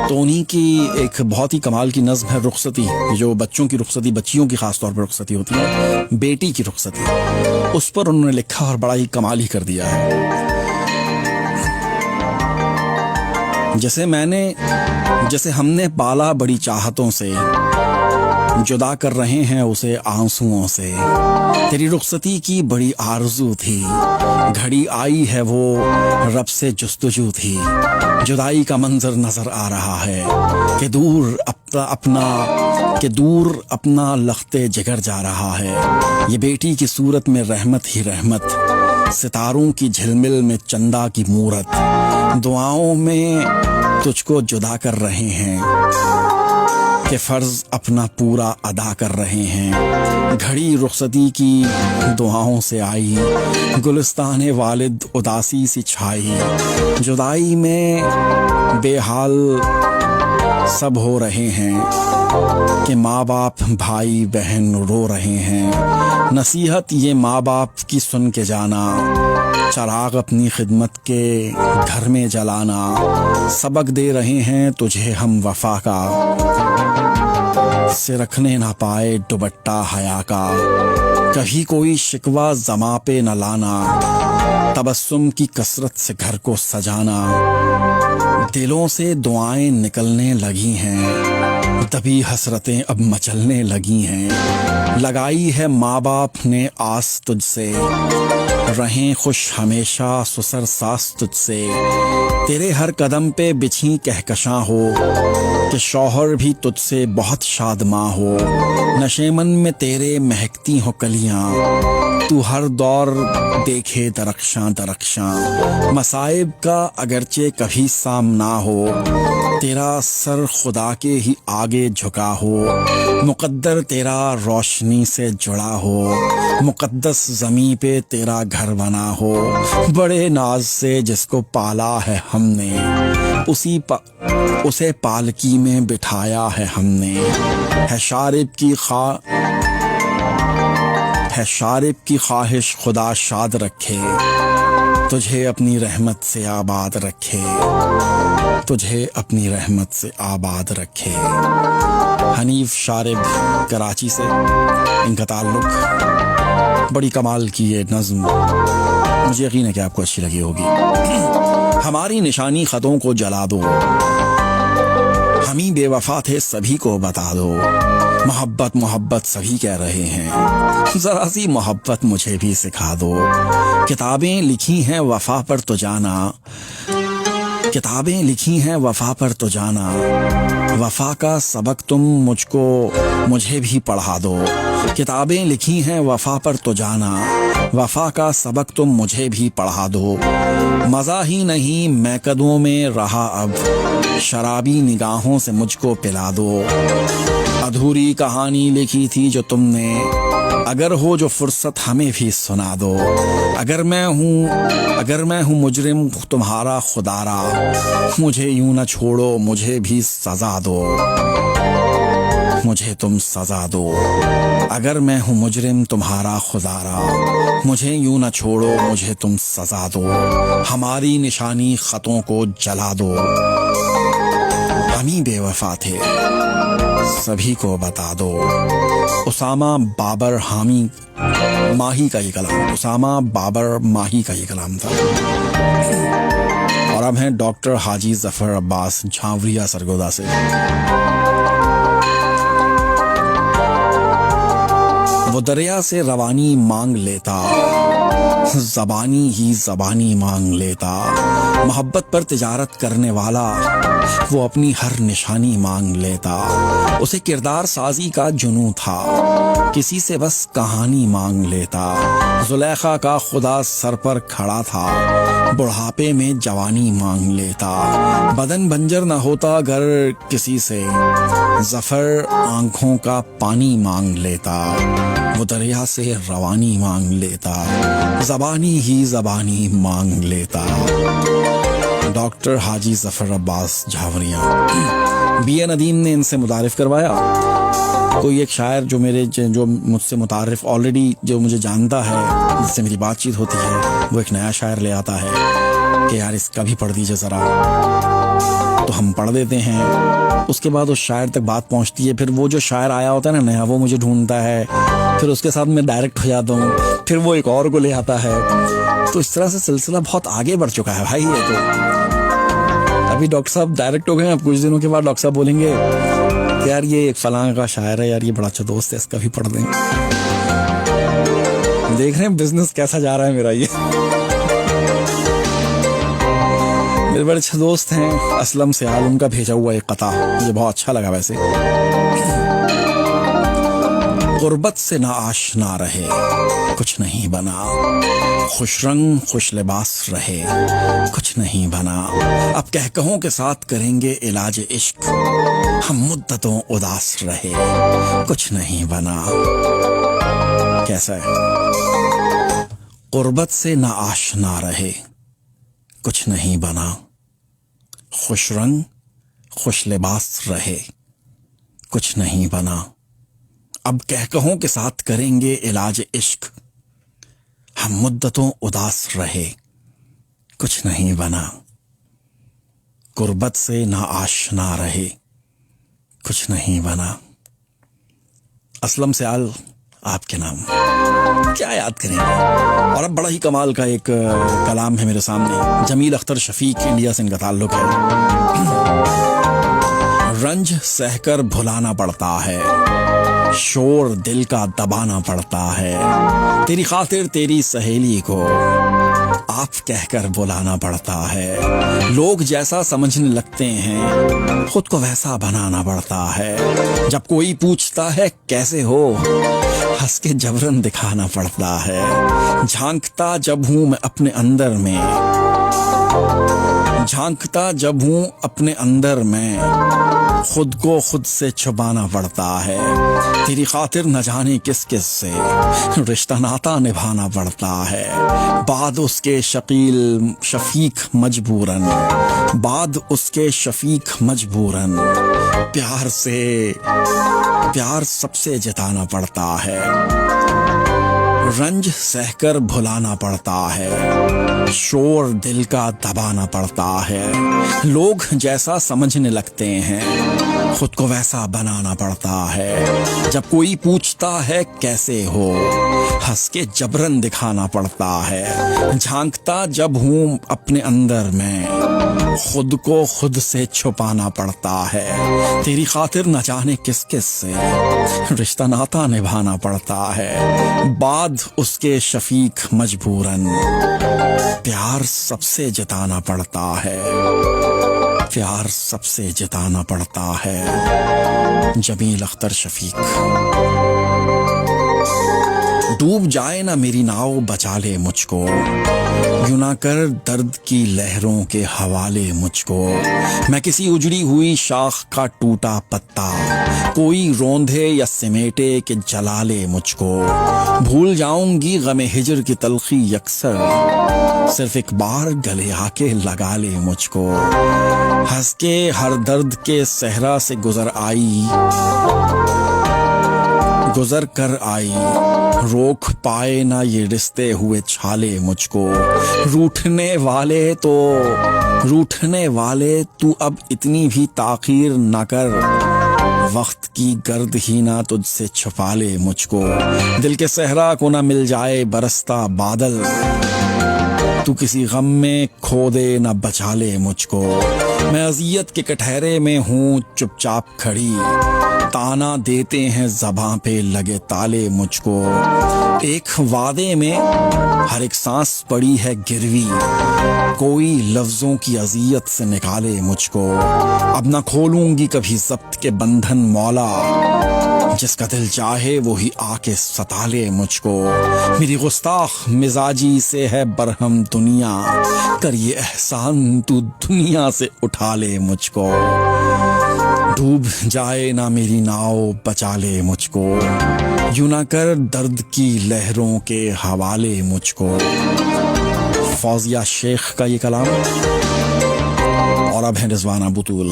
तो उन्हीं की एक बहुत ही कमाल की नज़्म है रुखसती, जो बच्चों की रुखसती, बच्चियों की खास तौर पर रुखसती होती है, बेटी की रुखसती, उस पर उन्होंने लिखा और बड़ा ही कमाल ही कर दिया है। जैसे हमने पाला बड़ी चाहतों से, जुदा कर रहे हैं उसे आंसुओं से। तेरी रुखसती की बड़ी आरज़ू थी, घड़ी आई है वो रब से जुस्तजू थी। जुदाई का मंजर नजर आ रहा है कि दूर अपना लख्ते जिगर जा रहा है। ये बेटी की सूरत में रहमत ही रहमत, सितारों की झिलमिल में चंदा की मूरत। दुआओं में तुझको जुदा कर रहे हैं कि फर्ज अपना पूरा अदा कर रहे हैं। घड़ी रुखसती की दुआओं से आई, गुलिस्ताने वालिद उदासी सी छाई। जुदाई में बेहाल सब हो रहे हैं कि माँ बाप भाई बहन रो रहे हैं। नसीहत ये माँ बाप की सुन के जाना, चराग अपनी खिदमत के घर में जलाना। सबक दे रहे हैं तुझे हम वफा का, से रखने ना पाए दुपट्टा हया का। कभी कोई शिकवा जमा पे न लाना, तबस्सुम की कसरत से घर को सजाना। दिलों से दुआएं निकलने लगी हैं, तभी हसरतें अब मचलने लगी हैं। लगाई है माँ बाप ने आस तुझसे, रहें खुश हमेशा सुसर सास तुझसे। तेरे हर कदम पे बिछी कहकशां हो, कि शौहर भी तुझसे बहुत शादमां हो। नशेमन में तेरे महकती हो कलियां, तू हर दौर देखे दरख्शां दरख्शां। मसाइब का अगरचे कभी सामना हो, तेरा सर खुदा के ही आगे झुका हो। मुकद्दर तेरा रोशनी से जुड़ा हो, मुकद्दस ज़मीं पे तेरा घर बना हो। बड़े नाज से जिसको पाला है हमने, उसे पालकी में बिठाया है हमने। है शारिब की ख्वाहिश खुदा शाद रखे, तुझे अपनी रहमत से आबाद रखे, तुझे अपनी रहमत से आबाद रखे। हनीफ शारिब, कराची से इनका ताल्लुक। बड़ी कमाल की ये नज़्म, मुझे यकीन है कि आपको अच्छी लगी होगी। हमारी निशानी खतों को जला दो, हम ही बेवफा थे सभी को बता दो। मोहब्बत मोहब्बत सभी कह रहे हैं, जरा सी मोहब्बत मुझे भी सिखा दो। किताबें लिखी हैं वफा पर तो जाना, किताबें लिखी हैं वफा पर तो जाना, वफा का सबक तुम मुझे भी पढ़ा दो। किताबें लिखी हैं वफा पर तो जाना, वफा का सबक तुम मुझे भी पढ़ा दो। मज़ा ही नहीं मैं कदमों में रहा अब, शराबी निगाहों से मुझको पिला दो। अधूरी कहानी लिखी थी जो तुमने, अगर हो जो फुर्सत हमें भी सुना दो। अगर मैं हूँ मुजरिम तुम्हारा खुदारा, मुझे यूं न छोड़ो मुझे भी सजा दो, मुझे तुम सजा दो। अगर मैं हूँ मुजरिम तुम्हारा खुदारा, मुझे यूं न छोड़ो मुझे तुम सजा दो। हमारी निशानी खतों को जला दो, हम ही बेवफा थे सभी को बता दो। उसामा बाबर हामी माही का ये कलाम, उसामा बाबर माही का ये कलाम था। और अब हैं डॉक्टर हाजी जफर अब्बास झावरिया सरगोदा से। वो दरिया से रवानी मांग लेता, ज़बानी ही ज़बानी मांग लेता। मोहब्बत पर तिजारत करने वाला वो अपनी हर निशानी मांग लेता। उसे किरदार साजी का जुनून था, किसी से बस कहानी मांग लेता। जुलेखा का खुदा सर पर खड़ा था, बुढ़ापे में जवानी मांग लेता। बदन बंजर न होता अगर किसी से, जफर आंखों का पानी मांग लेता। वो दरिया से रवानी मांग लेता, ज़बानी ही ज़बानी मांग लेता। डॉक्टर हाजी जफर अब्बास झावरिया। बी ए नदीम ने इनसे मुतारिफ करवाया। कोई एक शायर जो मुझसे मुतारिफ ऑलरेडी जो मुझे जानता है, जिससे मेरी बातचीत होती है, वो एक नया शायर ले आता है कि यार इसका भी पढ़ दीजिए ज़रा, तो हम पढ़ देते हैं। उसके बाद उस शायर तक बात पहुंचती है, फिर वो जो शायर आया होता है ना नया, वो मुझे ढूंढता है, फिर उसके साथ मैं डायरेक्ट हो जाता हूँ, फिर वो एक और को ले आता है। तो इस तरह से सिलसिला बहुत आगे बढ़ चुका है भाई। ये तो अभी डॉक्टर साहब डायरेक्ट हो गए हैं, अब कुछ दिनों के बाद डॉक्टर साहब बोलेंगे यार ये एक फलां का शायर है यार, ये बड़ा अच्छा दोस्त है, इसका भी पढ़ दें। देख रहे हैं बिजनेस कैसा जा रहा है मेरा। ये मेरे बड़े अच्छे दोस्त हैं असलम से आलम का भेजा हुआ एक कता, मुझे बहुत अच्छा लगा। वैसे गुर्बत से ना आशना रहे कुछ नहीं बना, खुश रंग खुश लिबास रहे कुछ नहीं बना। अब कहकहों के साथ करेंगे इलाज इश्क, हम मुद्दतों उदास रहे कुछ नहीं बना। कैसा है? गुर्बत से ना आशना रहे कुछ नहीं बना, खुश रंग खुश लिबास रहे कुछ नहीं बना। अब कहकहों के साथ करेंगे इलाज इश्क, हम मुद्दतों उदास रहे कुछ नहीं बना। गुर्बत से ना आशना रहे कुछ नहीं बना। असलम सयाल आपके नाम क्या याद करेंगे। और अब बड़ा ही कमाल का एक कलाम है मेरे सामने। जमील अख्तर शफीक, इंडिया से इनका ताल्लुक है। रंज सहकर भुलाना पड़ता है, शोर दिल का दबाना पड़ता है। तेरी खातिर तेरी सहेली को आप कहकर बुलाना पड़ता है। लोग जैसा समझने लगते हैं खुद को वैसा बनाना पड़ता है। जब कोई पूछता है कैसे हो, हंस के जबरन दिखाना पड़ता है। झांकता जब हूँ मैं अपने अंदर में, झांकता जब हूँ अपने अंदर में, खुद को खुद से छुपाना पड़ता है। तेरी खातिर न जाने किस किस से रिश्ता नाता निभाना पड़ता है। बाद उसके शकील शफीक मजबूरन, बाद उसके शफीक मजबूरन, प्यार सबसे जताना पड़ता है। रंज सहकर भुलाना पड़ता है, शोर दिल का दबाना पड़ता है। लोग जैसा समझने लगते हैं खुद को वैसा बनाना पड़ता है। जब कोई पूछता है कैसे हो, हंस के जबरन दिखाना पड़ता है। झांकता जब हूँ अपने अंदर में, खुद को खुद से छुपाना पड़ता है। तेरी खातिर न जाने किस किस से रिश्ता नाता निभाना पड़ता है। बाद उसके शफीक मजबूरन प्यार सबसे जताना पड़ता है। प्यार सबसे जताना पड़ता है। जमील अख्तर शफीक। डूब जाए ना मेरी नाव बचा ले मुझको, यूं ना कर दर्द की लहरों के हवाले मुझको। मैं किसी उजड़ी हुई शाख का टूटा पत्ता, कोई रोंधे या सिमेटे के जला ले मुझको। भूल जाऊंगी गमे हिजर की तलखी यकसर, सिर्फ एक बार गले आके लगा ले मुझको। हंस के हर दर्द के सहरा से गुजर कर आई, रोक पाए ना ये रिश्ते हुए छाले मुझको। रूठने वाले तू अब इतनी भी ताखीर ना कर, वक्त की गर्द ही ना तुझसे छुपा ले मुझको। दिल के सहरा को ना मिल जाए बरसता बादल, तू किसी गम में खो दे ना बचा ले मुझको। मैं अजियत के कटहरे में हूँ चुपचाप खड़ी, ताना देते हैं ज़बां पे लगे ताले मुझको। एक वादे में हर एक सांस पड़ी है गिरवी, कोई लफ्जों की अजियत से निकाले मुझको। अब ना खोलूंगी कभी ज़ब्त के बंधन मौला, जिसका दिल चाहे वो ही आके सता ले मुझको। मेरी गुस्ताख मिजाजी से है बरहम दुनिया, कर ये एहसान तू दुनिया से उठा ले मुझको। डूब जाए ना मेरी नाव बचा ले मुझको, यूं ना कर दर्द की लहरों के हवाले मुझको। फौजिया शेख का ये कलाम। और अब है रिजवाना बुतूल।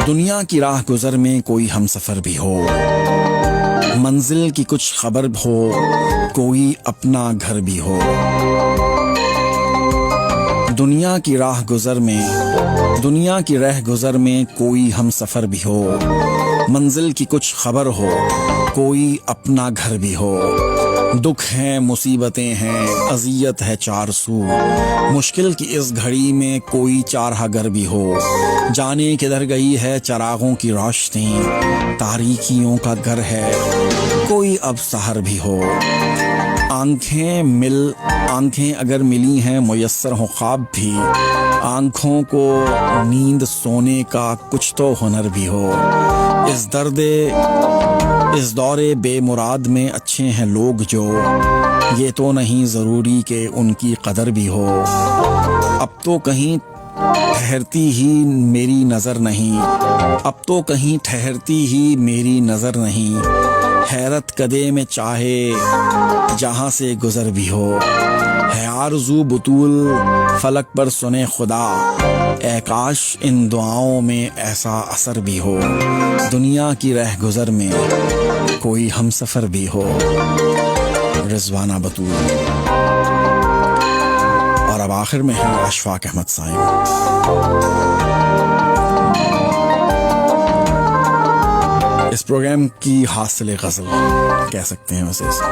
दुनिया की राह गुजर में कोई हमसफर भी हो, मंजिल की कुछ खबर हो, कोई अपना घर भी हो। दुनिया की राह गुजर में कोई हम सफर भी हो, मंजिल की कुछ खबर हो, कोई अपना घर भी हो। दुख हैं मुसीबतें हैं अजियत है चार सू, मुश्किल की इस घड़ी में कोई चारहागर भी हो। जाने किधर गई है चरागों की रोशनी, तारीकियों का घर है कोई अब सहर भी हो। आंखें अगर मिली हैं मुयस्सर हो ख्वाब भी, आंखों को नींद सोने का कुछ तो हुनर भी हो। इस दौरे बेमुराद में अच्छे हैं लोग जो, ये तो नहीं ज़रूरी कि उनकी कदर भी हो। अब तो कहीं ठहरती ही मेरी नज़र नहीं, हैरत कदे में चाहे जहाँ से गुजर भी हो। है आरज़ू बुतूल फलक पर सुने खुदा, ए काश इन दुआओं में ऐसा असर भी हो। दुनिया की रह गुजर में कोई हमसफर भी हो। रिजवाना बतूल। और अब आखिर में है अशफाक अहमद साइम। इस प्रोग्राम की हासिल गज़ल कह सकते हैं वैसे इसे।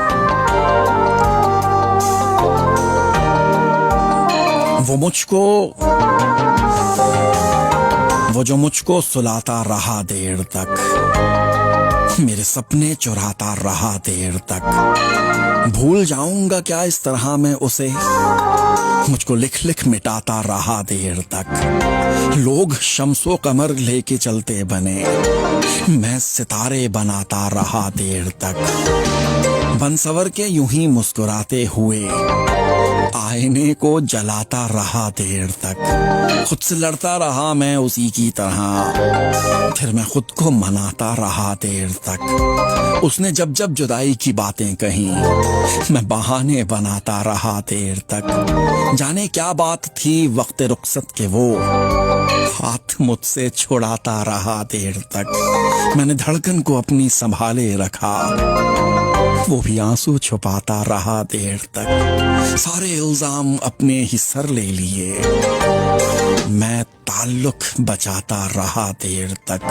वो जो मुझको सुलाता रहा देर तक, मेरे सपने चुराता रहा देर तक। भूल जाऊंगा क्या इस तरह मैं उसे, मुझको लिख लिख मिटाता रहा देर तक। लोग शम्सो कमर लेके चलते बने, मैं सितारे बनाता रहा देर तक। बन-सवर के यूं ही मुस्कुराते हुए, आईने को जलाता रहा देर तक। खुद से लड़ता रहा मैं उसी की तरह, फिर मैं खुद को मनाता रहा देर तक। उसने जब जब जुदाई की बातें कही, मैं बहाने बनाता रहा देर तक। जाने क्या बात थी वक्त रुखसत के, वो हाथ मुझसे छुड़ाता रहा देर तक। मैंने धड़कन को अपनी संभाले रखा, वो भी आंसू छुपाता रहा देर तक। सारे इल्जाम अपने ही सर ले लिए, मैं ताल्लुक बचाता रहा देर तक,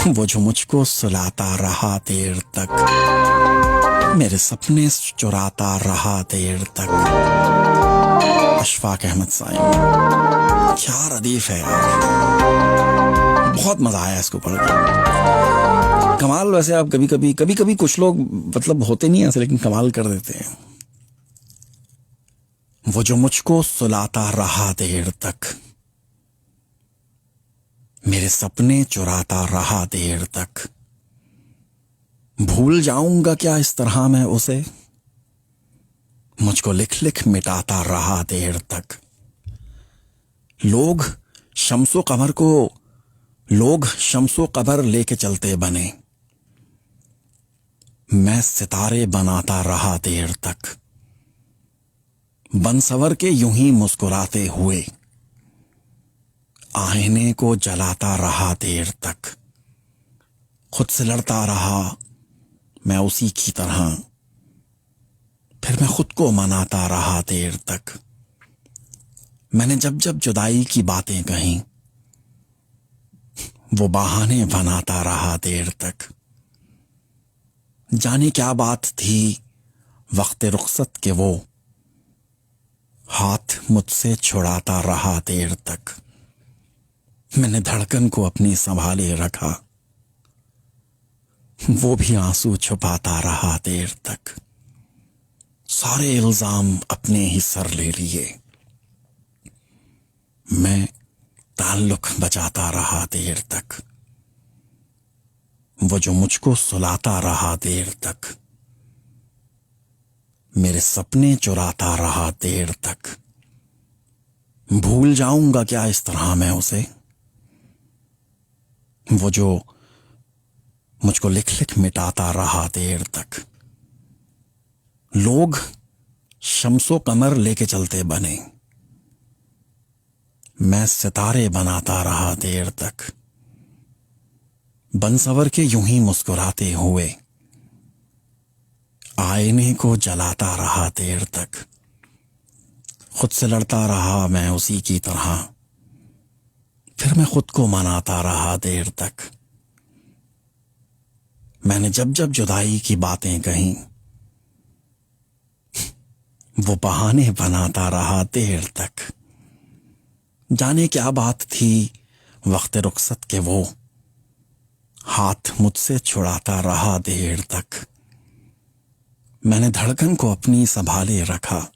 वो जो मुझको सुलाता रहा देर तक, मेरे सपने चुराता रहा देर तक। अशफाक अहमद साइम, क्या रदीफ है यार, बहुत मजा आया इसको पढ़ के। कमाल। वैसे आप कभी कभी कुछ लोग मतलब होते नहीं ऐसे, लेकिन कमाल कर देते हैं। वो जो मुझको सुलाता रहा देर तक, मेरे सपने चुराता रहा देर तक, भूल जाऊंगा क्या इस तरह मैं उसे, मुझको लिख लिख मिटाता रहा देर तक। लोग शम्सो कमर लेके चलते बने, मैं सितारे बनाता रहा देर तक। बन-सवर के यूं ही मुस्कुराते हुए, आईने को जलाता रहा देर तक। खुद से लड़ता रहा मैं उसी की तरह, फिर मैं खुद को मनाता रहा देर तक। मैंने जब जब जुदाई की बातें कहीं, वो बहाने बनाता रहा देर तक। जाने क्या बात थी वक्त रुखसत के, वो हाथ मुझसे छुड़ाता रहा देर तक। मैंने धड़कन को अपनी संभाले रखा, वो भी आंसू छुपाता रहा देर तक। सारे इल्जाम अपने ही सर ले लिए, मैं ताल्लुक बचाता रहा देर तक। वो जो मुझको सुलाता रहा देर तक, मेरे सपने चुराता रहा देर तक। भूल जाऊंगा क्या इस तरह मैं उसे, वो जो मुझको लिख लिख मिटाता रहा देर तक। लोग शम्सो कमर लेके चलते बने, मैं सितारे बनाता रहा देर तक। बन-सवर के यूं ही मुस्कुराते हुए, आईने को जलाता रहा देर तक। खुद से लड़ता रहा मैं उसी की तरह, फिर मैं खुद को मनाता रहा देर तक। मैंने जब जब जुदाई की बातें कहीं, वो बहाने बनाता रहा देर तक। जाने क्या बात थी वक्त रुखसत के, वो हाथ मुझसे छुड़ाता रहा देर तक। मैंने धड़कन को अपनी संभाले रखा,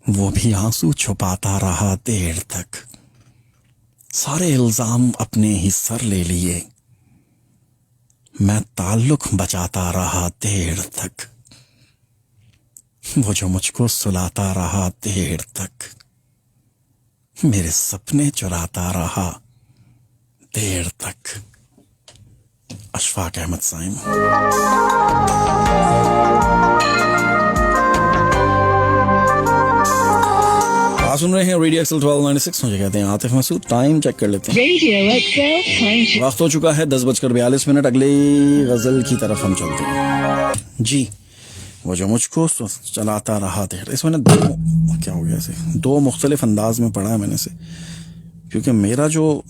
वो भी आंसू छुपाता रहा देर तक। सारे इल्जाम अपने ही सर ले लिए, मैं ताल्लुक बचाता रहा देर तक। वो जो मुझको सुलाता रहा देर तक, मेरे सपने चुराता रहा देर तक। अशफाक अहमद साइम। आप सुन रहे हैं रेडियो एक्सल 1296, मुझे कहते हैं आतिफ मसूद। टाइम चेक कर लेते हैं, Radio XL time check. वक्त हो चुका है 10:42। अगली गजल की तरफ हम चलते हैं जी। वो जो मुझको चलाता रहा देर, इस मैंने क्या हो गया इसे दो मुख्तलिफ अंदाज में पढ़ा है मैंने से, क्योंकि मेरा जो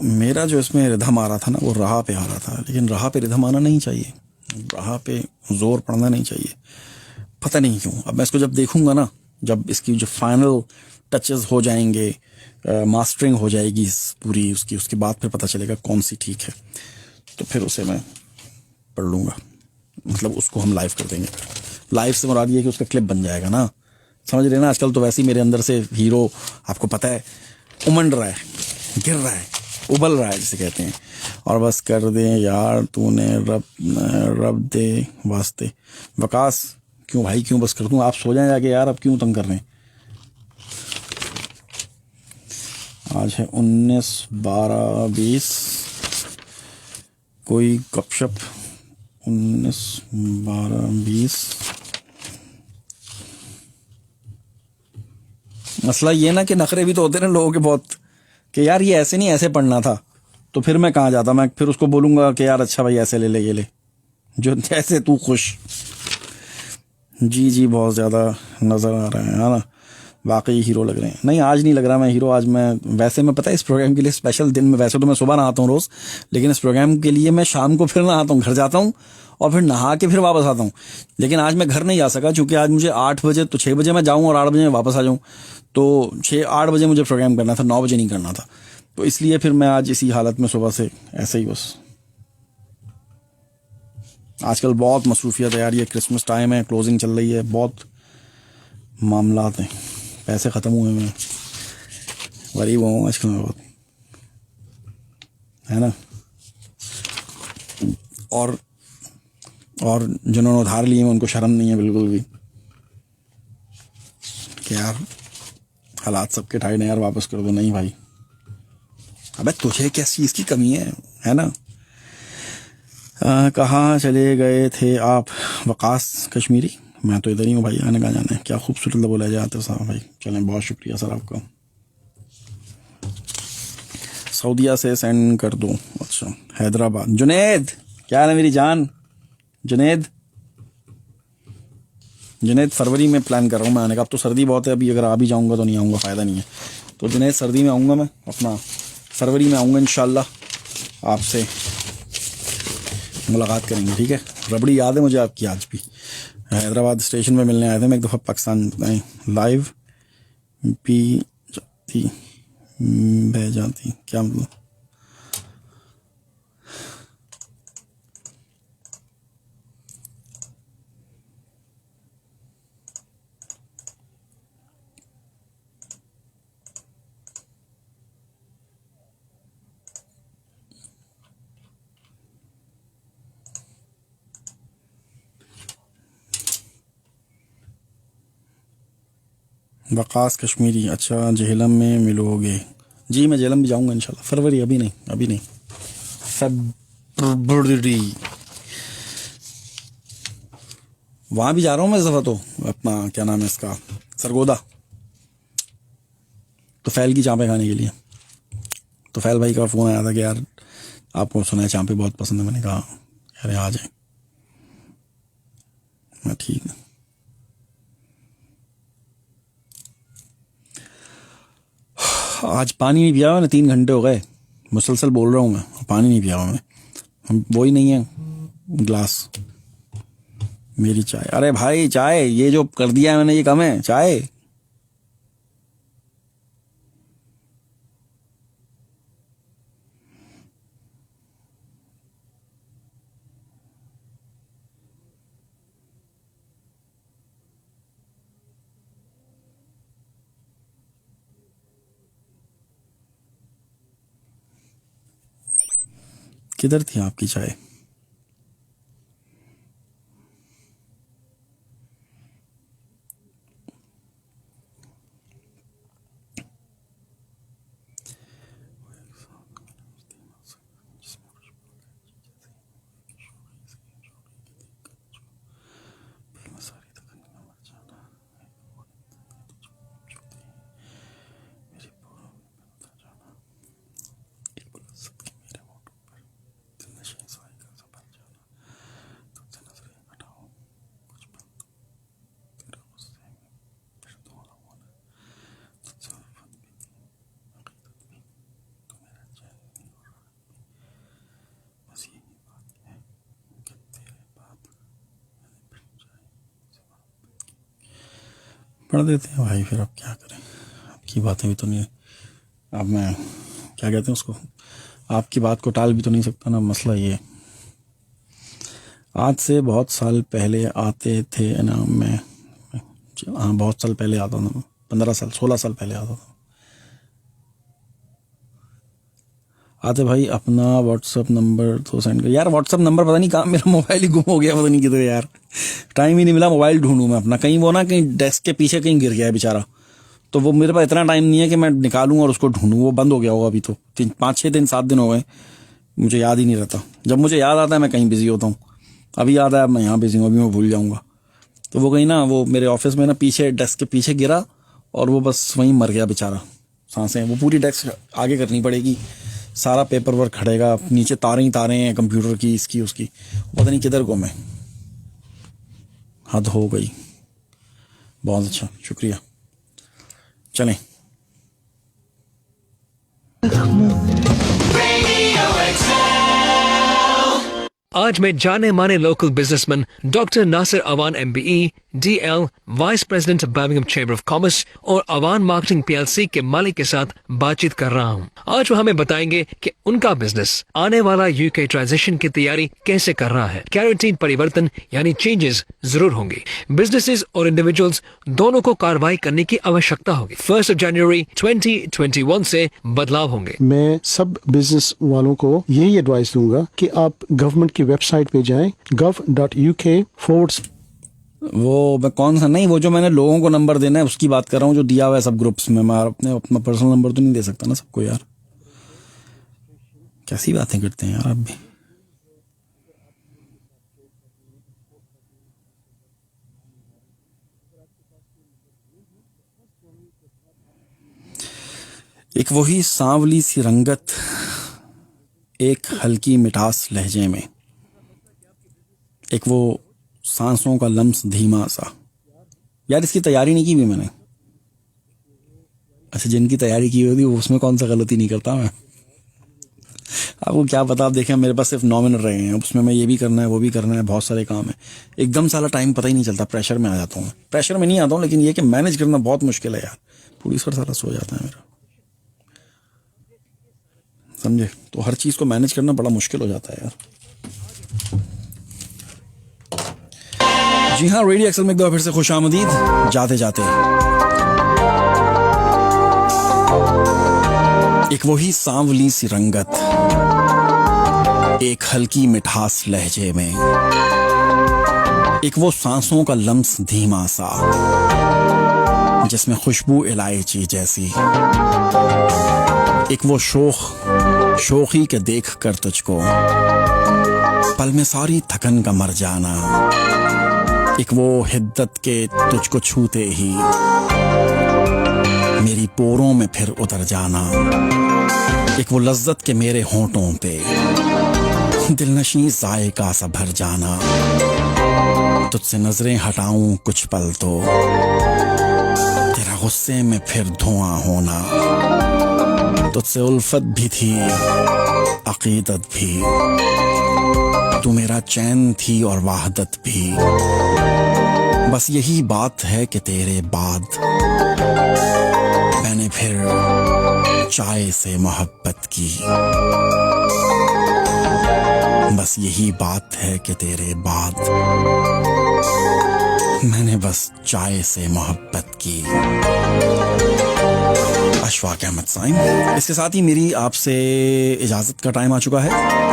इसमें रिधम आ रहा था ना, वो राह पे आ रहा था, लेकिन राह पे रिधम आना नहीं चाहिए, राह पे जोर पड़ना नहीं चाहिए। पता नहीं क्यों। अब मैं इसको जब देखूंगा ना, जब इसकी जो फाइनल टचेस हो जाएंगे, मास्टरिंग हो जाएगी पूरी उसके बाद फिर पता चलेगा कौन सी ठीक है, तो फिर उसे मैं पढ़ लूँगा। मतलब उसको हम लाइव कर देंगे। लाइव से मुराद ये कि उसका क्लिप बन जाएगा ना, समझ रहे ना। आजकल तो वैसे ही मेरे अंदर से हीरो, आपको पता है, उमंड रहा है, गिर रहा है, उबल रहा है जिसे कहते हैं। और बस कर दे यार तूने रब दे वास्ते। वकास क्यों भाई, क्यों बस कर दूं, आप सो जाएं जाके यार, अब क्यों तंग कर रहे हैं। आज है 19/12/20, कोई गपशप। 19/12/20। मसला ये ना कि नखरे भी तो होते ना लोगों के बहुत, कि यार ये ऐसे नहीं, ऐसे पढ़ना था। तो फिर मैं कहाँ जाता, मैं फिर उसको बोलूँगा कि यार अच्छा भाई ऐसे ले ले, ये ले, जो जैसे तू खुश। जी बहुत ज़्यादा नज़र आ रहा है ना। वाकई हीरो लग रहे हैं। नहीं, आज नहीं लग रहा मैं हीरो। आज मैं वैसे, मैं पता है इस प्रोग्राम के लिए स्पेशल दिन में, वैसे तो मैं सुबह नहाता हूँ रोज़, लेकिन इस प्रोग्राम के लिए मैं शाम को फिर नहाता हूँ, घर जाता हूँ और फिर नहा के फिर वापस आता हूँ। लेकिन आज मैं घर नहीं जा सका क्योंकि आज मुझे 8 बजे, तो 6 बजे मैं जाऊँ और 8 बजे मैं वापस आ जाऊँ। तो 6-8 बजे मुझे प्रोग्राम करना था, 9 बजे नहीं करना था। तो इसलिए फिर मैं आज इसी हालत में सुबह से ऐसे ही बस। आजकल बहुत मसरूफियत है यार, ये क्रिसमस टाइम है, क्लोजिंग चल रही है, बहुत मामलात हैं, पैसे ख़त्म हुए हैं, गरीब हूँ आजकल मैं बहुत, है ना। और जिन्होंने उधार लिए हैं उनको शर्म नहीं है बिल्कुल भी कि यार हालात सबके टाइट हैं यार, वापस कर दो। नहीं भाई, अबे तुझे किस चीज़ की कमी है ना। कहाँ चले गए थे आप वकास कश्मीरी? मैं तो इधर ही हूँ भाई, आने का जाना है। क्या खूबसूरत बोला जाते साहब भाई, चलें, बहुत शुक्रिया सर आपका। सऊदीया से सेंड कर दो। अच्छा, हैदराबाद। जुनेद, क्या है मेरी जान? जुनेद फरवरी में प्लान कर रहा हूँ मैं आने का। अब तो सर्दी बहुत है, अभी अगर आ भी जाऊँगा तो नहीं आऊँगा, फ़ायदा नहीं है। तो जुनेद सर्दी में आऊँगा मैं, अपना फरवरी में आऊँगा इंशाल्लाह, आपसे मुलाकात करेंगे, ठीक है। रबड़ी याद है मुझे आपकी आज भी। हैदराबाद स्टेशन पे मिलने आए थे मैं एक दफ़ा, पाकिस्तान लाइव भी जाती बह जाती, क्या मतलब? वकास कश्मीरी, अच्छा झेलम में मिलोगे? जी मैं झेलम भी जाऊंगा इंशाल्लाह, फरवरी, अभी नहीं, फरवरी। वहाँ भी जा रहा हूँ मैं इस दफ़ा, तो अपना क्या नाम है इसका, सरगोदा, तो फैल की चाँपे खाने के लिए। तो फैल भाई का फ़ोन आया था कि यार आपको सुना है चाँपे बहुत पसंद है। मैंने कहा यार आ जाए। मैं ठीक है। आज पानी नहीं पिया मैंने, 3 घंटे हो गए मुसलसल बोल रहा हूँ मैं, पानी नहीं पिया मैंने। वो ही नहीं है ग्लास मेरी चाय। अरे भाई चाय ये जो कर दिया है मैंने, ये कम है चाय? किधर थी आपकी चाय? पढ़ देते हैं भाई, फिर अब क्या करें, आपकी बातें भी तो नहीं, अब मैं क्या कहते हैं उसको, आपकी बात को टाल भी तो नहीं सकता ना, मसला ये। आज से बहुत साल पहले आते थे ना मैं, हाँ बहुत साल पहले आता था, 15 साल 16 साल पहले आता था। आते भाई अपना व्हाट्सअप नंबर तो सेंड कर। यार व्हाट्सअप नंबर पता नहीं कहाँ, मेरा मोबाइल ही गुम हो गया, पता नहीं किधर यार, टाइम ही नहीं मिला मोबाइल ढूंढूं मैं अपना। कहीं वो ना कहीं डेस्क के पीछे कहीं गिर गया है बेचारा, तो वो मेरे पास इतना टाइम नहीं है कि मैं निकालूं और उसको ढूंढूं। वो बंद हो गया होगा अभी तो 5-6 दिन 7 दिन हो गए, मुझे याद ही नहीं रहता। जब मुझे याद आता है मैं कहीं बिजी होता हूँ, अभी याद आया मैं यहाँ बिजी हूँ, अभी मैं भूल जाऊँगा। तो वो कहीं ना, वो मेरे ऑफिस में ना पीछे डेस्क के पीछे गिरा और वो बस वहीं मर गया बेचारा। सांसें, वो पूरी डेस्क आगे करनी पड़ेगी, सारा पेपर वर्क खड़ेगा, नीचे तारें ही तारें हैं कंप्यूटर की, इसकी उसकी, पता नहीं किधर को मैं। हद हो गई। बहुत अच्छा, शुक्रिया। चलें। आज मैं जाने माने local businessman doctor Nasir Awan MBE DL vice president Birmingham chamber of commerce और अवान मार्केटिंग PLC के मालिक के साथ बातचीत कर रहा हूं। आज वो हमें बताएंगे कि उनका बिजनेस आने वाला UK ट्रांजिशन की तैयारी कैसे कर रहा है। क्या रूटीन परिवर्तन यानी चेंजेस जरूर होंगे। बिजनेसेस और इंडिविजुअल्स दोनों को कार्रवाई करने की आवश्यकता होगी। 1 जनवरी 2021 से बदलाव होंगे। मैं सब बिजनेस वालों को यही एडवाइस दूंगा कि आप गवर्नमेंट की वेबसाइट पे जाएं gov.uk/ वो मैं कौन सा नहीं, वो जो मैंने लोगों को नंबर देना है उसकी बात कर रहा हूँ, जो दिया हुआ है सब ग्रुप्स में। मैं अपना पर्सनल नंबर तो नहीं दे सकता ना सबको यार, कैसी बातें करते हैं यार आप भी। एक वही सांवली सी रंगत, एक हल्की मिठास लहजे में, एक वो सांसों का लम्स धीमा सा। यार इसकी तैयारी नहीं की भी मैंने। अच्छा, जिनकी तैयारी की होती उसमें कौन सा गलती नहीं करता मैं। आपको क्या पता, आप देखें मेरे पास सिर्फ 9 मिनट रहे हैं, उसमें मैं ये भी करना है वो भी करना है, बहुत सारे काम है। एकदम सारा टाइम पता ही नहीं चलता, प्रेशर में आ जाता हूँ। प्रेशर में नहीं आता हूँ, लेकिन ये कि मैनेज करना बहुत मुश्किल है यार। प्रोड्यूसर सारा सो जाता है मेरा, समझे। तो हर चीज को मैनेज करना बड़ा मुश्किल हो जाता है यार। जी हाँ, रेडियो एक्सल में एक बार फिर से खुशामदीद। जाते जाते एक वही सांवली सी रंगत, एक हल्की मिठास लहजे में, एक वो सांसों का लम्स धीमा सा जिसमें खुशबू इलायची जैसी, एक वो शोखी के देख कर तुझको पल में सारी थकन का मर जाना, एक वो हिद्दत के तुझको छूते ही मेरी पोरों में फिर उतर जाना, एक वो लज्जत के मेरे होंठों पे दिलनशी जायका सा भर जाना, तुझसे नजरें हटाऊं कुछ पल तो तेरा गुस्से में फिर धुआं होना, तुझसे उल्फत भी थी अकीदत भी, तू मेरा चैन थी और वाहदत भी, बस यही बात है कि तेरे बाद मैंने फिर चाय से मोहब्बत की, बस यही बात है कि तेरे बाद मैंने बस चाय से मोहब्बत की। अशफाक अहमद साइम। इसके साथ ही मेरी आपसे इजाज़त का टाइम आ चुका है।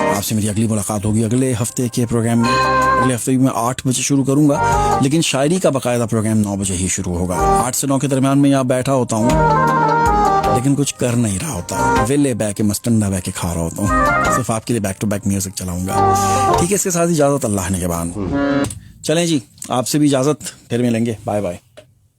आपसे मेरी अगली मुलाकात होगी अगले हफ्ते के प्रोग्राम में। अगले हफ्ते मैं 8 बजे शुरू करूंगा, लेकिन शायरी का बाकायदा प्रोग्राम 9 बजे ही शुरू होगा। 8 से 9 के दरमियान में यहाँ बैठा होता हूँ, लेकिन कुछ कर नहीं रहा होता, वेले बैठ के मस्टंडा बैठ के खा रहा होता हूँ। सिर्फ आपके लिए बैक टू बैक म्यूजिक चलाऊंगा। ठीक है, इसके साथ इजाज़त, अल्लाह ने के बाद। चलें जी, आपसे भी इजाज़त, फिर मिलेंगे। Bye bye.